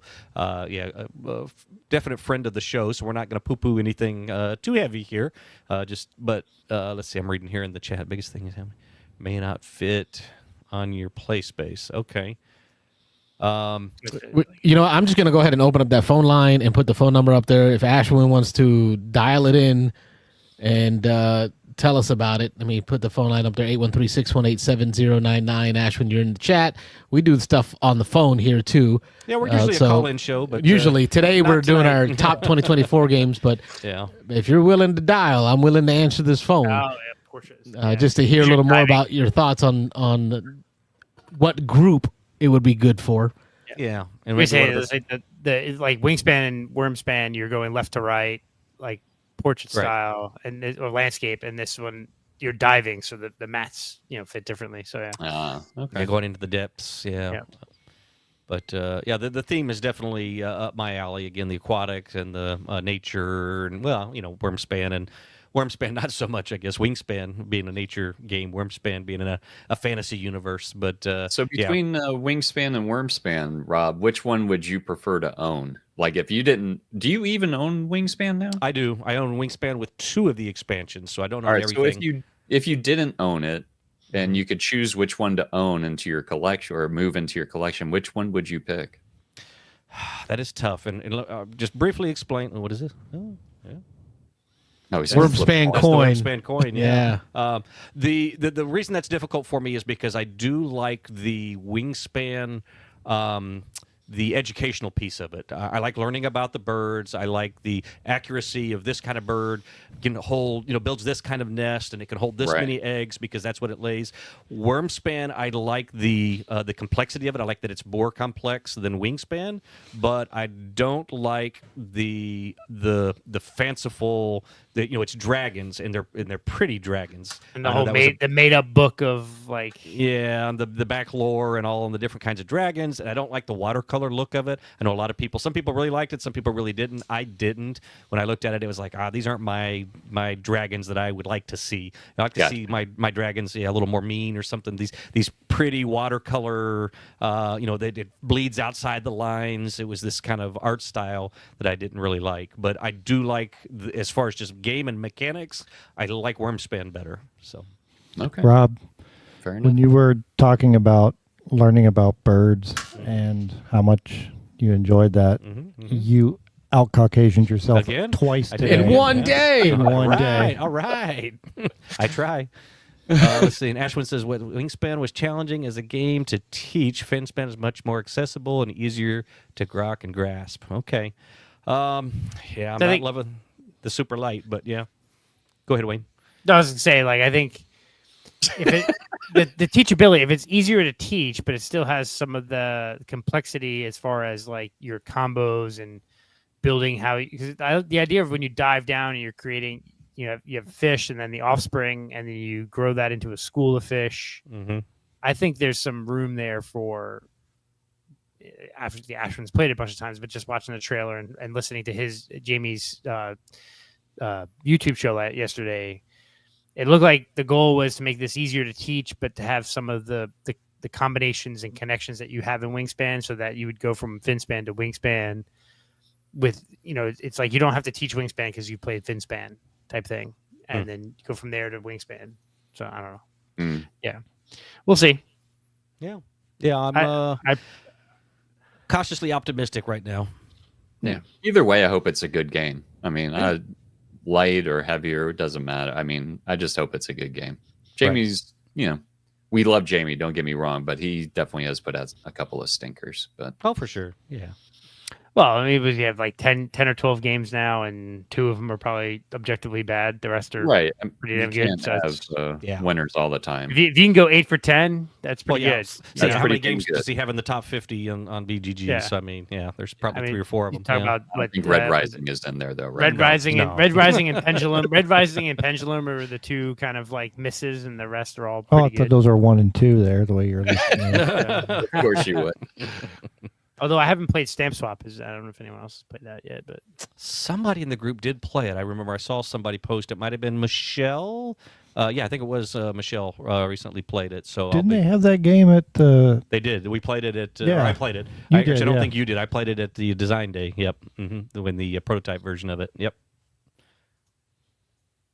definite friend of the show. So we're not going to poo-poo anything too heavy here. But let's see. I'm reading here in the chat. Biggest thing is how may not fit on your play space. Okay. I'm just going to go ahead and open up that phone line and put the phone number up there. If Ashwin wants to dial it in and tell us about it. Let me put the phone line up there, 813-618-7099. Ash, when you're in the chat, we do stuff on the phone here too. Yeah, we're usually a call-in show, but usually today we're doing our top 2024 games. But if you're willing to dial, I'm willing to answer this phone. Oh, yeah, of course it is. Just to hear a little more about your thoughts on what group it would be good for. Yeah, and we say like Wingspan and Wormspan, you're going left to right, like portrait style or landscape, and this one you're diving, so that the mats fit differently. So okay, going into the depths. But the theme is definitely up my alley. Again, the aquatics and the nature, and Wormspan not so much, I guess. Wingspan being a nature game, Wormspan being in a fantasy universe. But so between Wingspan and Wormspan, Rob, which one would you prefer to own? Like, if you didn't, do you even own Wingspan now? I do. I own Wingspan with 2 of the expansions, so I don't own everything. So if you didn't own it, and you could choose which one to own into your collection or move into your collection, which one would you pick? That is tough. And just briefly explain. What is this? Oh, yeah. No, Wormspan coin. Wormspan coin, yeah. The reason that's difficult for me is because I do like the Wingspan, the educational piece of it. I like learning about the birds. I like the accuracy of this kind of bird can hold, builds this kind of nest, and it can hold this many eggs because that's what it lays. Wormspan, I like the complexity of it. I like that it's more complex than Wingspan, but I don't like the fanciful. It's dragons, and they're pretty dragons. And the whole made up book of and the back lore and all the different kinds of dragons. And I don't like the watercolor look of it. I know a lot of people. Some people really liked it. Some people really didn't. I didn't. When I looked at it, it was like, these aren't my dragons that I would like to see. I like to see my dragons, a little more mean or something. These pretty watercolor. It bleeds outside the lines. It was this kind of art style that I didn't really like. But I do like, as far as just game and mechanics, I like Wormspan better. So, okay, Rob, fair enough. When you were talking about learning about birds and how much you enjoyed that, you out Caucasianed yourself again twice today. In one day. In one day. All right. I try. Let's see. And Ashwin says, "What Wingspan was challenging as a game to teach. Finspan is much more accessible and easier to grok and grasp." Okay. I'm not loving the super light, but yeah. Go ahead, Wayne. No, I was gonna say, I think if the teachability, if it's easier to teach, but it still has some of the complexity as far as your combos and building the idea of when you dive down and you're creating, you have fish and then the offspring and then you grow that into a school of fish. Mm-hmm. I think there's some room there for, after the Ashwin's played it a bunch of times, but just watching the trailer and listening to Jamie's YouTube show yesterday, it looked like the goal was to make this easier to teach, but to have some of the combinations and connections that you have in Wingspan, so that you would go from Finspan to Wingspan with, it's like you don't have to teach Wingspan because you played Finspan type thing, and then go from there to Wingspan. So I don't know. Yeah, we'll see. Yeah, I'm cautiously optimistic right now. Yeah. Either way, I hope it's a good game. I mean, light or heavier, it doesn't matter. I mean, I just hope it's a good game. Jamie's, we love Jamie, don't get me wrong, but he definitely has put out a couple of stinkers. But for sure. Yeah. Well, we have 10 or 12 games now, and 2 of them are probably objectively bad. The rest are pretty damn good. So winners all the time. If you can go 8 for 10, that's pretty good. So how many games does he have in the top 50 on BGG? Yeah. So there's probably 3 or 4 of them. Talk about I think Red Rising is in there though, right? Red Rising and Pendulum. Red Rising and Pendulum are the 2 kind of misses, and the rest are all pretty good. I thought those are 1 and 2 there, the way you're listening. Of course you would. Although I haven't played Stamp Swap, I don't know if anyone else has played that yet. But somebody in the group did play it. I remember I saw somebody post. It might have been Michelle. I think it was Michelle recently played it. So didn't they have that game at the? They did. We played it at. Yeah. I played it. I don't think you did. I played it at the design day. Yep. When the prototype version of it. Yep.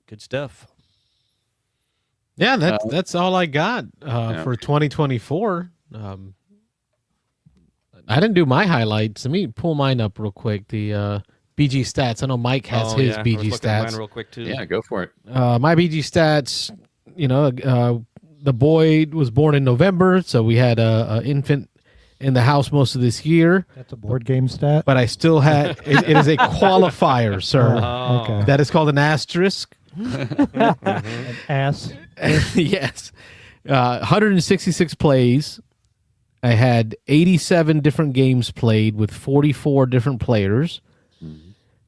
Good stuff. Yeah, that's all I got for 2024. I didn't do my highlights. Let me pull mine up real quick. The BG stats. I know Mike has his I was BG looking at mine stats. real quick too. Yeah, go for it. My BG stats, the boy was born in November, so we had a infant in the house most of this year. That's a board game stat. But I still had it is a qualifier, sir. Oh. Okay. That is called an asterisk. An ass. Yes. 166 plays. I had 87 different games played with 44 different players.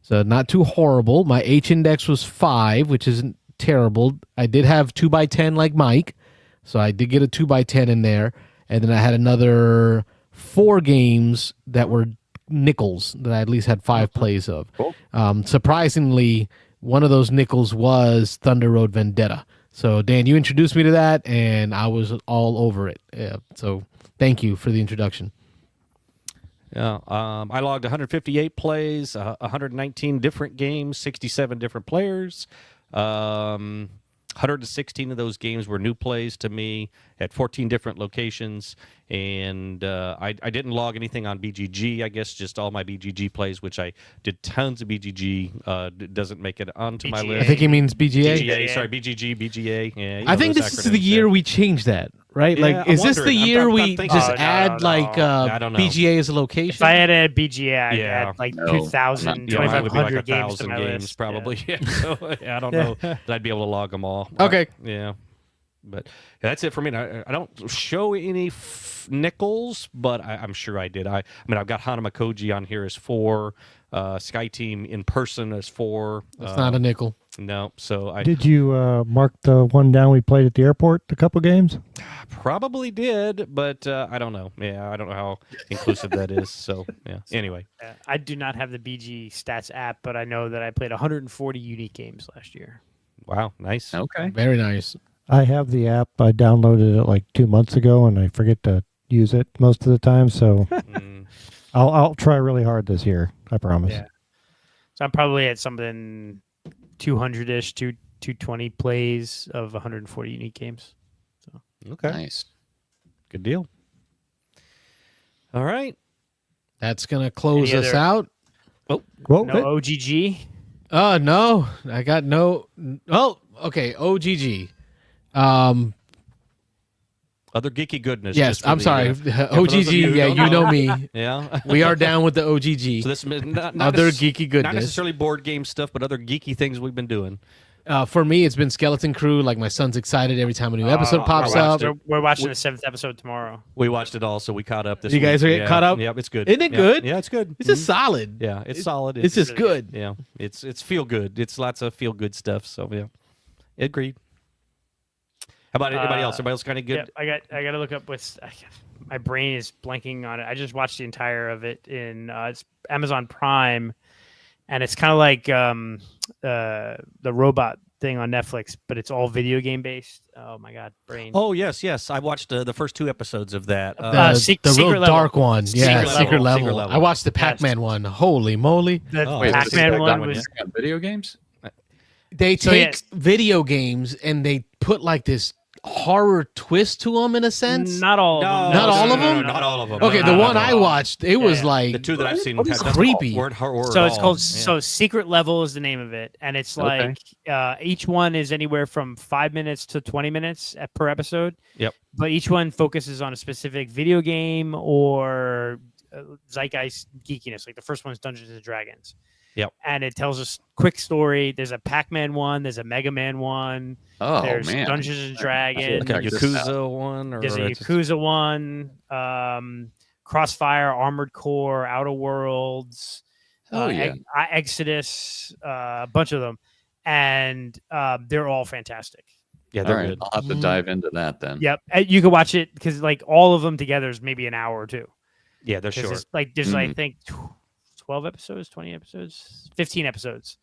So not too horrible. My H index was 5, which isn't terrible. I did have 2x10 like Mike, so I did get a 2x10 in there. And then I had another 4 games that were nickels that I at least had 5 plays of. Cool. Surprisingly, one of those nickels was Thunder Road Vendetta. So, Dan, you introduced me to that, and I was all over it. Yeah, so thank you for the introduction. Yeah, I logged 158 plays, 119 different games, 67 different players. 116 of those games were new plays to me at 14 different locations, and I didn't log anything on BGG. I guess just all my BGG plays, which I did tons of BGG. Doesn't make it onto my list. I think he means BGA. BGA, sorry, BGG, BGA. Yeah, I think this is the year we changed that, right? Yeah, like, is I'm this the wondering. year I'm we thinking- just Oh, no, add no. I don't know. BGA as a location? If I had a BGA, I'd Yeah. add like No, 2,000, Yeah, mine would be like 2,500 games to 1,000 my games, list. probably. Yeah. So I don't know that I'd be able to log them all. Okay. Yeah. But that's it for me. I don't show any nickels, but I'm sure I did. I mean, I've got Hanamakoji on here as 4. Sky Team in person as 4. It's not a nickel. No. So I Did you mark the one down we played at the airport a couple games? probably did, but I don't know. Yeah, I don't know how inclusive that is. So, yeah. Anyway. I do not have the BG Stats app, but I know that I played 140 unique games last year. Wow. Nice. Okay. Very nice. I have the app. I downloaded it like 2 months ago, and I forget to use it most of the time. So Mm. I'll try really hard this year. I promise. Yeah. So I'm probably at something 200-ish, 220 plays of 140 unique games. Okay. Nice. Good deal. All right. That's going to close Any us other- out. Well, No OGG. No. I got no. Oh, okay. OGG. Other geeky goodness. Yes, just for I'm the, sorry. for those OGG, of you who yeah, don't you know me. Yeah. We are down with the OGG. So this is not Other necess- geeky Not goodness. necessarily board game stuff, but other geeky things we've been doing. For me, it's been Skeleton Crew. Like, my son's excited every time a new episode pops up. We're watching the 7th episode tomorrow. We watched it all, so we caught up this You guys week. are caught up? Yep, it's good. Isn't it Yeah. good? Yeah, it's good. It's just solid. Yeah, it's solid. It's just really good. yeah, it's feel good. It's lots of feel good stuff. So yeah, agreed. How about anybody else? Everybody else kind of good? Yeah, I got to look up my brain is blanking on it. I just watched the entire of it in it's Amazon Prime, and it's kind of like the robot thing on Netflix, but it's all video game based. Oh my god, brain. Oh yes. I watched the first 2 episodes of that. The Secret real Level. dark one. Yeah, Secret Level. Secret Level. I watched the Pac-Man one. Holy moly. The Oh, Wait, Pac-Man this is like one that was got video games? They So, take yes. video games and they put like this horror twist to them in a sense. not all. No, of them. Not all of them? Not all of them. Okay, No, the no, one no, I no. watched, it was yeah. like The 2 that I've seen What is that's creepy? Word, So it's called Yeah. Secret Level is the name of it, and it's Okay. like each one is anywhere from 5 minutes to 20 minutes per episode. Yep. But each one focuses on a specific video game or zeitgeist geekiness. Like the first one's Dungeons and Dragons. Yep. And it tells us quick story. There's a Pac-Man one. There's a Mega Man one. Oh, There's man. Dungeons and I Dragons. feel like Yakuza one or There's a it's- Yakuza one. Crossfire, Armored Core, Outer Worlds. Oh, yeah. Exodus, a bunch of them, and they're all fantastic. Yeah, All they're right, good. I'll have to dive into that then. Yep, you can watch it because like all of them together is maybe an hour or two. Yeah, they're 'Cause short. it's, like there's I Mhm. think 12 episodes, 20 episodes, 15 episodes,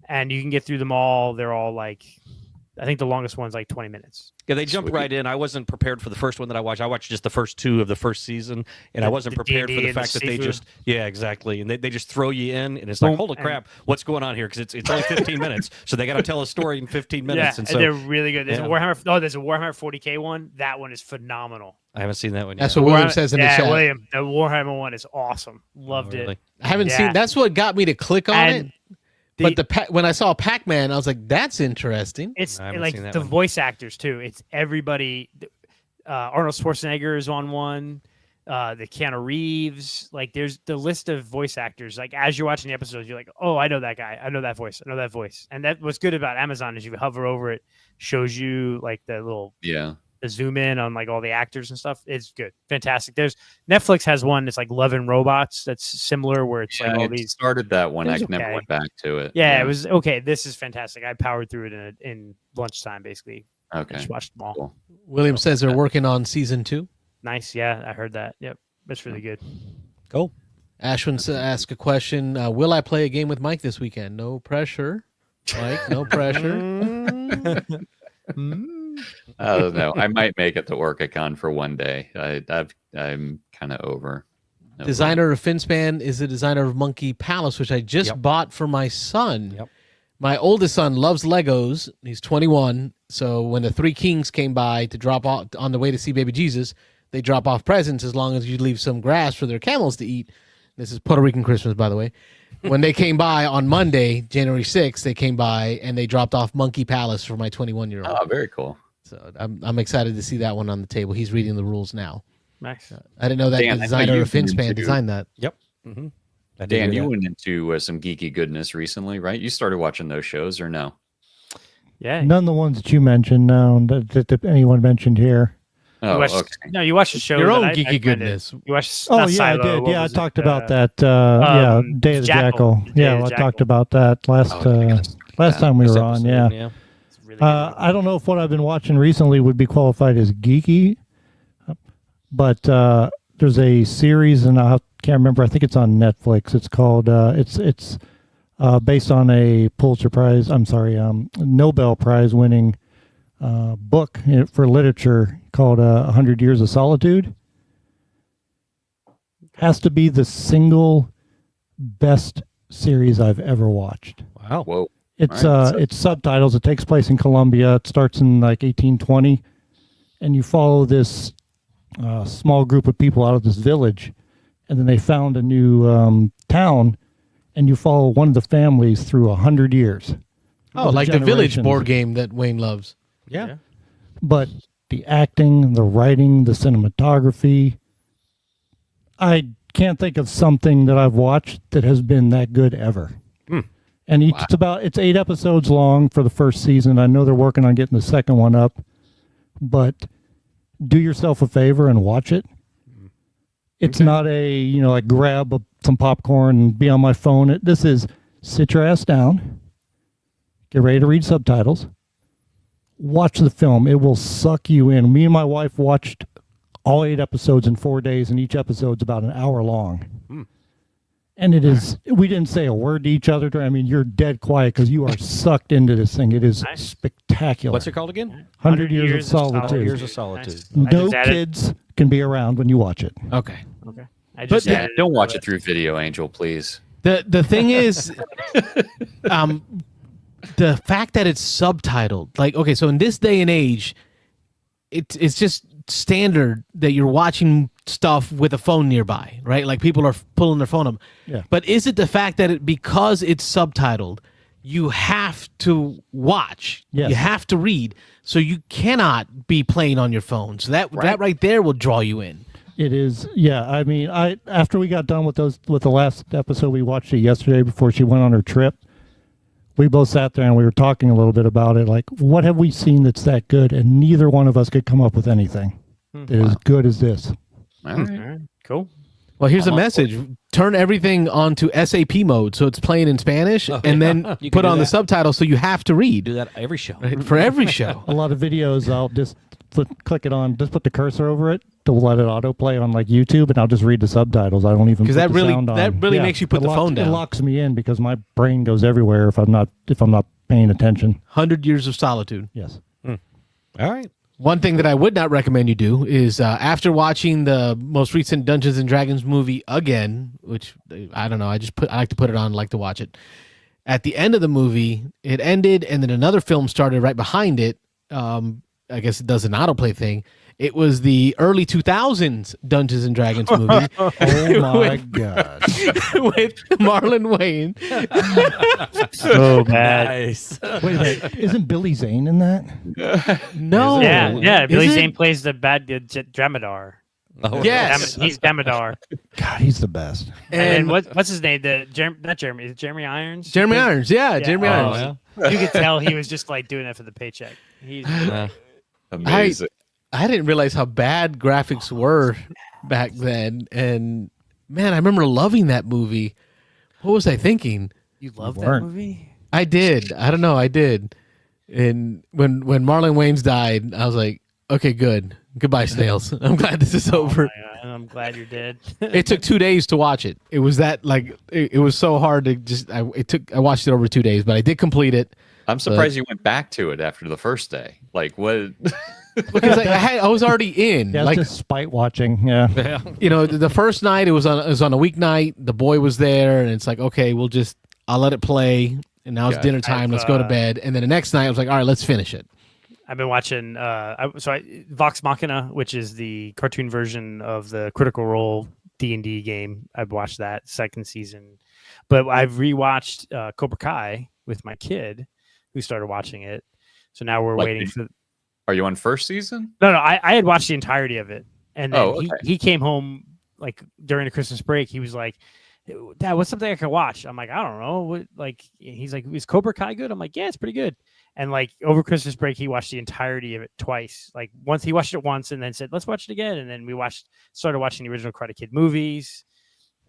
and you can get through them all. They're all like, I think the longest one's like 20 minutes. Yeah, they jumped Sweet. right in. I wasn't prepared for the first one that I watched. I watched just the first 2 of the first season, and I wasn't the prepared D&D for the and the fact that they Sifu. just exactly, and they just throw you in, and it's like, Boom, holy and- crap, what's going on here? Because it's only 15 minutes, so they got to tell a story in 15 minutes, Yeah, and so they're really good. There's yeah. there's a Warhammer 40K one. That one is phenomenal. I haven't seen that one yet. That's what William says in the chat. William, the Warhammer one is awesome. Loved it. I haven't seen. That's what got me to click on it. But when I saw Pac-Man, I was like, "That's interesting." It's like the voice actors too. It's everybody. Arnold Schwarzenegger is on one. The Keanu Reeves. Like, there's the list of voice actors. Like, as you're watching the episodes, you're like, "Oh, I know that guy. I know that voice. I know that voice." And that what's good about Amazon is you hover over it, shows you like the little the zoom in on like all the actors and stuff. It's good, fantastic. There's Netflix has one that's like Love and Robots that's similar, where it's like all these. Started that one. I never went back to it. Yeah, it was okay. This is fantastic. I powered through it in lunchtime, basically. Okay, just watched them all. Cool. William says they're working on season 2. Nice, yeah, I heard that. Yep, that's really good. Cool. Ashwin asked a question: will I play a game with Mike this weekend? No pressure, Mike. No pressure. I don't know. I might make it to Orcacon for one day. I'm kind of over. Designer of Finspan is the designer of Monkey Palace, which I just bought for my son. Yep. My oldest son loves Legos. He's 21. So when the Three Kings came by to drop off on the way to see Baby Jesus, they drop off presents as long as you leave some grass for their camels to eat. This is Puerto Rican Christmas, by the way. When they came by on Monday, January 6th, they came by and they dropped off Monkey Palace for my 21-year-old. Oh, very cool. So I'm excited to see that one on the table. He's reading the rules now. Nice. I didn't know that the designer of Finspan designed that. Yep. Mm-hmm. Dan, you went into some geeky goodness recently, right? You started watching those shows, or no? Yeah. None of the ones that you mentioned, no, that anyone mentioned here. Oh, okay. No, you watched the show. Your own geeky goodness. You watched. Oh, yeah, I did. Yeah, I talked about that. Day of the Jackal. Yeah, I talked about that last time we were on. Yeah. Really I don't know if what I've been watching recently would be qualified as geeky, but there's a series, and I can't remember. I think it's on Netflix. It's called. It's based on a Pulitzer Prize. I'm sorry, Nobel Prize winning book for literature called 100 Years of Solitude. Has to be the single best series I've ever watched. Wow. Whoa. It's it's subtitles. It takes place in Colombia. It starts in like 1820, and you follow this small group of people out of this village, and then they found a new town, and you follow one of the families through 100 years. Oh, like the Village board game that Wayne loves. Yeah. But the acting, the writing, the cinematography, I can't think of something that I've watched that has been that good ever. And it's 8 episodes long for the first season. I know they're working on getting the second one up, but do yourself a favor and watch it. It's not like grab some popcorn and be on my phone. This is sit your ass down, get ready to read subtitles, watch the film. It will suck you in. Me and my wife watched all 8 episodes in 4 days, and each episode's about an hour long. And it is, we didn't say a word to each other. I mean, you're dead quiet because you are sucked into this thing. It is spectacular. What's it called again? 100 Years of Solitude. 100 Years of Solitude. Nice. No kids can be around when you watch it. Okay. Don't watch it through Video Angel, please. The thing is, the fact that it's subtitled, like, okay, so in this day and age, it's just standard that you're watching stuff with a phone nearby, right? Like people are pulling their phone up. Yeah. But is it the fact that because it's subtitled, you have to watch, Yes. you have to read, so you cannot be playing on your phone. So that right there will draw you in. It is, yeah. I mean, after we got done with the last episode, we watched it yesterday before she went on her trip. We both sat there and we were talking a little bit about it. Like, what have we seen that's that good? And neither one of us could come up with anything that is as good as this. All right. Cool. Well, here's a message. Turn everything onto SAP mode so it's playing in Spanish, and then put on the subtitles so you have to read. Do that every show. Right? For every show. A lot of videos, I'll just click it on, just put the cursor over it to let it autoplay on like YouTube, and I'll just read the subtitles. I don't even put that the really sound on. that really makes you put the phone down. It locks me in because my brain goes everywhere if I'm not paying attention. 100 Years of Solitude. Yes. All right. One thing that I would not recommend you do is after watching the most recent Dungeons and Dragons movie again, which I don't know, I like to put it on, like to watch it. At the end of the movie, it ended, and then another film started right behind it. I guess it does an autoplay thing, It was the early 2000s Dungeons and Dragons movie. Oh my god! With Marlon Wayne. So bad. Nice. Wait a minute, isn't Billy Zane in that? No. Yeah. Billy Is it? Zane plays the bad Dramadar. Oh, Yes. He's Damodar. God, he's the best. And what's his name? Not Jeremy. Is it Jeremy Irons? Jeremy Irons. Yeah, Jeremy Oh, Irons. yeah. You could tell he was just like doing that for the paycheck. He's Amazing. I didn't realize how bad graphics were back then. And man, I remember loving that movie. What was I thinking? you love You that weren't. movie? I did. I don't know. I did. And when Marlon Wayans died, I was like, okay, good. Goodbye, Snails. I'm glad this is over. Oh my God, I'm glad you're dead. It took 2 days to watch it. It was that it was so hard to just. I watched it over 2 days, but I did complete it. I'm surprised you went back to it after the first day. Like what? Because I was already in. Yeah, Like, it's just spite watching. Yeah. the first night it was on a weeknight. The boy was there, and it's like, okay, I'll let it play. And now it's Yeah. dinner time. Let's go to bed. And then the next night I was like, all right, let's finish it. I've been watching Vox Machina, which is the cartoon version of the Critical Role D&D game. I've watched that second season, but I've rewatched Cobra Kai with my kid, who started watching it. So now we're waiting for. Are you on first season? No, I had watched the entirety of it, and then Oh, okay. he came home like during the Christmas break. He was like, "Dad, what's something I can watch?" I'm like, "I don't know." What, like, he's like, "Is Cobra Kai good?" I'm like, "Yeah, it's pretty good." And like over Christmas break, he watched the entirety of it twice. Like once he watched it once, and then said, "Let's watch it again." And then we started watching the original Karate Kid movies,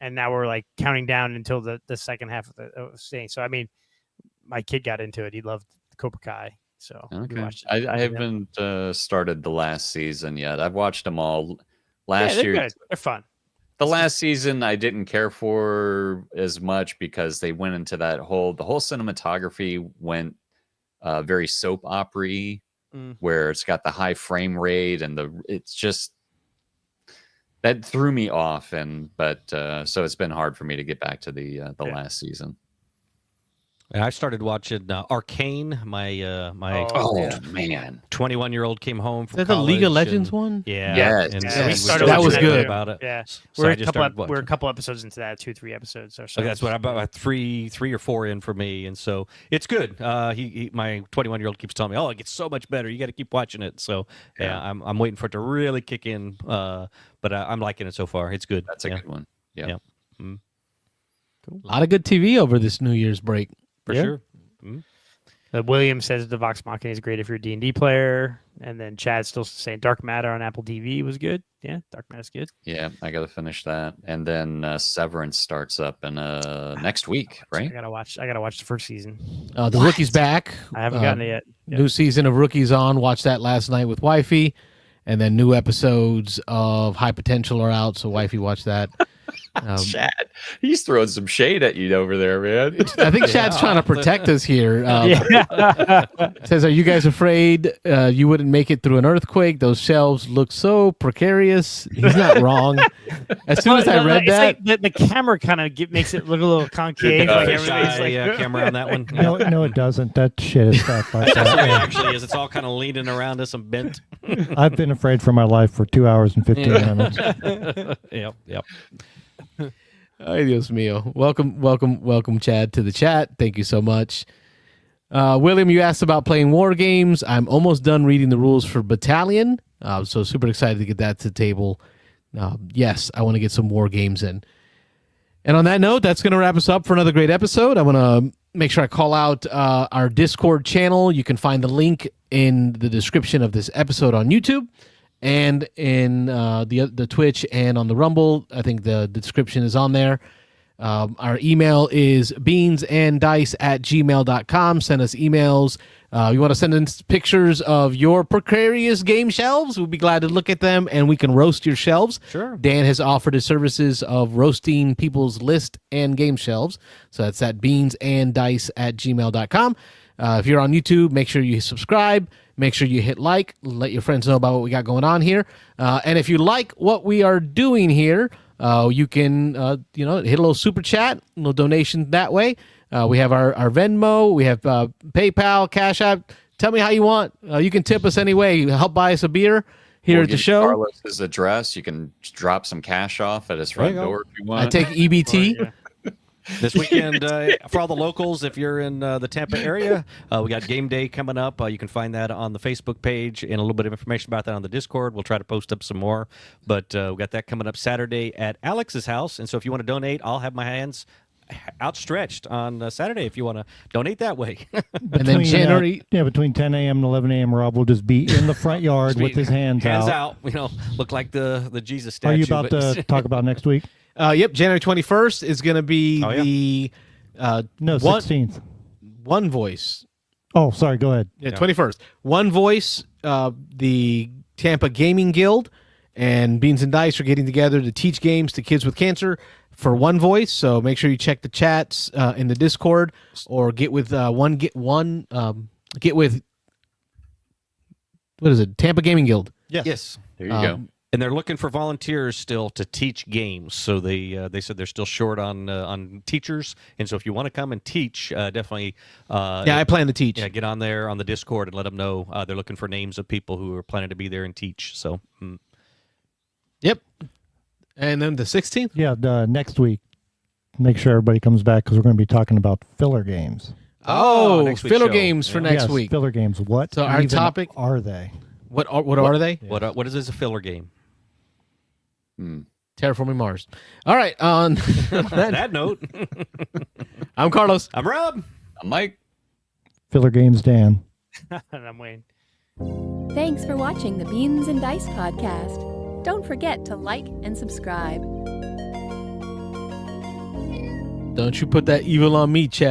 and now we're like counting down until the second half of the thing. So I mean, my kid got into it. He loved Cobra Kai. So we Okay. watched it. I haven't started the last season yet. I've watched them all. Last they're year, good. They're fun. the last season, I didn't care for as much because they went into the whole cinematography went very soap opera-y, where it's got the high frame rate and it's just that threw me off. But so it's been hard for me to get back to the last season. I started watching Arcane. My Man, 21-year-old came home from Is that the League of college Legends and- one? Yeah, Yes. and Yeah, he we was started talking watching that about it. Yeah. So We're I a just couple. started We're a watching. couple episodes into that, 2-3 episodes. Or so. So that's what about three or four in for me, and so it's good. My 21-year-old keeps telling me, "Oh, it gets so much better. You got to keep watching it." So yeah, I'm waiting for it to really kick in. But I'm liking it so far. It's good. that's a good one. Yeah. A lot of good TV over this New Year's break. For Yeah. sure. William says the Vox Machina is great if you're a D&D player, and then Chad's still saying Dark Matter on Apple TV was good. Yeah, Dark Matter's good. Yeah, I got to finish that, and then Severance starts up in next week, right? I gotta watch the first season. The Rookie's back. I haven't gotten it yet. Yeah. New season of Rookies on. Watched that last night with Wifey. And then new episodes of High Potential are out. So Wifey watched that. Chad, he's throwing some shade at you over there, man. I think Chad's trying to protect us here. Says, are you guys afraid you wouldn't make it through an earthquake? Those shelves look so precarious. He's not wrong. As soon as I read it's that, like the camera kind of makes it look a little concave. Like everybody's like, Camera on that one. No, it doesn't. That shit is not like That's the way it that. actually is. It's all kind of leaning around us and bent. I've been afraid for my life for 2 hours and 15 minutes. Yep. ay Dios mío. Welcome, Chad, to the chat. Thank you so much. William, you asked about playing war games. I'm almost done reading the rules for Battalion. So super excited to get that to the table. Yes, I want to get some war games in. And on that note, that's going to wrap us up for another great episode. I want to make sure I call out our Discord channel. You can find the link in the description of this episode on YouTube and in the Twitch and on the Rumble. I think the description is on there. Our email is beansanddice@gmail.com. Send us emails. You want to send in pictures of your precarious game shelves? We'll be glad to look at them, and we can roast your shelves. Sure. Dan has offered his services of roasting people's list and game shelves. So that's at beansanddice@gmail.com. If you're on YouTube, make sure you subscribe. Make sure you hit like. Let your friends know about what we got going on here. And if you like what we are doing here, you can hit a little super chat, a little donation that way. We have our Venmo, we have PayPal, Cash App. Tell me how you want. You can tip us any way. Help buy us a beer. here We'll at the give show. Carlos's address. You can drop some cash off at his front door if you want. I take EBT. This weekend, for all the locals, if you're in the Tampa area, we got game day coming up. You can find that on the Facebook page and a little bit of information about that on the Discord. We'll try to post up some more. But we got that coming up Saturday at Alex's house. And so if you want to donate, I'll have my hands outstretched on Saturday if you want to donate that way. And then January. Between 10 a.m. and 11 a.m., Rob will just be in the front yard with his hands out. Look like the Jesus statue. Are you about to talk about next week? Yep, January 21st is going to be the 16th. One Voice. Oh, sorry. Go ahead. Yeah, 21st. One Voice, the Tampa Gaming Guild, and Beans and Dice are getting together to teach games to kids with cancer for One Voice. So make sure you check the chats in the Discord, or get with what is it? Tampa Gaming Guild. Yes. There you go. And they're looking for volunteers still to teach games. So they said they're still short on teachers. And so if you want to come and teach, definitely. I plan to teach. Yeah, get on there on the Discord and let them know they're looking for names of people who are planning to be there and teach. So. Yep. And then the 16th? Yeah, next week. Make sure everybody comes back because we're going to be talking about filler games. Filler games for next week. Filler games. What? So our topic are they? What are they? Yeah. What is a filler game? Terraforming Mars. All right. On that note, I'm Carlos. I'm Rob. I'm Mike. Filler games, Dan. And I'm Wayne. Thanks for watching the Beans and Dice podcast. Don't forget to like and subscribe. Don't you put that evil on me, Chad.